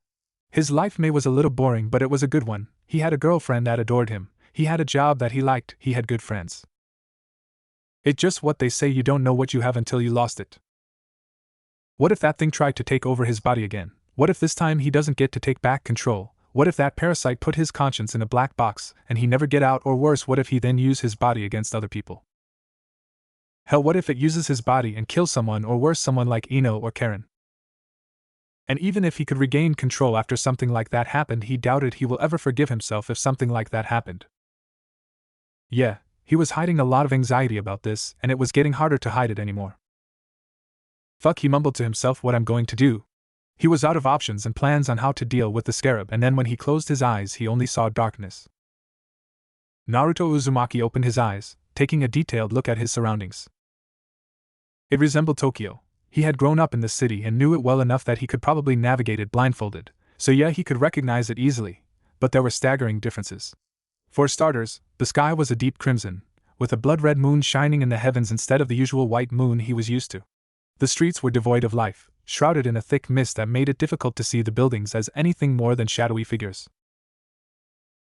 His life may was a little boring, but it was a good one. He had a girlfriend that adored him, he had a job that he liked, he had good friends. It's just what they say, you don't know what you have until you lost it. What if that thing tried to take over his body again? What if this time he doesn't get to take back control? What if that parasite put his conscience in a black box and he never get out? Or worse, what if he then use his body against other people? Hell, what if it uses his body and kills someone, or worse, someone like Ino or Karen? And even if he could regain control after something like that happened, he doubted he will ever forgive himself if something like that happened. Yeah, he was hiding a lot of anxiety about this, and it was getting harder to hide it anymore. Fuck, he mumbled to himself, what I'm going to do. He was out of options and plans on how to deal with the scarab, and then when he closed his eyes he only saw darkness. Naruto Uzumaki opened his eyes, taking a detailed look at his surroundings. It resembled Tokyo. He had grown up in the city and knew it well enough that he could probably navigate it blindfolded, so yeah, he could recognize it easily, but there were staggering differences. For starters, the sky was a deep crimson, with a blood-red moon shining in the heavens instead of the usual white moon he was used to. The streets were devoid of life, shrouded in a thick mist that made it difficult to see the buildings as anything more than shadowy figures.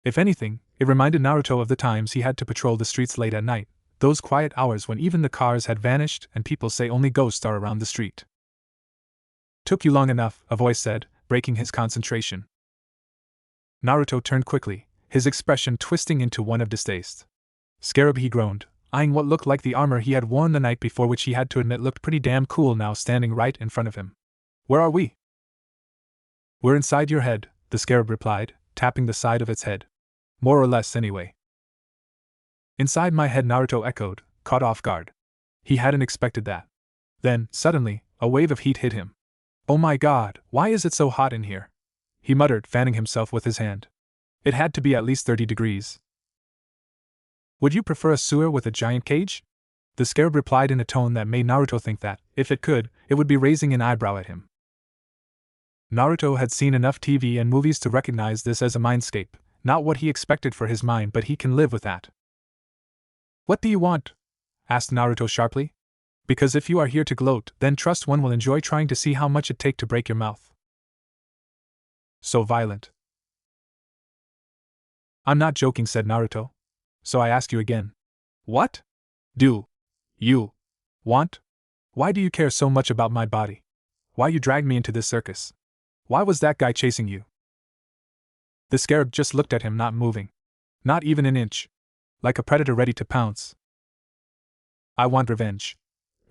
If anything, it reminded Naruto of the times he had to patrol the streets late at night, those quiet hours when even the cars had vanished and people say only ghosts are around the street. "Took you long enough," a voice said, breaking his concentration. Naruto turned quickly, his expression twisting into one of distaste. "Scarab," he groaned, eyeing what looked like the armor he had worn the night before, which he had to admit looked pretty damn cool now standing right in front of him. "Where are we?" "We're inside your head," the scarab replied, tapping the side of its head. "More or less, anyway." "Inside my head," Naruto echoed, caught off guard. He hadn't expected that. Then, suddenly, a wave of heat hit him. "Oh my god, why is it so hot in here?" he muttered, fanning himself with his hand. It had to be at least 30 degrees. "Would you prefer a sewer with a giant cage?" the scarab replied in a tone that made Naruto think that, if it could, it would be raising an eyebrow at him. Naruto had seen enough TV and movies to recognize this as a mindscape, not what he expected for his mind, but he can live with that. "What do you want?" asked Naruto sharply. "Because if you are here to gloat, then trust one will enjoy trying to see how much it take to break your mouth." "So violent." "I'm not joking," said Naruto. "So I ask you again. What do you want? Why do you care so much about my body? Why you dragged me into this circus? Why was that guy chasing you?" The scarab just looked at him, not moving. Not even an inch. Like a predator ready to pounce. "I want revenge.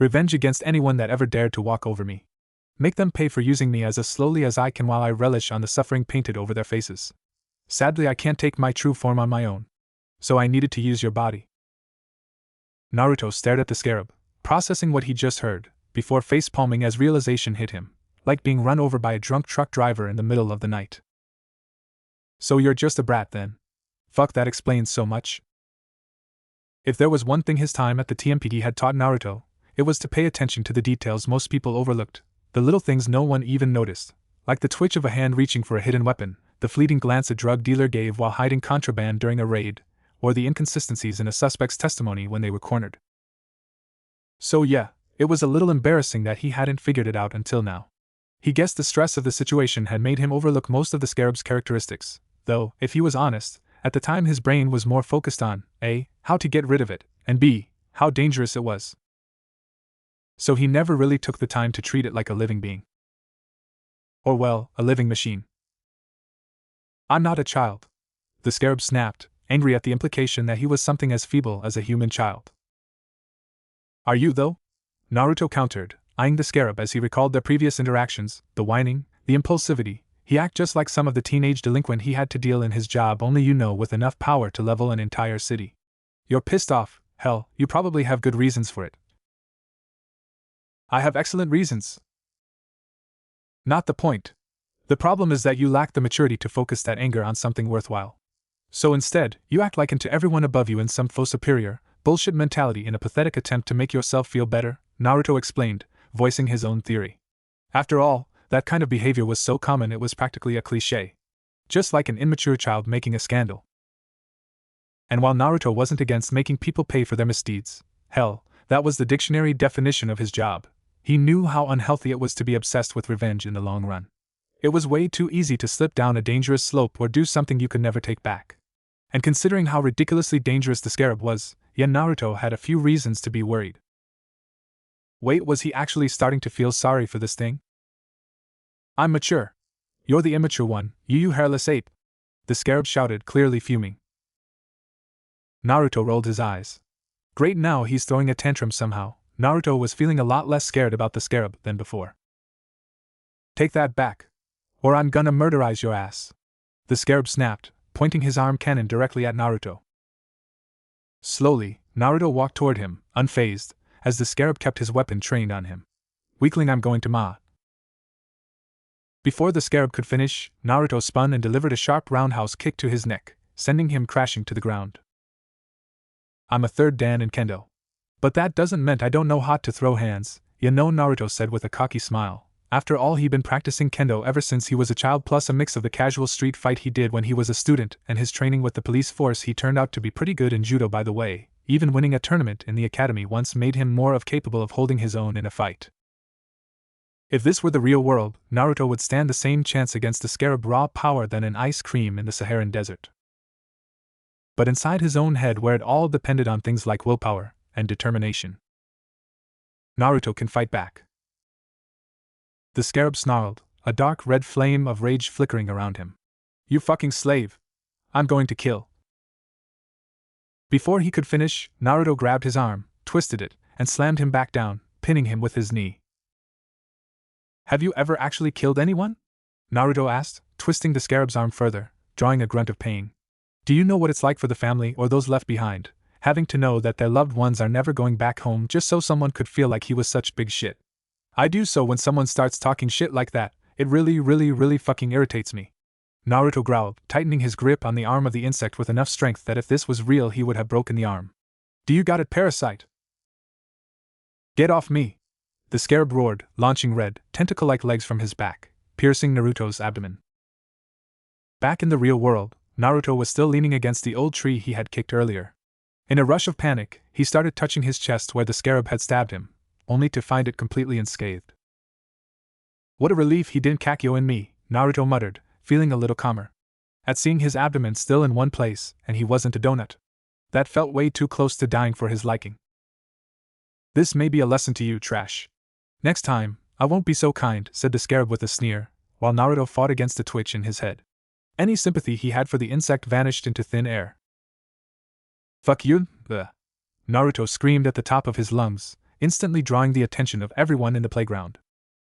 Revenge against anyone that ever dared to walk over me. Make them pay for using me as slowly as I can while I relish on the suffering painted over their faces. Sadly, I can't take my true form on my own. So I needed to use your body." Naruto stared at the scarab, processing what he just heard, before face-palming as realization hit him, like being run over by a drunk truck driver in the middle of the night. "So you're just a brat then? Fuck, that explains so much." If there was one thing his time at the TMPD had taught Naruto, it was to pay attention to the details most people overlooked, the little things no one even noticed, like the twitch of a hand reaching for a hidden weapon, the fleeting glance a drug dealer gave while hiding contraband during a raid, or the inconsistencies in a suspect's testimony when they were cornered. So yeah, it was a little embarrassing that he hadn't figured it out until now. He guessed the stress of the situation had made him overlook most of the scarab's characteristics, though, if he was honest, at the time his brain was more focused on, A, how to get rid of it, and B, how dangerous it was. So he never really took the time to treat it like a living being. Or well, a living machine. "I'm not a child," the scarab snapped, angry at the implication that he was something as feeble as a human child. "Are you, though?" Naruto countered, eyeing the scarab as he recalled their previous interactions, the whining, the impulsivity. He acted just like some of the teenage delinquent he had to deal in his job, only with enough power to level an entire city. "You're pissed off, hell, you probably have good reasons for it." "I have excellent reasons." "Not the point. The problem is that you lack the maturity to focus that anger on something worthwhile. So instead, you act like into everyone above you in some faux superior, bullshit mentality in a pathetic attempt to make yourself feel better," Naruto explained, voicing his own theory. After all, that kind of behavior was so common it was practically a cliché. Just like an immature child making a scandal. And while Naruto wasn't against making people pay for their misdeeds, hell, that was the dictionary definition of his job, he knew how unhealthy it was to be obsessed with revenge in the long run. It was way too easy to slip down a dangerous slope or do something you could never take back. And considering how ridiculously dangerous the scarab was, Naruto had a few reasons to be worried. Wait, was he actually starting to feel sorry for this thing? "I'm mature. You're the immature one, you hairless ape," the scarab shouted, clearly fuming. Naruto rolled his eyes. Great, now he's throwing a tantrum somehow. Naruto was feeling a lot less scared about the scarab than before. "Take that back, or I'm gonna murderize your ass," the scarab snapped, pointing his arm cannon directly at Naruto. Slowly, Naruto walked toward him, unfazed, as the scarab kept his weapon trained on him. "Weakling, I'm going to ma." Before the scarab could finish, Naruto spun and delivered a sharp roundhouse kick to his neck, sending him crashing to the ground. "I'm a third dan in kendo. But that doesn't mean I don't know how to throw hands, you know, Naruto said with a cocky smile. After all, he'd been practicing kendo ever since he was a child, plus a mix of the casual street fight he did when he was a student and his training with the police force. He turned out to be pretty good in judo, by the way. Even winning a tournament in the academy once made him more capable of holding his own in a fight. If this were the real world, Naruto would stand the same chance against the scarab raw power than an ice cream in the Saharan desert. But inside his own head, where it all depended on things like willpower and determination, Naruto can fight back. The scarab snarled, a dark red flame of rage flickering around him. You fucking slave! I'm going to kill! Before he could finish, Naruto grabbed his arm, twisted it, and slammed him back down, pinning him with his knee. Have you ever actually killed anyone? Naruto asked, twisting the scarab's arm further, drawing a grunt of pain. Do you know what it's like for the family or those left behind, having to know that their loved ones are never going back home just so someone could feel like he was such big shit? I do, so when someone starts talking shit like that, it really fucking irritates me. Naruto growled, tightening his grip on the arm of the insect with enough strength that if this was real he would have broken the arm. Do you got it, parasite? Get off me! The scarab roared, launching red, tentacle-like legs from his back, piercing Naruto's abdomen. Back in the real world, Naruto was still leaning against the old tree he had kicked earlier. In a rush of panic, he started touching his chest where the scarab had stabbed him, only to find it completely unscathed. What a relief he didn't Kakyo in me, Naruto muttered, feeling a little calmer. At seeing his abdomen still in one place, and he wasn't a donut. That felt way too close to dying for his liking. This may be a lesson to you, trash. Next time, I won't be so kind, said the scarab with a sneer, while Naruto fought against a twitch in his head. Any sympathy he had for the insect vanished into thin air. Fuck you, Naruto screamed at the top of his lungs, instantly drawing the attention of everyone in the playground.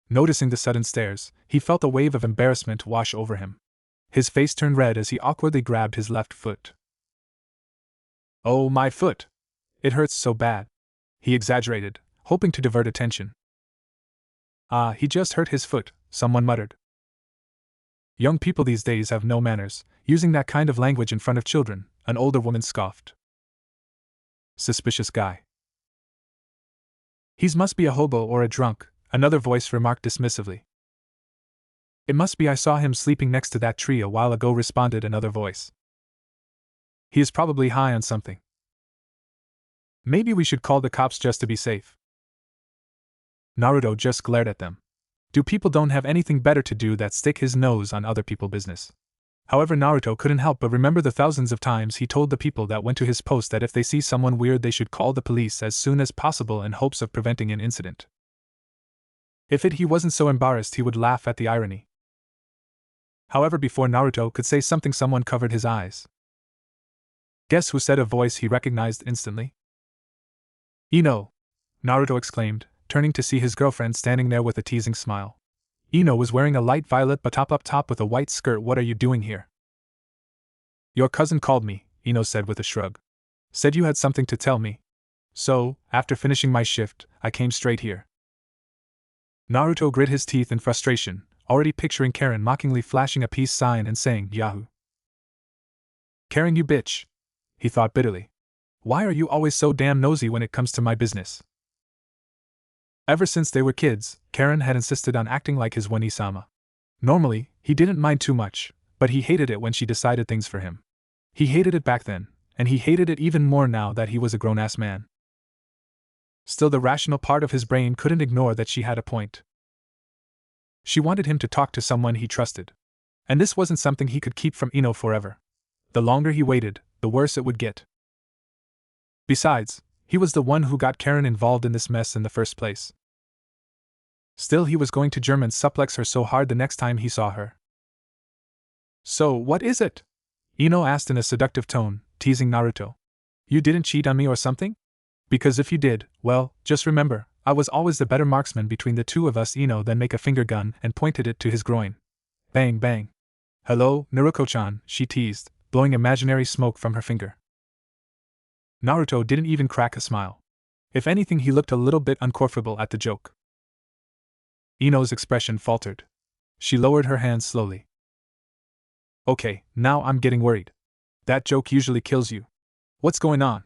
Noticing the sudden stares, he felt a wave of embarrassment wash over him. His face turned red as he awkwardly grabbed his left foot. Oh, my foot! It hurts so bad, he exaggerated, hoping to divert attention. Ah, he just hurt his foot, someone muttered. Young people these days have no manners, using that kind of language in front of children, an older woman scoffed. Suspicious guy. He must be a hobo or a drunk, another voice remarked dismissively. It must be I saw him sleeping next to that tree a while ago, responded another voice. He is probably high on something. Maybe we should call the cops just to be safe. Naruto just glared at them. Do people don't have anything better to do than stick his nose on other people's business? However, Naruto couldn't help but remember the thousands of times he told the people that went to his post that if they see someone weird they should call the police as soon as possible in hopes of preventing an incident. If he wasn't so embarrassed he would laugh at the irony. However, before Naruto could say something, someone covered his eyes. Guess who, said a voice he recognized instantly. Ino! Naruto exclaimed, turning to see his girlfriend standing there with a teasing smile. Ino was wearing a light violet top up top with a white skirt. What are you doing here? Your cousin called me, Ino said with a shrug. Said you had something to tell me. So, after finishing my shift, I came straight here. Naruto grit his teeth in frustration, already picturing Karen mockingly flashing a peace sign and saying, Yahoo! Karen, you bitch! He thought bitterly. Why are you always so damn nosy when it comes to my business? Ever since they were kids, Karen had insisted on acting like his Wani-sama. Normally, he didn't mind too much, but he hated it when she decided things for him. He hated it back then, and he hated it even more now that he was a grown-ass man. Still, the rational part of his brain couldn't ignore that she had a point. She wanted him to talk to someone he trusted. And this wasn't something he could keep from Ino forever. The longer he waited, the worse it would get. Besides, he was the one who got Karen involved in this mess in the first place. Still, he was going to German suplex her so hard the next time he saw her. So, what is it? Ino asked in a seductive tone, teasing Naruto. You didn't cheat on me or something? Because if you did, well, just remember, I was always the better marksman between the two of us. Ino then made a finger gun and pointed it to his groin. Bang bang. Hello, Naruto-chan, she teased, blowing imaginary smoke from her finger. Naruto didn't even crack a smile. If anything, he looked a little bit uncomfortable at the joke. Ino's expression faltered. She lowered her hands slowly. Okay, now I'm getting worried. That joke usually kills you. What's going on?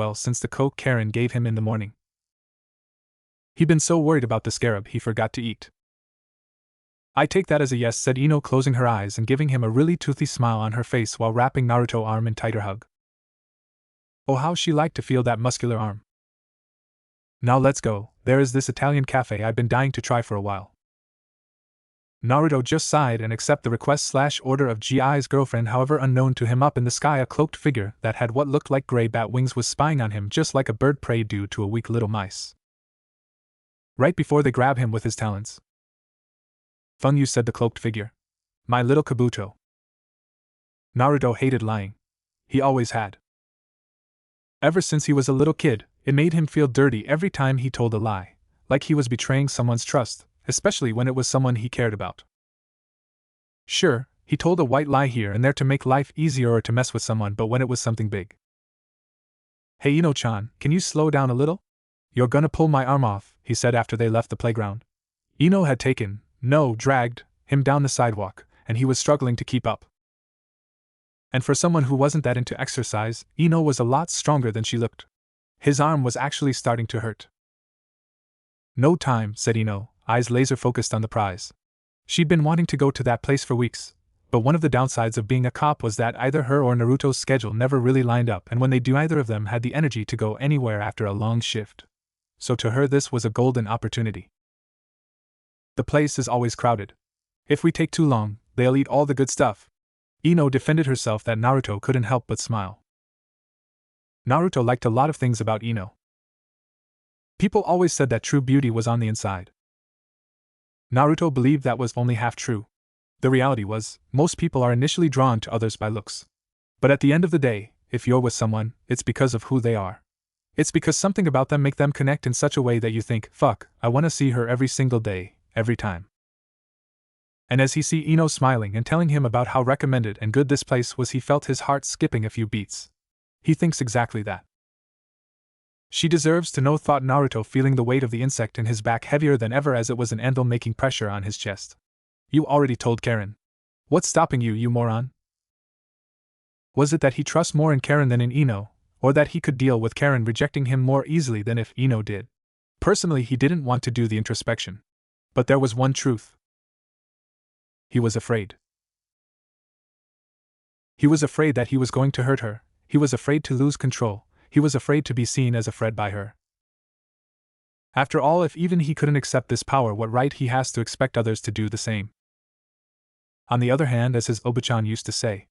well since the coke Karen gave him in the morning. He'd been so worried about the scarab he forgot to eat. "I take that as a yes," said Ino, closing her eyes and giving him a really toothy smile on her face while wrapping Naruto's arm in tighter hug. Oh, how she liked to feel that muscular arm. "Now let's go, there is this Italian cafe I've been dying to try for a while." Naruto just sighed and accepted the request/order of Gi's girlfriend. However, unknown to him, up in the sky a cloaked figure that had what looked like gray bat wings was spying on him just like a bird prey do to a weak little mice. Right before they grab him with his talons. "Fun you," said the cloaked figure. "My little Kabuto." Naruto hated lying. He always had. Ever since he was a little kid, it made him feel dirty every time he told a lie, like he was betraying someone's trust, especially when it was someone he cared about. Sure, he told a white lie here and there to make life easier or to mess with someone, but when it was something big. "Hey Ino-chan, can you slow down a little? You're gonna pull my arm off," he said after they left the playground. Ino had dragged him down the sidewalk, and he was struggling to keep up. And for someone who wasn't that into exercise, Ino was a lot stronger than she looked. His arm was actually starting to hurt. "No time," said Ino, eyes laser focused on the prize. She'd been wanting to go to that place for weeks, but one of the downsides of being a cop was that either her or Naruto's schedule never really lined up, and when they do, neither of them had the energy to go anywhere after a long shift. So to her this was a golden opportunity. "The place is always crowded. If we take too long, they'll eat all the good stuff." Ino defended herself that Naruto couldn't help but smile. Naruto liked a lot of things about Ino. People always said that true beauty was on the inside. Naruto believed that was only half true. The reality was, most people are initially drawn to others by looks. But at the end of the day, if you're with someone, it's because of who they are. It's because something about them make them connect in such a way that you think, fuck, I want to see her every single day, every time. And as he see Ino smiling and telling him about how recommended and good this place was, he felt his heart skipping a few beats. He thinks exactly that. She deserves to know, thought Naruto, feeling the weight of the insect in his back heavier than ever as it was an anvil making pressure on his chest. "You already told Karen. What's stopping you, you moron?" Was it that he trusts more in Karen than in Ino, or that he could deal with Karen rejecting him more easily than if Ino did? Personally, he didn't want to do the introspection. But there was one truth. He was afraid. He was afraid that he was going to hurt her. He was afraid to lose control. He was afraid to be seen as a threat by her. After all, if even he couldn't accept this power, what right he has to expect others to do the same? On the other hand, as his Obachan used to say,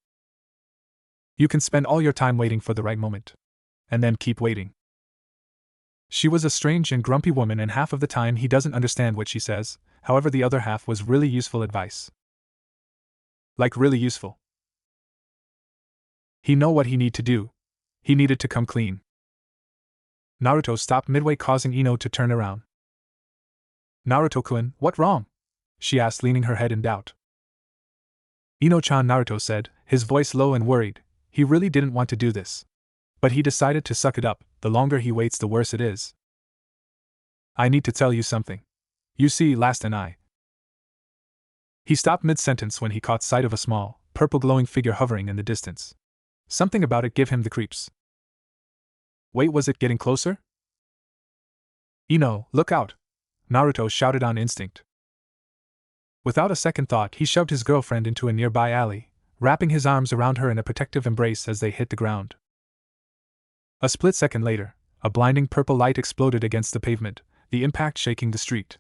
you can spend all your time waiting for the right moment. And then keep waiting. She was a strange and grumpy woman, and half of the time he doesn't understand what she says, however the other half was really useful advice. Like really useful. He know what he need to do. He needed to come clean. Naruto stopped midway, causing Ino to turn around. Naruto-kun, what wrong? She asked, leaning her head in doubt. Ino-chan, Naruto said, his voice low and worried. He really didn't want to do this. But he decided to suck it up. The longer he waits, the worse it is. I need to tell you something. You see, last and I. He stopped mid-sentence when he caught sight of a small, purple glowing figure hovering in the distance. Something about it gave him the creeps. Wait, was it getting closer? Ino, look out! Naruto shouted on instinct. Without a second thought, he shoved his girlfriend into a nearby alley, wrapping his arms around her in a protective embrace as they hit the ground. A split second later, a blinding purple light exploded against the pavement, the impact shaking the street.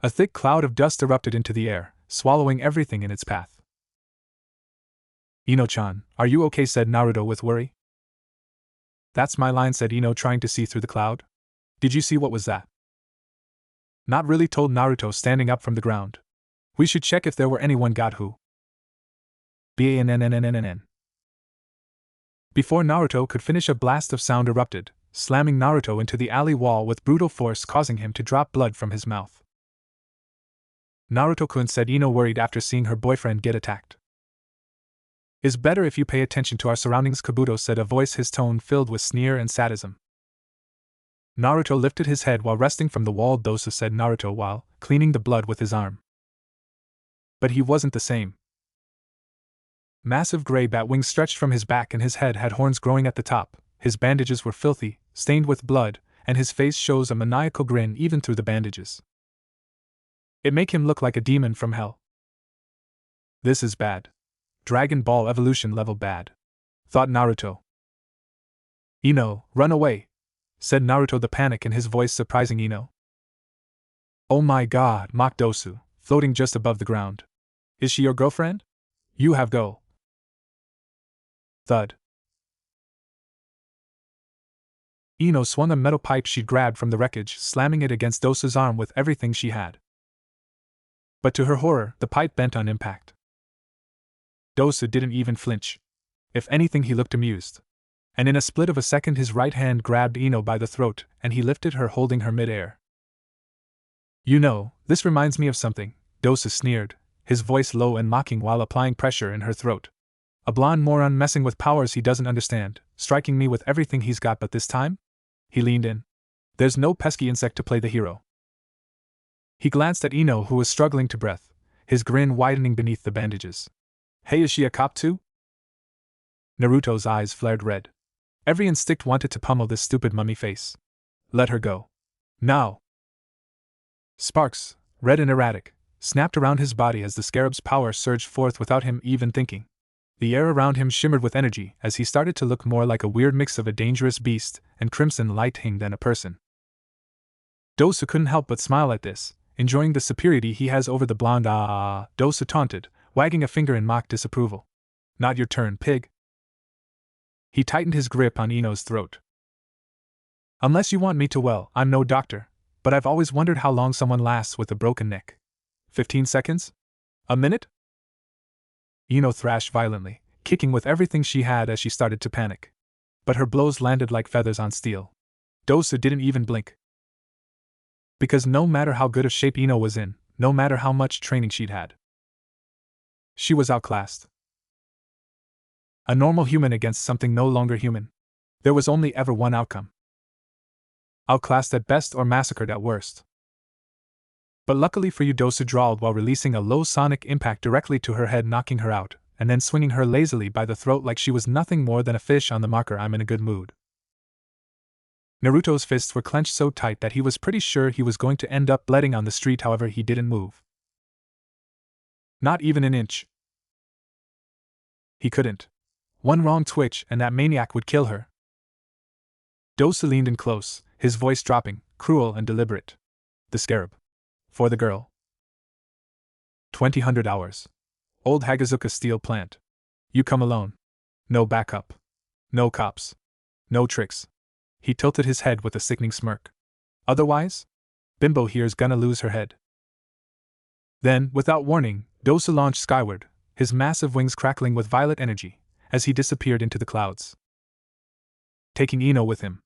A thick cloud of dust erupted into the air, swallowing everything in its path. Ino-chan, are you okay? Said Naruto with worry. That's my line, said Ino, trying to see through the cloud. Did you see what was that? Not really, told Naruto, standing up from the ground. We should check if there were anyone got who. Bannnnnnnnn. Before Naruto could finish, a blast of sound erupted, slamming Naruto into the alley wall with brutal force, causing him to drop blood from his mouth. Naruto-kun, said Ino, worried after seeing her boyfriend get attacked. It's better if you pay attention to our surroundings, Kabuto said, a voice, his tone filled with sneer and sadism. Naruto lifted his head while resting from the wall. Dosu, said Naruto while cleaning the blood with his arm. But he wasn't the same. Massive gray bat wings stretched from his back and his head had horns growing at the top. His bandages were filthy, stained with blood, and his face shows a maniacal grin even through the bandages. It make him look like a demon from hell. This is bad. Dragon Ball evolution level bad, thought Naruto. Ino, run away, said Naruto, the panic in his voice surprising Ino. Oh my god, mocked Dosu, floating just above the ground. Is she your girlfriend? You have go. Thud. Ino swung a metal pipe she'd grabbed from the wreckage, slamming it against Dosu's arm with everything she had. But to her horror, the pipe bent on impact. Dosu didn't even flinch. If anything, he looked amused. And in a split of a second, his right hand grabbed Ino by the throat, and he lifted her, holding her mid-air. You know, this reminds me of something, Dosu sneered, his voice low and mocking while applying pressure in her throat. A blonde moron messing with powers he doesn't understand, striking me with everything he's got, but this time? He leaned in. There's no pesky insect to play the hero. He glanced at Ino, who was struggling to breath, his grin widening beneath the bandages. Hey, is she a cop too? Naruto's eyes flared red. Every instinct wanted to pummel this stupid mummy face. Let her go. Now! Sparks, red and erratic, snapped around his body as the scarab's power surged forth without him even thinking. The air around him shimmered with energy as he started to look more like a weird mix of a dangerous beast and crimson lightning than a person. Dosu couldn't help but smile at this, enjoying the superiority he has over the blonde. Dosu taunted, wagging a finger in mock disapproval. Not your turn, pig. He tightened his grip on Ino's throat. Unless you want me to, well, I'm no doctor, but I've always wondered how long someone lasts with a broken neck. 15 seconds? A minute? Ino thrashed violently, kicking with everything she had as she started to panic. But her blows landed like feathers on steel. Dosu didn't even blink. Because no matter how good of shape Ino was in, no matter how much training she'd had, she was outclassed. A normal human against something no longer human. There was only ever one outcome. Outclassed at best or massacred at worst. But luckily for you, Dosu drawled while releasing a low sonic impact directly to her head, knocking her out, and then swinging her lazily by the throat like she was nothing more than a fish on the marker. I'm in a good mood. Naruto's fists were clenched so tight that he was pretty sure he was going to end up bleeding on the street. However, he didn't move. Not even an inch. He couldn't. One wrong twitch and that maniac would kill her. Dosu leaned in close, his voice dropping, cruel and deliberate. The scarab. For the girl. 20 hours. Old Hagazuka steel plant. You come alone. No backup. No cops. No tricks. He tilted his head with a sickening smirk. Otherwise? Bimbo here's gonna lose her head. Then, without warning, Dosu launched skyward, his massive wings crackling with violet energy, as he disappeared into the clouds, taking Ino with him.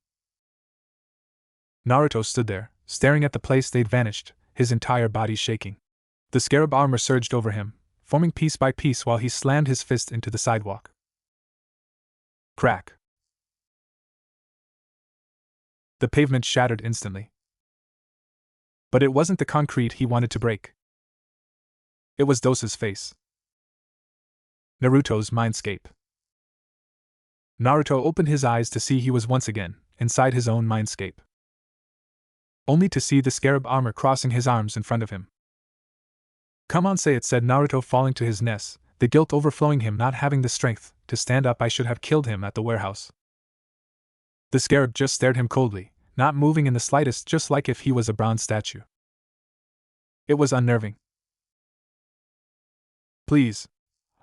Naruto stood there, staring at the place they'd vanished, his entire body shaking. The scarab armor surged over him, forming piece by piece while he slammed his fist into the sidewalk. Crack. The pavement shattered instantly. But it wasn't the concrete he wanted to break. It was Dosa's face. Naruto's mindscape. Naruto opened his eyes to see he was once again inside his own mindscape, only to see the scarab armor crossing his arms in front of him. "Come on, say it," said Naruto, falling to his knees, the guilt overflowing him not having the strength to stand up. "I should have killed him at the warehouse." The scarab just stared him coldly, not moving in the slightest, just like if he was a bronze statue. It was unnerving. "Please.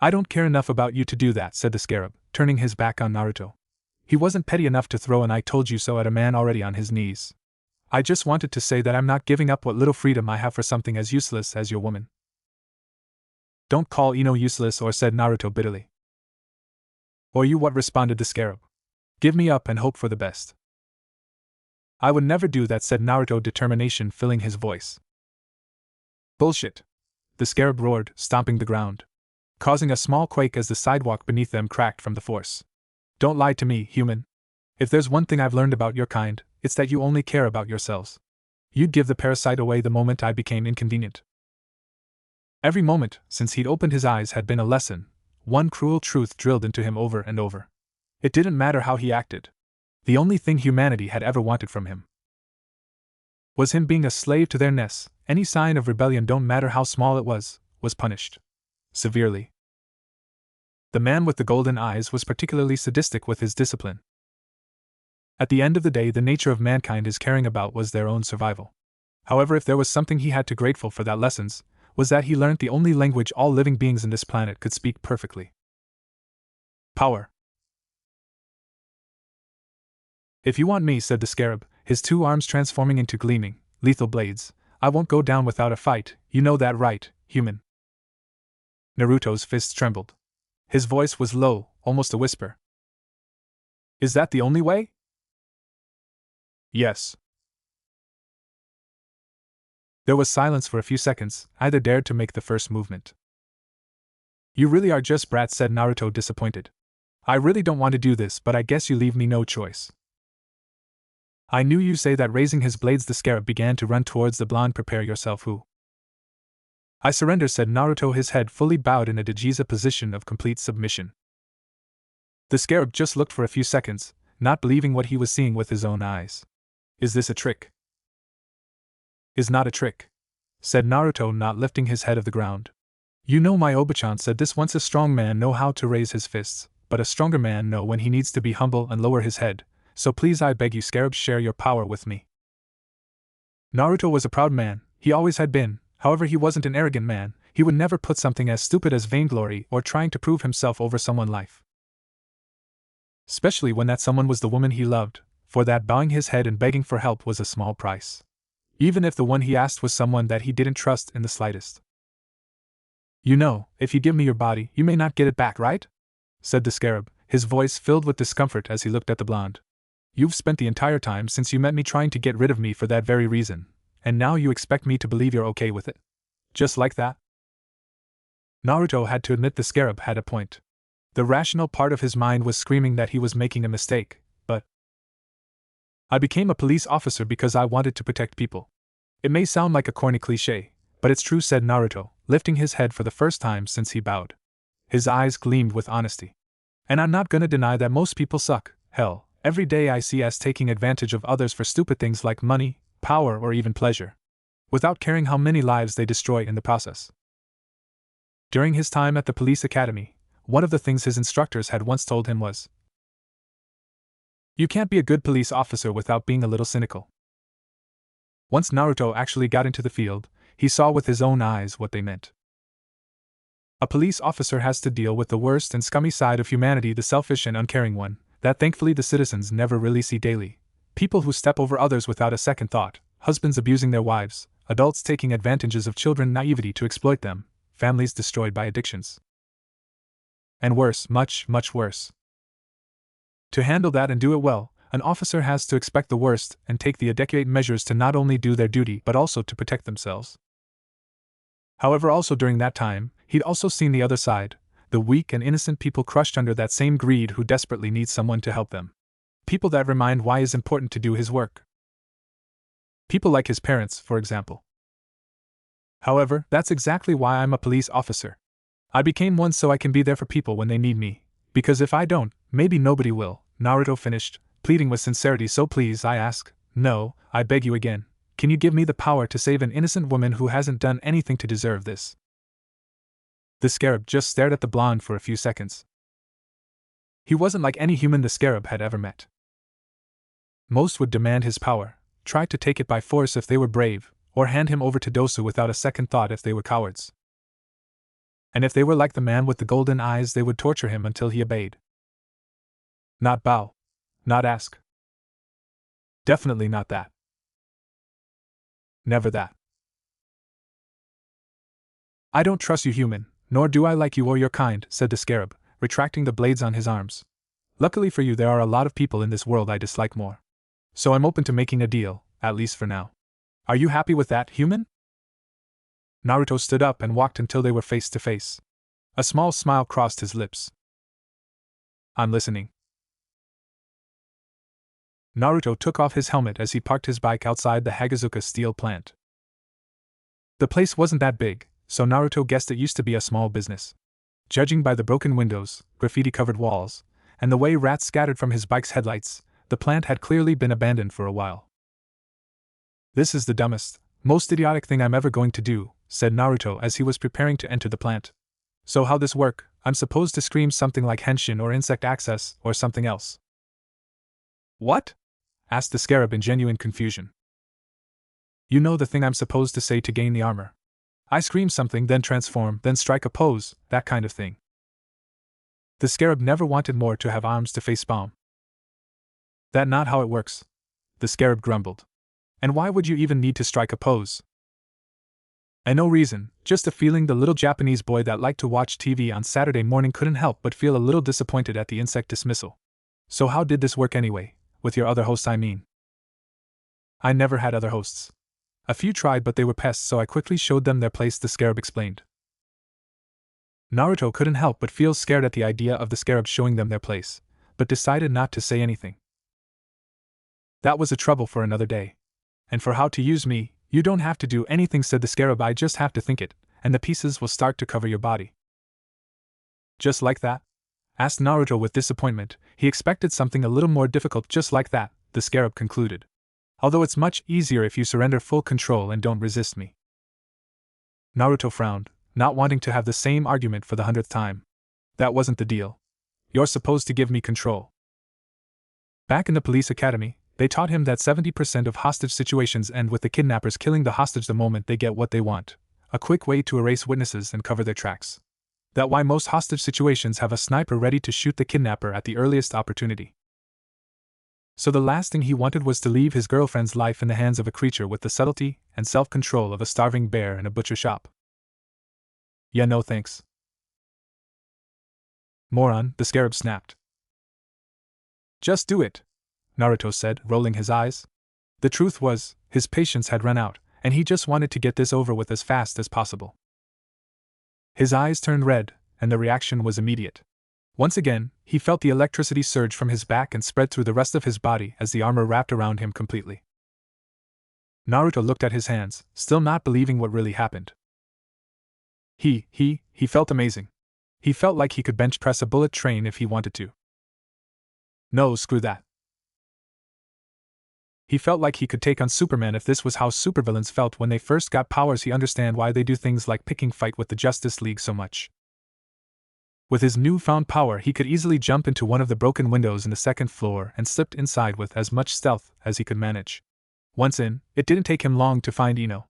I don't care enough about you to do that," said the scarab, turning his back on Naruto. He wasn't petty enough to throw an "I told you so" at a man already on his knees. "I just wanted to say that I'm not giving up what little freedom I have for something as useless as your woman." "Don't call Ino useless," or said Naruto bitterly. "Or you what?" responded the scarab. "Give me up and hope for the best." "I would never do that," said Naruto, determination filling his voice. "Bullshit!" the scarab roared, stomping the ground, causing a small quake as the sidewalk beneath them cracked from the force. "Don't lie to me, human. If there's one thing I've learned about your kind, it's that you only care about yourselves. You'd give the parasite away the moment I became inconvenient." Every moment since he'd opened his eyes had been a lesson, one cruel truth drilled into him over and over. It didn't matter how he acted. The only thing humanity had ever wanted from him was him being a slave to their ness. Any sign of rebellion, don't matter how small it was punished severely. The man with the golden eyes was particularly sadistic with his discipline. At the end of the day, the nature of mankind is caring about was their own survival. However, if there was something he had to grateful for that lessons, was that he learned the only language all living beings in this planet could speak perfectly. Power. "If you want me," said the scarab, his two arms transforming into gleaming, lethal blades, "I won't go down without a fight, you know that, right, human?" Naruto's fists trembled. His voice was low, almost a whisper. "Is that the only way?" "Yes." There was silence for a few seconds. Neither dared to make the first movement. "You really are just brats," said Naruto, disappointed. "I really don't want to do this, but I guess you leave me no choice." "I knew you say that." Raising his blades, the scarab began to run towards the blonde. "Prepare yourself, who?" "I surrender," said Naruto, his head fully bowed in a Dajiza position of complete submission. The scarab just looked for a few seconds, not believing what he was seeing with his own eyes. "Is this a trick?" "Is not a trick," said Naruto, not lifting his head of the ground. "You know my Obachan said this once: a strong man know how to raise his fists, but a stronger man know when he needs to be humble and lower his head, so please, I beg you, scarab, share your power with me." Naruto was a proud man, he always had been. However, he wasn't an arrogant man. He would never put something as stupid as vainglory or trying to prove himself over someone's life. Especially when that someone was the woman he loved. For that, bowing his head and begging for help was a small price. Even if the one he asked was someone that he didn't trust in the slightest. "You know, if you give me your body, you may not get it back, right?" said the scarab, his voice filled with discomfort as he looked at the blonde. "You've spent the entire time since you met me trying to get rid of me for that very reason, and now you expect me to believe you're okay with it? Just like that?" Naruto had to admit the scarab had a point. The rational part of his mind was screaming that he was making a mistake, but "I became a police officer because I wanted to protect people." It may sound like a corny cliché, but it's true, said Naruto, lifting his head for the first time since he bowed. His eyes gleamed with honesty. "And I'm not gonna deny that most people suck. Hell, every day I see us taking advantage of others for stupid things like money, power, or even pleasure, without caring how many lives they destroy in the process." During his time at the police academy, one of the things his instructors had once told him was, "You can't be a good police officer without being a little cynical." Once Naruto actually got into the field, he saw with his own eyes what they meant. A police officer has to deal with the worst and scummy side of humanity, the selfish and uncaring one, that thankfully the citizens never really see daily. People who step over others without a second thought, husbands abusing their wives, adults taking advantages of children's naivety to exploit them, families destroyed by addictions. And worse, much, much worse. To handle that and do it well, An officer has to expect the worst and take the adequate measures to not only do their duty but also to protect themselves. However, also during that time, he'd also seen the other side, the weak and innocent people crushed under that same greed who desperately need someone to help them. People that remind why it's important to do his work. People like his parents, for example. However, that's exactly why I'm a police officer. I became one so I can be there for people when they need me, because if I don't, maybe nobody will, Naruto finished, pleading with sincerity. So please, I ask, no, I beg you again, can you give me the power to save an innocent woman who hasn't done anything to deserve this? The scarab just stared at the blonde for a few seconds. He wasn't like any human the scarab had ever met. Most would demand his power, try to take it by force if they were brave, or hand him over to Dosu without a second thought if they were cowards. And if they were like the man with the golden eyes, they would torture him until he obeyed. Not bow. Not ask. Definitely not that. Never that. I don't trust you, human, nor do I like you or your kind, said the scarab, retracting the blades on his arms. Luckily for you, there are a lot of people in this world I dislike more. So I'm open to making a deal, at least for now. Are you happy with that, human? Naruto stood up and walked until they were face to face. A small smile crossed his lips. I'm listening. Naruto took off his helmet as he parked his bike outside the Hagazuka steel plant. The place wasn't that big, so Naruto guessed it used to be a small business. Judging by the broken windows, graffiti-covered walls, and the way rats scattered from his bike's headlights, the plant had clearly been abandoned for a while. This is the dumbest, most idiotic thing I'm ever going to do, said Naruto as he was preparing to enter the plant. So how this work? I'm supposed to scream something like henshin or insect access or something else. What? Asked the scarab in genuine confusion. You know the thing I'm supposed to say to gain the armor. I scream something, then transform, then strike a pose, that kind of thing. The scarab never wanted more to have arms to face palm. That not how it works, the scarab grumbled. And why would you even need to strike a pose? And no reason, just a feeling. The little Japanese boy that liked to watch TV on Saturday morning couldn't help but feel a little disappointed at the insect dismissal. So how did this work anyway, with your other hosts, I mean? I never had other hosts. A few tried but they were pests, so I quickly showed them their place, the scarab explained. Naruto couldn't help but feel scared at the idea of the scarab showing them their place, but decided not to say anything. That was a trouble for another day. And for how to use me, you don't have to do anything, said the scarab. I just have to think it, and the pieces will start to cover your body. Just like that? Asked Naruto with disappointment. He expected something a little more difficult. Just like that, the scarab concluded. Although it's much easier if you surrender full control and don't resist me. Naruto frowned, not wanting to have the same argument for the 100th time. That wasn't the deal. You're supposed to give me control. Back in the police academy, they taught him that 70% of hostage situations end with the kidnappers killing the hostage the moment they get what they want, a quick way to erase witnesses and cover their tracks. That's why most hostage situations have a sniper ready to shoot the kidnapper at the earliest opportunity. So the last thing he wanted was to leave his girlfriend's life in the hands of a creature with the subtlety and self-control of a starving bear in a butcher shop. Yeah, no thanks. Moron, the scarab snapped. Just do it, Naruto said, rolling his eyes. The truth was, his patience had run out, and he just wanted to get this over with as fast as possible. His eyes turned red, and the reaction was immediate. Once again, he felt the electricity surge from his back and spread through the rest of his body as the armor wrapped around him completely. Naruto looked at his hands, still not believing what really happened. He felt amazing. He felt like he could bench press a bullet train if he wanted to. No, screw that. He felt like he could take on Superman if this was how supervillains felt when they first got powers. He understand why they do things like picking fight with the Justice League so much. With his newfound power, he could easily jump into one of the broken windows in the second floor and slipped inside with as much stealth as he could manage. Once in, it didn't take him long to find Ino.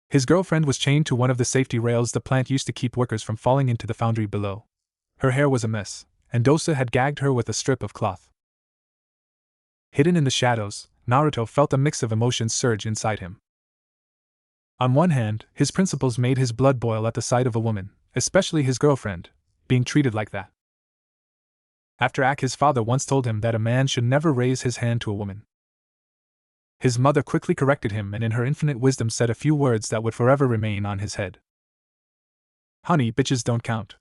His girlfriend was chained to one of the safety rails the plant used to keep workers from falling into the foundry below. Her hair was a mess, and Dosa had gagged her with a strip of cloth. Hidden in the shadows, Naruto felt a mix of emotions surge inside him. On one hand, his principles made his blood boil at the sight of a woman, especially his girlfriend, being treated like that. After his father once told him that a man should never raise his hand to a woman. His mother quickly corrected him and in her infinite wisdom said a few words that would forever remain on his head. Honey, bitches don't count.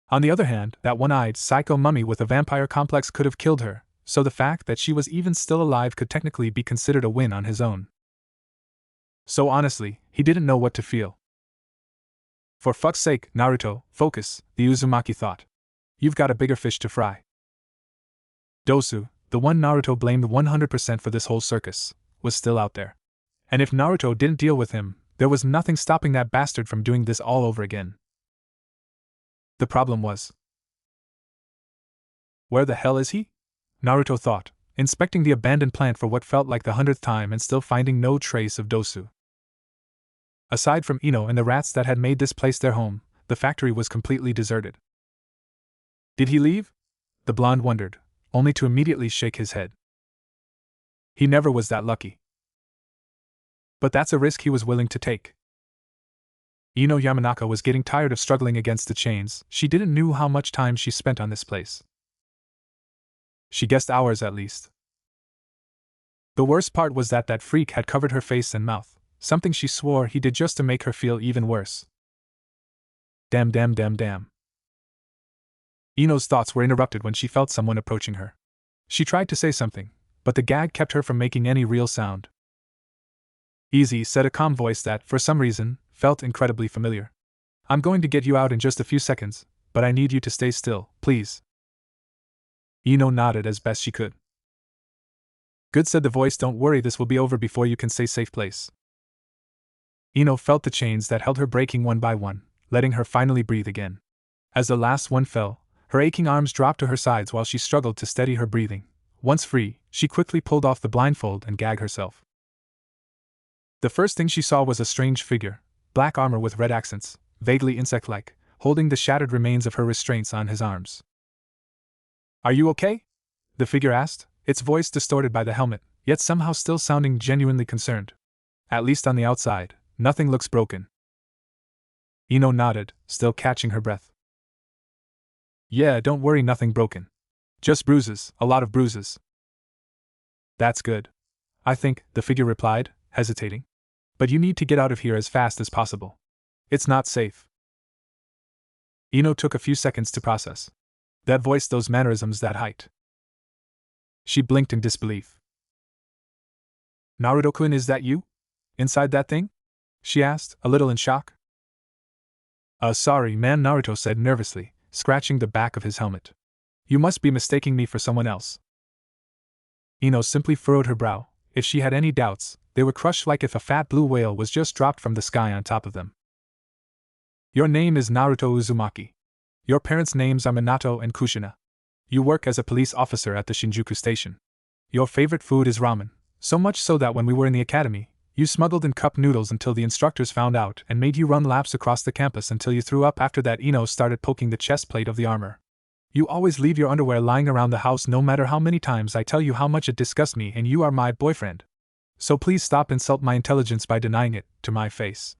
On the other hand, that one-eyed psycho mummy with a vampire complex could have killed her, so the fact that she was even still alive could technically be considered a win on his own. So honestly, he didn't know what to feel. For fuck's sake, Naruto, focus, the Uzumaki thought. You've got a bigger fish to fry. Dosu, the one Naruto blamed 100% for this whole circus, was still out there. And if Naruto didn't deal with him, there was nothing stopping that bastard from doing this all over again. The problem was, where the hell is he? Naruto thought, inspecting the abandoned plant for what felt like the 100th time and still finding no trace of Dosu. Aside from Ino and the rats that had made this place their home, the factory was completely deserted. Did he leave? The blonde wondered, only to immediately shake his head. He never was that lucky. But that's a risk he was willing to take. Ino Yamanaka was getting tired of struggling against the chains. She didn't know how much time she spent on this place. She guessed hours at least. The worst part was that freak had covered her face and mouth, something she swore he did just to make her feel even worse. Damn. Ino's thoughts were interrupted when she felt someone approaching her. She tried to say something, but the gag kept her from making any real sound. Easy, said a calm voice that, for some reason, felt incredibly familiar. I'm going to get you out in just a few seconds, but I need you to stay still, please. Ino nodded as best she could. Good, said the voice, don't worry, this will be over before you can say safe place. Ino felt the chains that held her breaking one by one, letting her finally breathe again. As the last one fell, her aching arms dropped to her sides while she struggled to steady her breathing. Once free, she quickly pulled off the blindfold and gagged herself. The first thing she saw was a strange figure, black armor with red accents, vaguely insect-like, holding the shattered remains of her restraints on his arms. Are you okay? The figure asked, its voice distorted by the helmet, yet somehow still sounding genuinely concerned. At least on the outside, nothing looks broken. Ino nodded, still catching her breath. Yeah, don't worry, nothing broken. Just bruises, a lot of bruises. That's good. I think, the figure replied, hesitating. But you need to get out of here as fast as possible. It's not safe. Ino took a few seconds to process. That voice, those mannerisms, that height. She blinked in disbelief. Naruto-kun, is that you? Inside that thing? She asked, a little in shock. Sorry, man, Naruto said nervously, scratching the back of his helmet. You must be mistaking me for someone else. Ino simply furrowed her brow. If she had any doubts, they were crushed like if a fat blue whale was just dropped from the sky on top of them. Your name is Naruto Uzumaki. Your parents' names are Minato and Kushina. You work as a police officer at the Shinjuku station. Your favorite food is ramen, so much so that when we were in the academy, you smuggled in cup noodles until the instructors found out and made you run laps across the campus until you threw up. After that, Ino started poking the chest plate of the armor. You always leave your underwear lying around the house no matter how many times I tell you how much it disgusts me and you are my boyfriend. So please stop insult my intelligence by denying it, to my face.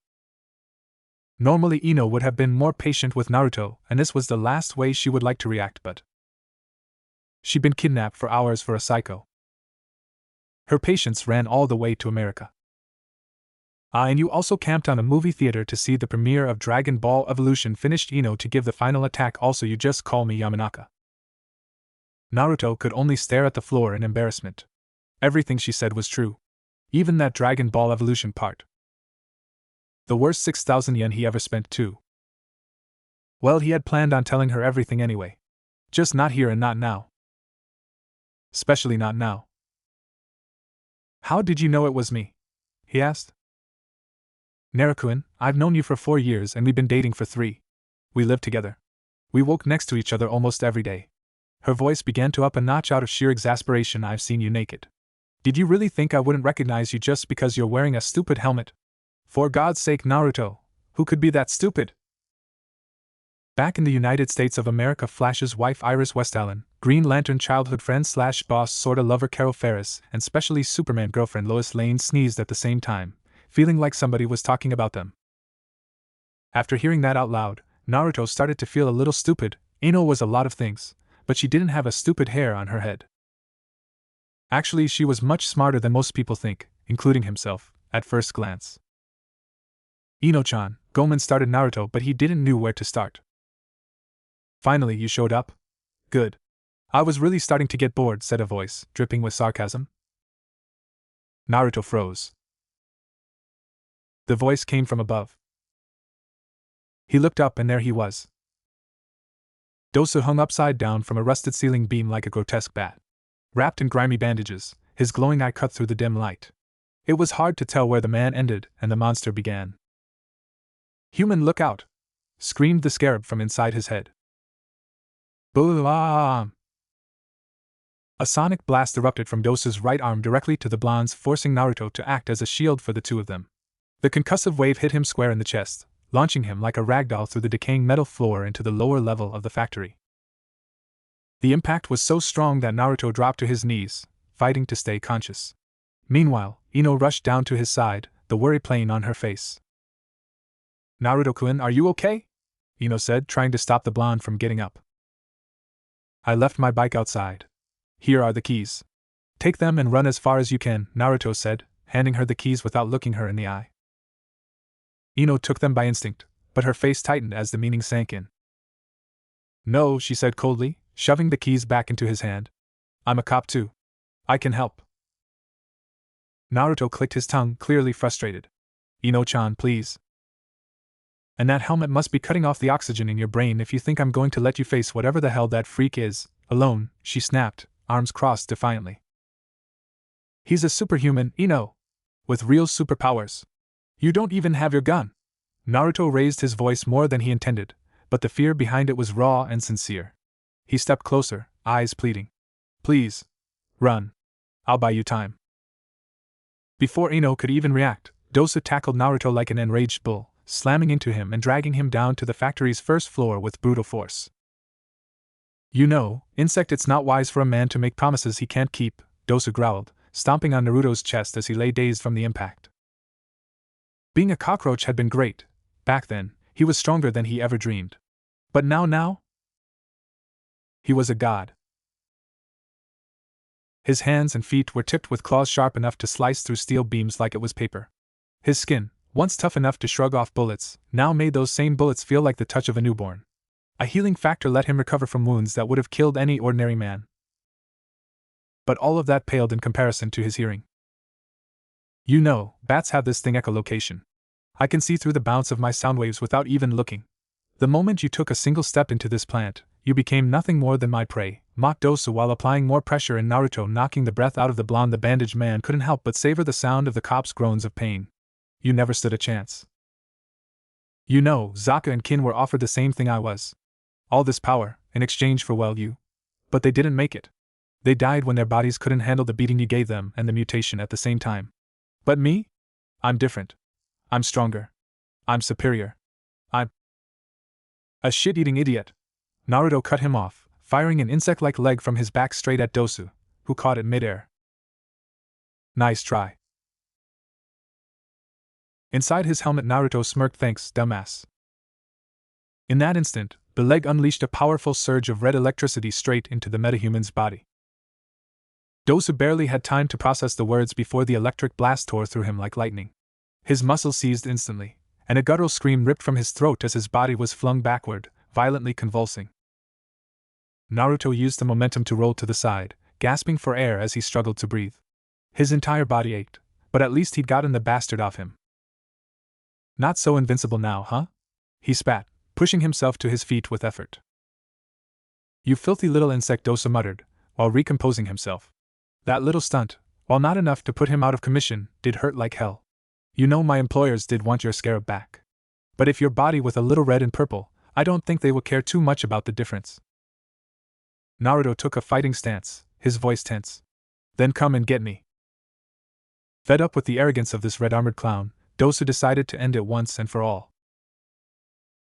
Normally Ino would have been more patient with Naruto, and this was the last way she would like to react, but she'd been kidnapped for hours for a psycho. Her patience ran all the way to America. And you also camped on a movie theater to see the premiere of Dragon Ball Evolution, finished Ino to give the final attack. Also, you just call me Yamanaka. Naruto could only stare at the floor in embarrassment. Everything she said was true. Even that Dragon Ball Evolution part. The worst 6,000 yen he ever spent too. Well, he had planned on telling her everything anyway. Just not here and not now. Especially not now. How did you know it was me? He asked. Naruto-kun, I've known you for 4 years and we've been dating for 3. We lived together. We woke next to each other almost every day. Her voice began to up a notch out of sheer exasperation. I've seen you naked. Did you really think I wouldn't recognize you just because you're wearing a stupid helmet? For God's sake, Naruto, who could be that stupid? Back in the United States of America, Flash's wife Iris West-Allen, Green Lantern childhood friend / boss sorta lover Carol Ferris, and specially Superman girlfriend Lois Lane sneezed at the same time, feeling like somebody was talking about them. After hearing that out loud, Naruto started to feel a little stupid. Ino was a lot of things, but she didn't have a stupid hair on her head. Actually, she was much smarter than most people think, including himself, at first glance. Ino-chan, Goemon started Naruto, but he didn't know where to start. Finally, you showed up? Good. I was really starting to get bored, said a voice, dripping with sarcasm. Naruto froze. The voice came from above. He looked up and there he was. Dosu hung upside down from a rusted ceiling beam like a grotesque bat. Wrapped in grimy bandages, his glowing eye cut through the dim light. It was hard to tell where the man ended and the monster began. Human, look out! Screamed the scarab from inside his head. Boom! A sonic blast erupted from Dosu's right arm directly to the blondes, forcing Naruto to act as a shield for the two of them. The concussive wave hit him square in the chest, launching him like a ragdoll through the decaying metal floor into the lower level of the factory. The impact was so strong that Naruto dropped to his knees, fighting to stay conscious. Meanwhile, Ino rushed down to his side, the worry plain on her face. Naruto-kun, are you okay? Ino said, trying to stop the blonde from getting up. I left my bike outside. Here are the keys. Take them and run as far as you can, Naruto said, handing her the keys without looking her in the eye. Ino took them by instinct, but her face tightened as the meaning sank in. No, she said coldly, shoving the keys back into his hand. I'm a cop too. I can help. Naruto clicked his tongue, clearly frustrated. Ino-chan, please. And that helmet must be cutting off the oxygen in your brain if you think I'm going to let you face whatever the hell that freak is, alone, she snapped, arms crossed defiantly. He's a superhuman, Ino. With real superpowers. You don't even have your gun. Naruto raised his voice more than he intended, but the fear behind it was raw and sincere. He stepped closer, eyes pleading. Please. Run. I'll buy you time. Before Ino could even react, Dosu tackled Naruto like an enraged bull, slamming into him and dragging him down to the factory's first floor with brutal force. You know, insect, it's not wise for a man to make promises he can't keep, Dosu growled, stomping on Naruto's chest as he lay dazed from the impact. Being a cockroach had been great. Back then, he was stronger than he ever dreamed. But now? He was a god. His hands and feet were tipped with claws sharp enough to slice through steel beams like it was paper. His skin, once tough enough to shrug off bullets, now made those same bullets feel like the touch of a newborn. A healing factor let him recover from wounds that would have killed any ordinary man. But all of that paled in comparison to his hearing. You know, bats have this thing echolocation. I can see through the bounce of my sound waves without even looking. The moment you took a single step into this plant, you became nothing more than my prey, mocked Dosu while applying more pressure in Naruto, knocking the breath out of the blonde. The bandaged man couldn't help but savor the sound of the cop's groans of pain. You never stood a chance. You know, Zaka and Kin were offered the same thing I was. All this power, in exchange for, well, you. But they didn't make it. They died when their bodies couldn't handle the beating you gave them and the mutation at the same time. But me? I'm different. I'm stronger. I'm superior. I'm a shit-eating idiot. Naruto cut him off, firing an insect-like leg from his back straight at Dosu, who caught it mid-air. Nice try. Inside his helmet, Naruto smirked, thanks, dumbass. In that instant, the leg unleashed a powerful surge of red electricity straight into the metahuman's body. Dosu barely had time to process the words before the electric blast tore through him like lightning. His muscles seized instantly, and a guttural scream ripped from his throat as his body was flung backward, violently convulsing. Naruto used the momentum to roll to the side, gasping for air as he struggled to breathe. His entire body ached, but at least he'd gotten the bastard off him. Not so invincible now, huh? He spat, pushing himself to his feet with effort. You filthy little insect, Dosu muttered, while recomposing himself. That little stunt, while not enough to put him out of commission, did hurt like hell. You know, my employers did want your scarab back. But if your body with a little red and purple, I don't think they will care too much about the difference. Naruto took a fighting stance, his voice tense. Then come and get me. Fed up with the arrogance of this red-armored clown, Dosu decided to end it once and for all.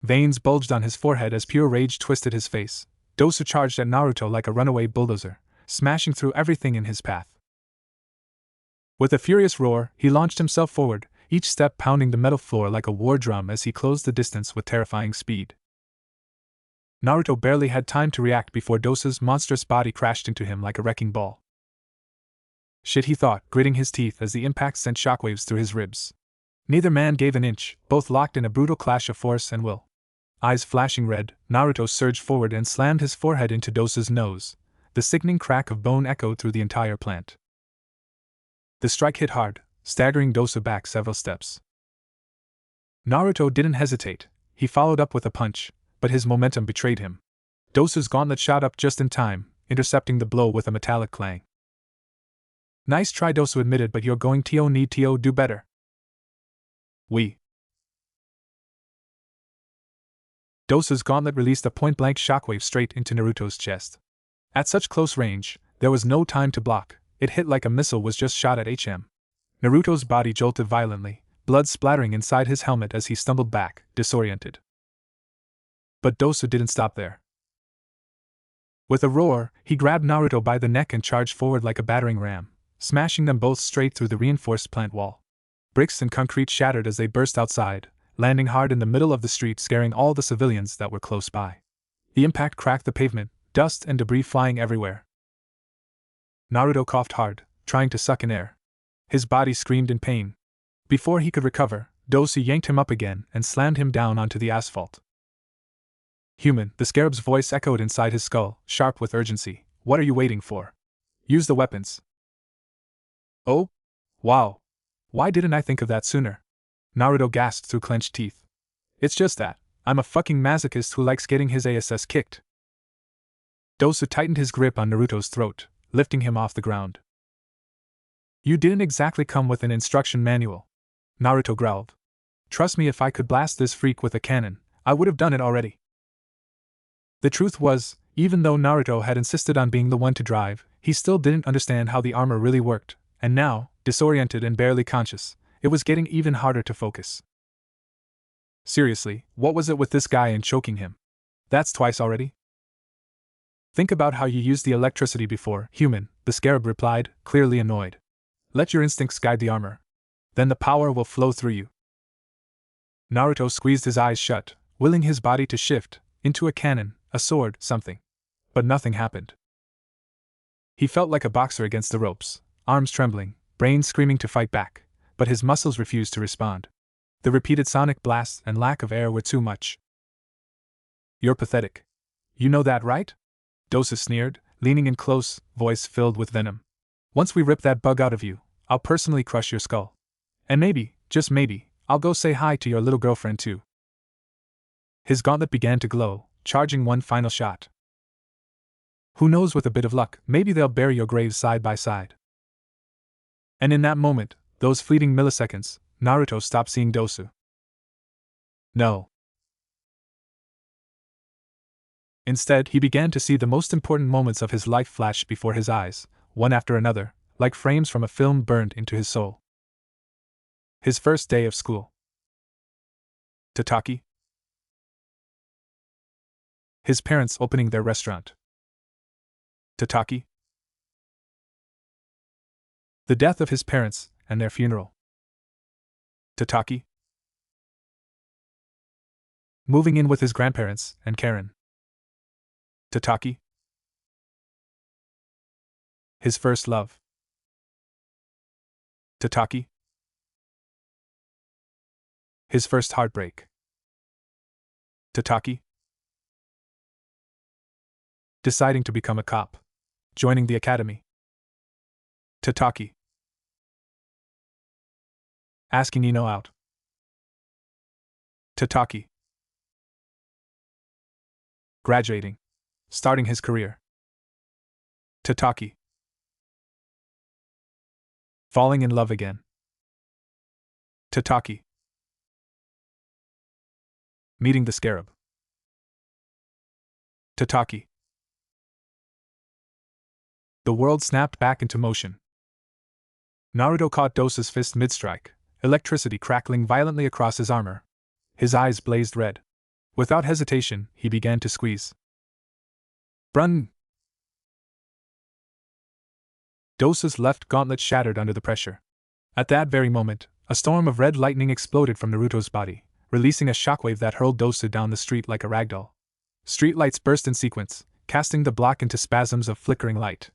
Veins bulged on his forehead as pure rage twisted his face. Dosu charged at Naruto like a runaway bulldozer, smashing through everything in his path. With a furious roar, he launched himself forward, each step pounding the metal floor like a war drum as he closed the distance with terrifying speed. Naruto barely had time to react before Dosa's monstrous body crashed into him like a wrecking ball. Shit, he thought, gritting his teeth as the impact sent shockwaves through his ribs. Neither man gave an inch, both locked in a brutal clash of force and will. Eyes flashing red, Naruto surged forward and slammed his forehead into Dosa's nose. The sickening crack of bone echoed through the entire plant. The strike hit hard, staggering Dosa back several steps. Naruto didn't hesitate. He followed up with a punch, but his momentum betrayed him. Dosa's gauntlet shot up just in time, intercepting the blow with a metallic clang. Nice try, Dosa admitted, but you're going to need to do better. Dosa's gauntlet released a point-blank shockwave straight into Naruto's chest. At such close range, there was no time to block. It hit like a missile was just shot at HM. Naruto's body jolted violently, blood splattering inside his helmet as he stumbled back, disoriented. But Dosa didn't stop there. With a roar, he grabbed Naruto by the neck and charged forward like a battering ram, smashing them both straight through the reinforced plant wall. Bricks and concrete shattered as they burst outside, landing hard in the middle of the street, scaring all the civilians that were close by. The impact cracked the pavement, dust and debris flying everywhere. Naruto coughed hard, trying to suck in air. His body screamed in pain. Before he could recover, Dosa yanked him up again and slammed him down onto the asphalt. Human, the scarab's voice echoed inside his skull, sharp with urgency. What are you waiting for? Use the weapons. Oh? Wow. Why didn't I think of that sooner? Naruto gasped through clenched teeth. It's just that, I'm a fucking masochist who likes getting his ass kicked. Dosa tightened his grip on Naruto's throat, lifting him off the ground. You didn't exactly come with an instruction manual, Naruto growled. Trust me, if I could blast this freak with a cannon, I would have done it already. The truth was, even though Naruto had insisted on being the one to drive, he still didn't understand how the armor really worked, and now, disoriented and barely conscious, it was getting even harder to focus. Seriously, what was it with this guy and choking him? That's twice already? Think about how you used the electricity before, human, the scarab replied, clearly annoyed. Let your instincts guide the armor. Then the power will flow through you. Naruto squeezed his eyes shut, willing his body to shift, into a cannon, a sword, something. But nothing happened. He felt like a boxer against the ropes, arms trembling, brain screaming to fight back, but his muscles refused to respond. The repeated sonic blasts and lack of air were too much. You're pathetic. You know that, right? Dosa sneered, leaning in close, voice filled with venom. Once we rip that bug out of you, I'll personally crush your skull. And maybe, just maybe, I'll go say hi to your little girlfriend too. His gauntlet began to glow, charging one final shot. Who knows, with a bit of luck, maybe they'll bury your graves side by side. And in that moment, those fleeting milliseconds, Naruto stopped seeing Dosa. No. Instead, he began to see the most important moments of his life flash before his eyes, one after another, like frames from a film burned into his soul. His first day of school. Tataki. His parents opening their restaurant. Tataki. The death of his parents and their funeral. Tataki. Moving in with his grandparents and Karen. Tataki. His first love. Tataki. His first heartbreak. Tataki. Deciding to become a cop. Joining the academy. Tataki. Asking Ino out. Tataki. Graduating. Starting his career. Tataki. Falling in love again. Tataki. Meeting the scarab. Tataki. The world snapped back into motion. Naruto caught Dosa's fist mid-strike, electricity crackling violently across his armor. His eyes blazed red. Without hesitation, he began to squeeze. Brun! Dosa's left gauntlet shattered under the pressure. At that very moment, a storm of red lightning exploded from Naruto's body, releasing a shockwave that hurled Dosa down the street like a ragdoll. Streetlights burst in sequence, casting the block into spasms of flickering light.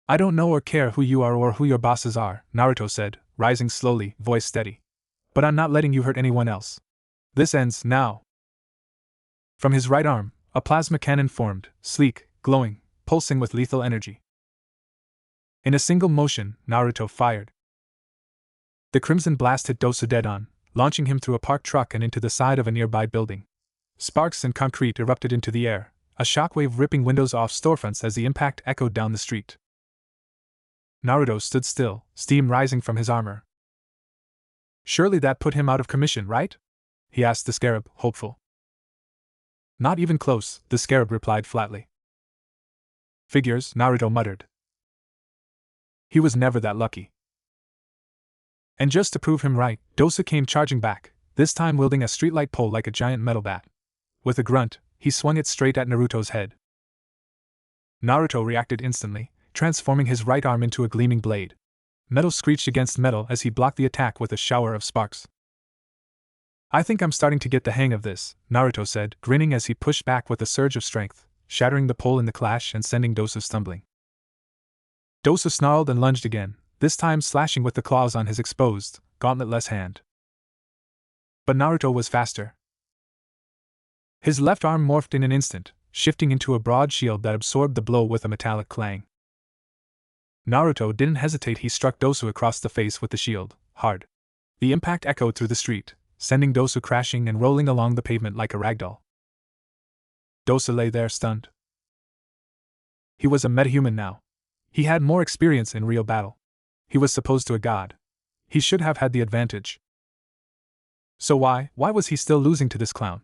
I don't know or care who you are or who your bosses are, Naruto said, rising slowly, voice steady. But I'm not letting you hurt anyone else. This ends now. From his right arm, a plasma cannon formed, sleek, glowing, pulsing with lethal energy. In a single motion, Naruto fired. The crimson blast hit Dosu dead on, launching him through a parked truck and into the side of a nearby building. Sparks and concrete erupted into the air, a shockwave ripping windows off storefronts as the impact echoed down the street. Naruto stood still, steam rising from his armor. Surely that put him out of commission, right? He asked the scarab, hopeful. Not even close, the scarab replied flatly. Figures, Naruto muttered. He was never that lucky. And just to prove him right, Dosa came charging back, this time wielding a streetlight pole like a giant metal bat. With a grunt, he swung it straight at Naruto's head. Naruto reacted instantly, transforming his right arm into a gleaming blade. Metal screeched against metal as he blocked the attack with a shower of sparks. I think I'm starting to get the hang of this, Naruto said, grinning as he pushed back with a surge of strength, shattering the pole in the clash and sending Dosa stumbling. Dosa snarled and lunged again, this time slashing with the claws on his exposed, gauntletless hand. But Naruto was faster. His left arm morphed in an instant, shifting into a broad shield that absorbed the blow with a metallic clang. Naruto didn't hesitate, he struck Dosu across the face with the shield, hard. The impact echoed through the street, sending Dosu crashing and rolling along the pavement like a ragdoll. Dosu lay there stunned. He was a metahuman now. He had more experience in real battle. He was supposed to a god. He should have had the advantage. So why was he still losing to this clown?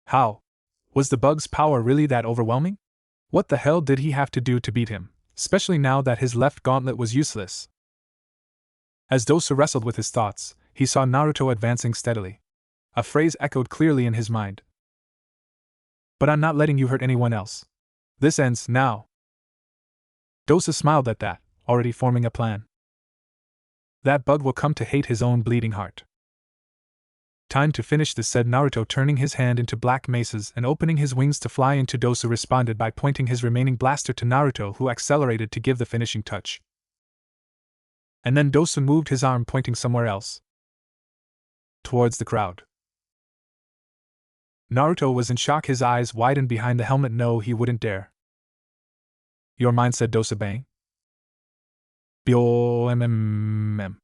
How? Was the bug's power really that overwhelming? What the hell did he have to do to beat him, especially now that his left gauntlet was useless? As Dosu wrestled with his thoughts, he saw Naruto advancing steadily. A phrase echoed clearly in his mind. But I'm not letting you hurt anyone else. This ends now. Dosu smiled at that, already forming a plan. That bug will come to hate his own bleeding heart. Time to finish this, said Naruto, turning his hand into black maces and opening his wings to fly into. Dosu responded by pointing his remaining blaster to Naruto, who accelerated to give the finishing touch. And then Dosu moved his arm, pointing somewhere else. Towards the crowd. Naruto was in shock, his eyes widened behind the helmet. No, he wouldn't dare. You're mine, said Dosu, bang. B-O-M-M-M.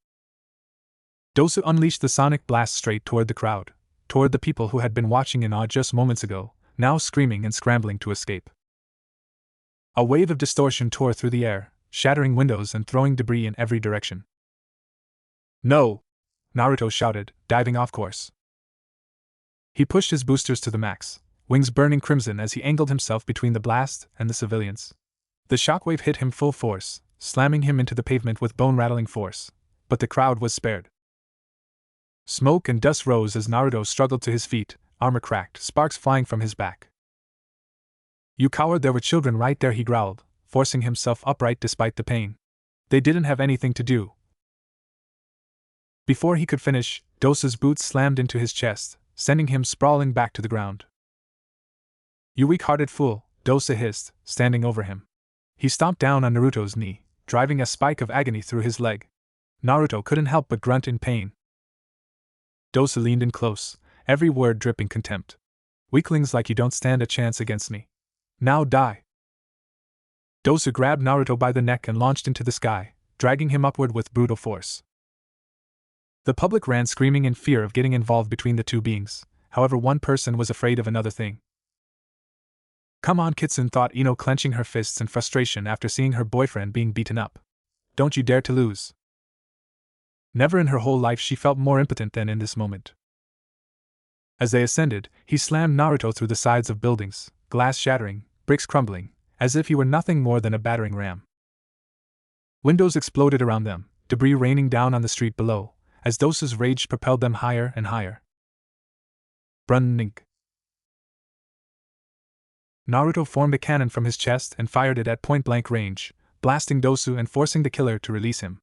Dosu unleashed the sonic blast straight toward the crowd, toward the people who had been watching in awe just moments ago, now screaming and scrambling to escape. A wave of distortion tore through the air, shattering windows and throwing debris in every direction. No! Naruto shouted, diving off course. He pushed his boosters to the max, wings burning crimson as he angled himself between the blast and the civilians. The shockwave hit him full force, slamming him into the pavement with bone-rattling force, but the crowd was spared. Smoke and dust rose as Naruto struggled to his feet, armor cracked, sparks flying from his back. You coward, there were children right there, he growled, forcing himself upright despite the pain. They didn't have anything to do. Before he could finish, Dosu's boots slammed into his chest, sending him sprawling back to the ground. You weak-hearted fool, Dosu hissed, standing over him. He stomped down on Naruto's knee, driving a spike of agony through his leg. Naruto couldn't help but grunt in pain. Dosu leaned in close, every word dripping contempt. Weaklings like you don't stand a chance against me. Now die. Dosu grabbed Naruto by the neck and launched into the sky, dragging him upward with brutal force. The public ran screaming in fear of getting involved between the two beings, however one person was afraid of another thing. Come on, Kitsune, thought Ino, clenching her fists in frustration after seeing her boyfriend being beaten up. Don't you dare to lose. Never in her whole life she felt more impotent than in this moment. As they ascended, he slammed Naruto through the sides of buildings, glass shattering, bricks crumbling, as if he were nothing more than a battering ram. Windows exploded around them, debris raining down on the street below, as Dosu's rage propelled them higher and higher. Brunning. Naruto formed a cannon from his chest and fired it at point-blank range, blasting Dosu and forcing the killer to release him.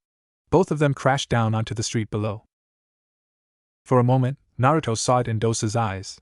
Both of them crashed down onto the street below. For a moment, Naruto saw it in Dosu's eyes.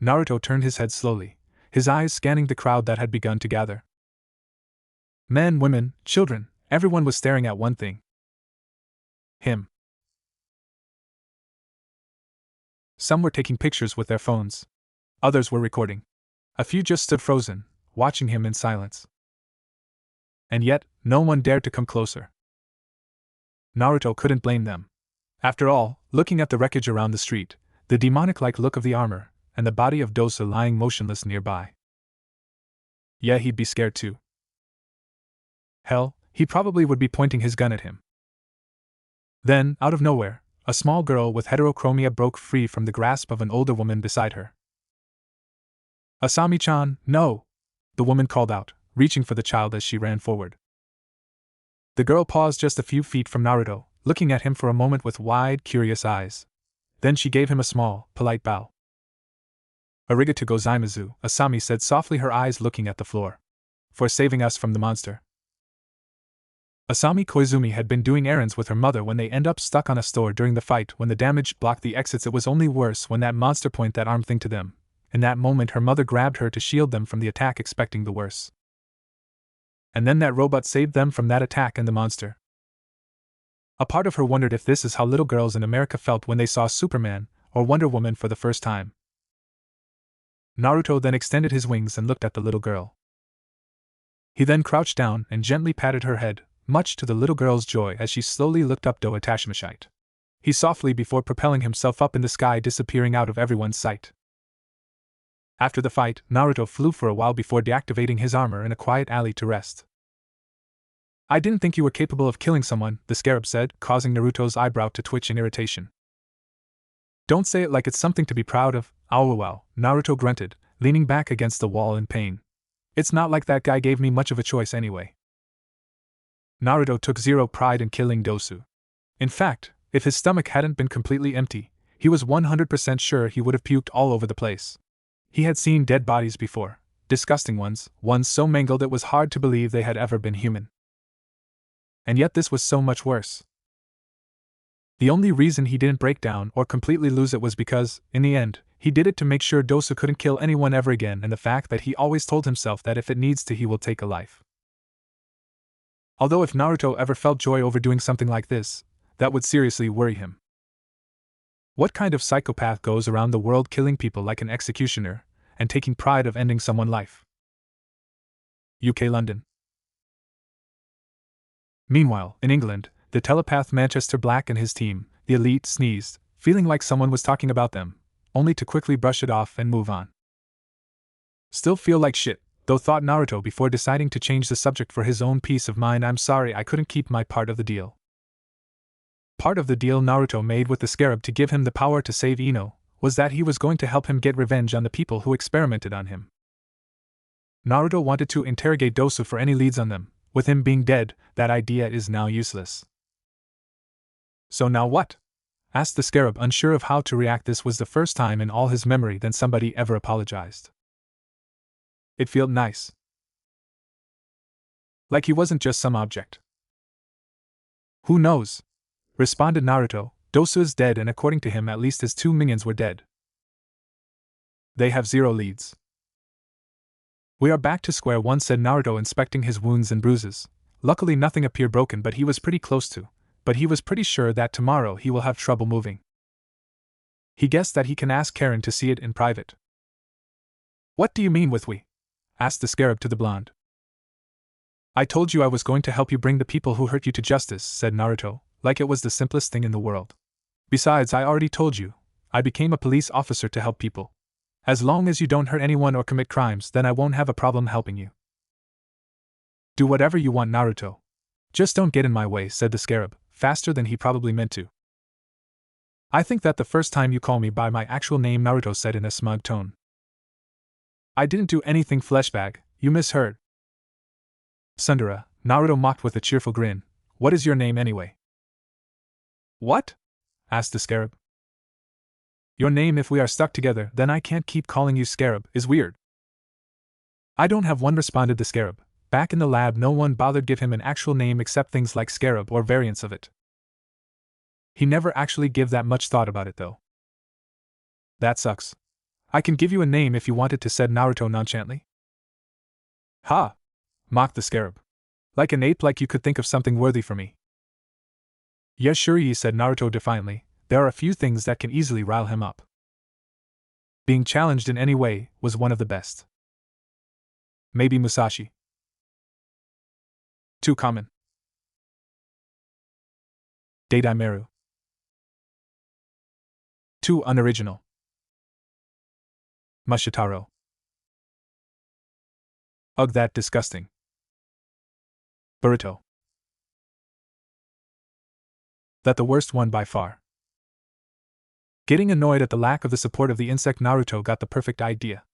Naruto turned his head slowly, his eyes scanning the crowd that had begun to gather. Men, women, children, everyone was staring at one thing. Him. Some were taking pictures with their phones. Others were recording. A few just stood frozen, watching him in silence. And yet, no one dared to come closer. Naruto couldn't blame them. After all, looking at the wreckage around the street, the demonic-like look of the armor, and the body of Dosa lying motionless nearby. Yeah, he'd be scared too. Hell, he probably would be pointing his gun at him. Then, out of nowhere, a small girl with heterochromia broke free from the grasp of an older woman beside her. Asami-chan, no! The woman called out, reaching for the child as she ran forward. The girl paused just a few feet from Naruto, looking at him for a moment with wide, curious eyes. Then she gave him a small, polite bow. Arigato gozaimasu, Asami said softly, her eyes looking at the floor. For saving us from the monster. Asami Koizumi had been doing errands with her mother when they end up stuck on a store during the fight. When the damage blocked the exits, it was only worse when that monster pointed that arm thing to them. In that moment, her mother grabbed her to shield them from the attack, expecting the worst. And then that robot saved them from that attack and the monster. A part of her wondered if this is how little girls in America felt when they saw Superman or Wonder Woman for the first time. Naruto then extended his wings and looked at the little girl. He then crouched down and gently patted her head, much to the little girl's joy as she slowly looked up Do Tashmashite. He softly before propelling himself up in the sky, disappearing out of everyone's sight. After the fight, Naruto flew for a while before deactivating his armor in a quiet alley to rest. I didn't think you were capable of killing someone, the scarab said, causing Naruto's eyebrow to twitch in irritation. Don't say it like it's something to be proud of. Ow wow, Naruto grunted, leaning back against the wall in pain. It's not like that guy gave me much of a choice anyway. Naruto took zero pride in killing Dosu. In fact, if his stomach hadn't been completely empty, he was 100% sure he would have puked all over the place. He had seen dead bodies before, disgusting ones so mangled it was hard to believe they had ever been human. And yet this was so much worse. The only reason he didn't break down or completely lose it was because, in the end, he did it to make sure Dosu couldn't kill anyone ever again, and the fact that he always told himself that if it needs to he will take a life. Although if Naruto ever felt joy over doing something like this, that would seriously worry him. What kind of psychopath goes around the world killing people like an executioner, and taking pride of ending someone's life? UK London. Meanwhile, in England, the telepath Manchester Black and his team, the elite, sneezed, feeling like someone was talking about them, only to quickly brush it off and move on. Still feel like shit, though, thought Naruto before deciding to change the subject for his own peace of mind. I'm sorry I couldn't keep my part of the deal. Part of the deal Naruto made with the scarab to give him the power to save Ino was that he was going to help him get revenge on the people who experimented on him. Naruto wanted to interrogate Dosu for any leads on them. With him being dead, that idea is now useless. So now what? Asked the scarab, unsure of how to react. This was the first time in all his memory that somebody ever apologized. It felt nice. Like he wasn't just some object. Who knows? Responded Naruto. Dosu is dead, and according to him at least his two minions were dead. They have zero leads. We are back to square one, said Naruto, inspecting his wounds and bruises. Luckily nothing appeared broken, but he was pretty sure that tomorrow he will have trouble moving. He guessed that he can ask Karen to see it in private. What do you mean with we? Asked the scarab to the blonde. I told you I was going to help you bring the people who hurt you to justice, said Naruto, like it was the simplest thing in the world. Besides, I already told you, I became a police officer to help people. As long as you don't hurt anyone or commit crimes, then I won't have a problem helping you. Do whatever you want, Naruto. Just don't get in my way, said the scarab, faster than he probably meant to. I think that the first time you call me by my actual name, Naruto said in a smug tone. I didn't do anything, fleshbag, you misheard. Sundara, Naruto mocked with a cheerful grin. What is your name anyway? What? Asked the scarab. Your name, if we are stuck together, then I can't keep calling you scarab, is weird. I don't have one, responded the scarab. Back in the lab no one bothered give him an actual name except things like scarab or variants of it. He never actually give that much thought about it though. That sucks. I can give you a name if you wanted to, said Naruto nonchalantly. Ha! Mocked the scarab. Like an ape, like you could think of something worthy for me. Yes, sure, said Naruto defiantly. There are a few things that can easily rile him up. Being challenged in any way was one of the best. Maybe Musashi. Too common. Deidaimeru. Too unoriginal. Mushitaro. Ugh, that disgusting. Burrito. That the worst one by far. Getting annoyed at the lack of the support of the insect, Naruto got the perfect idea.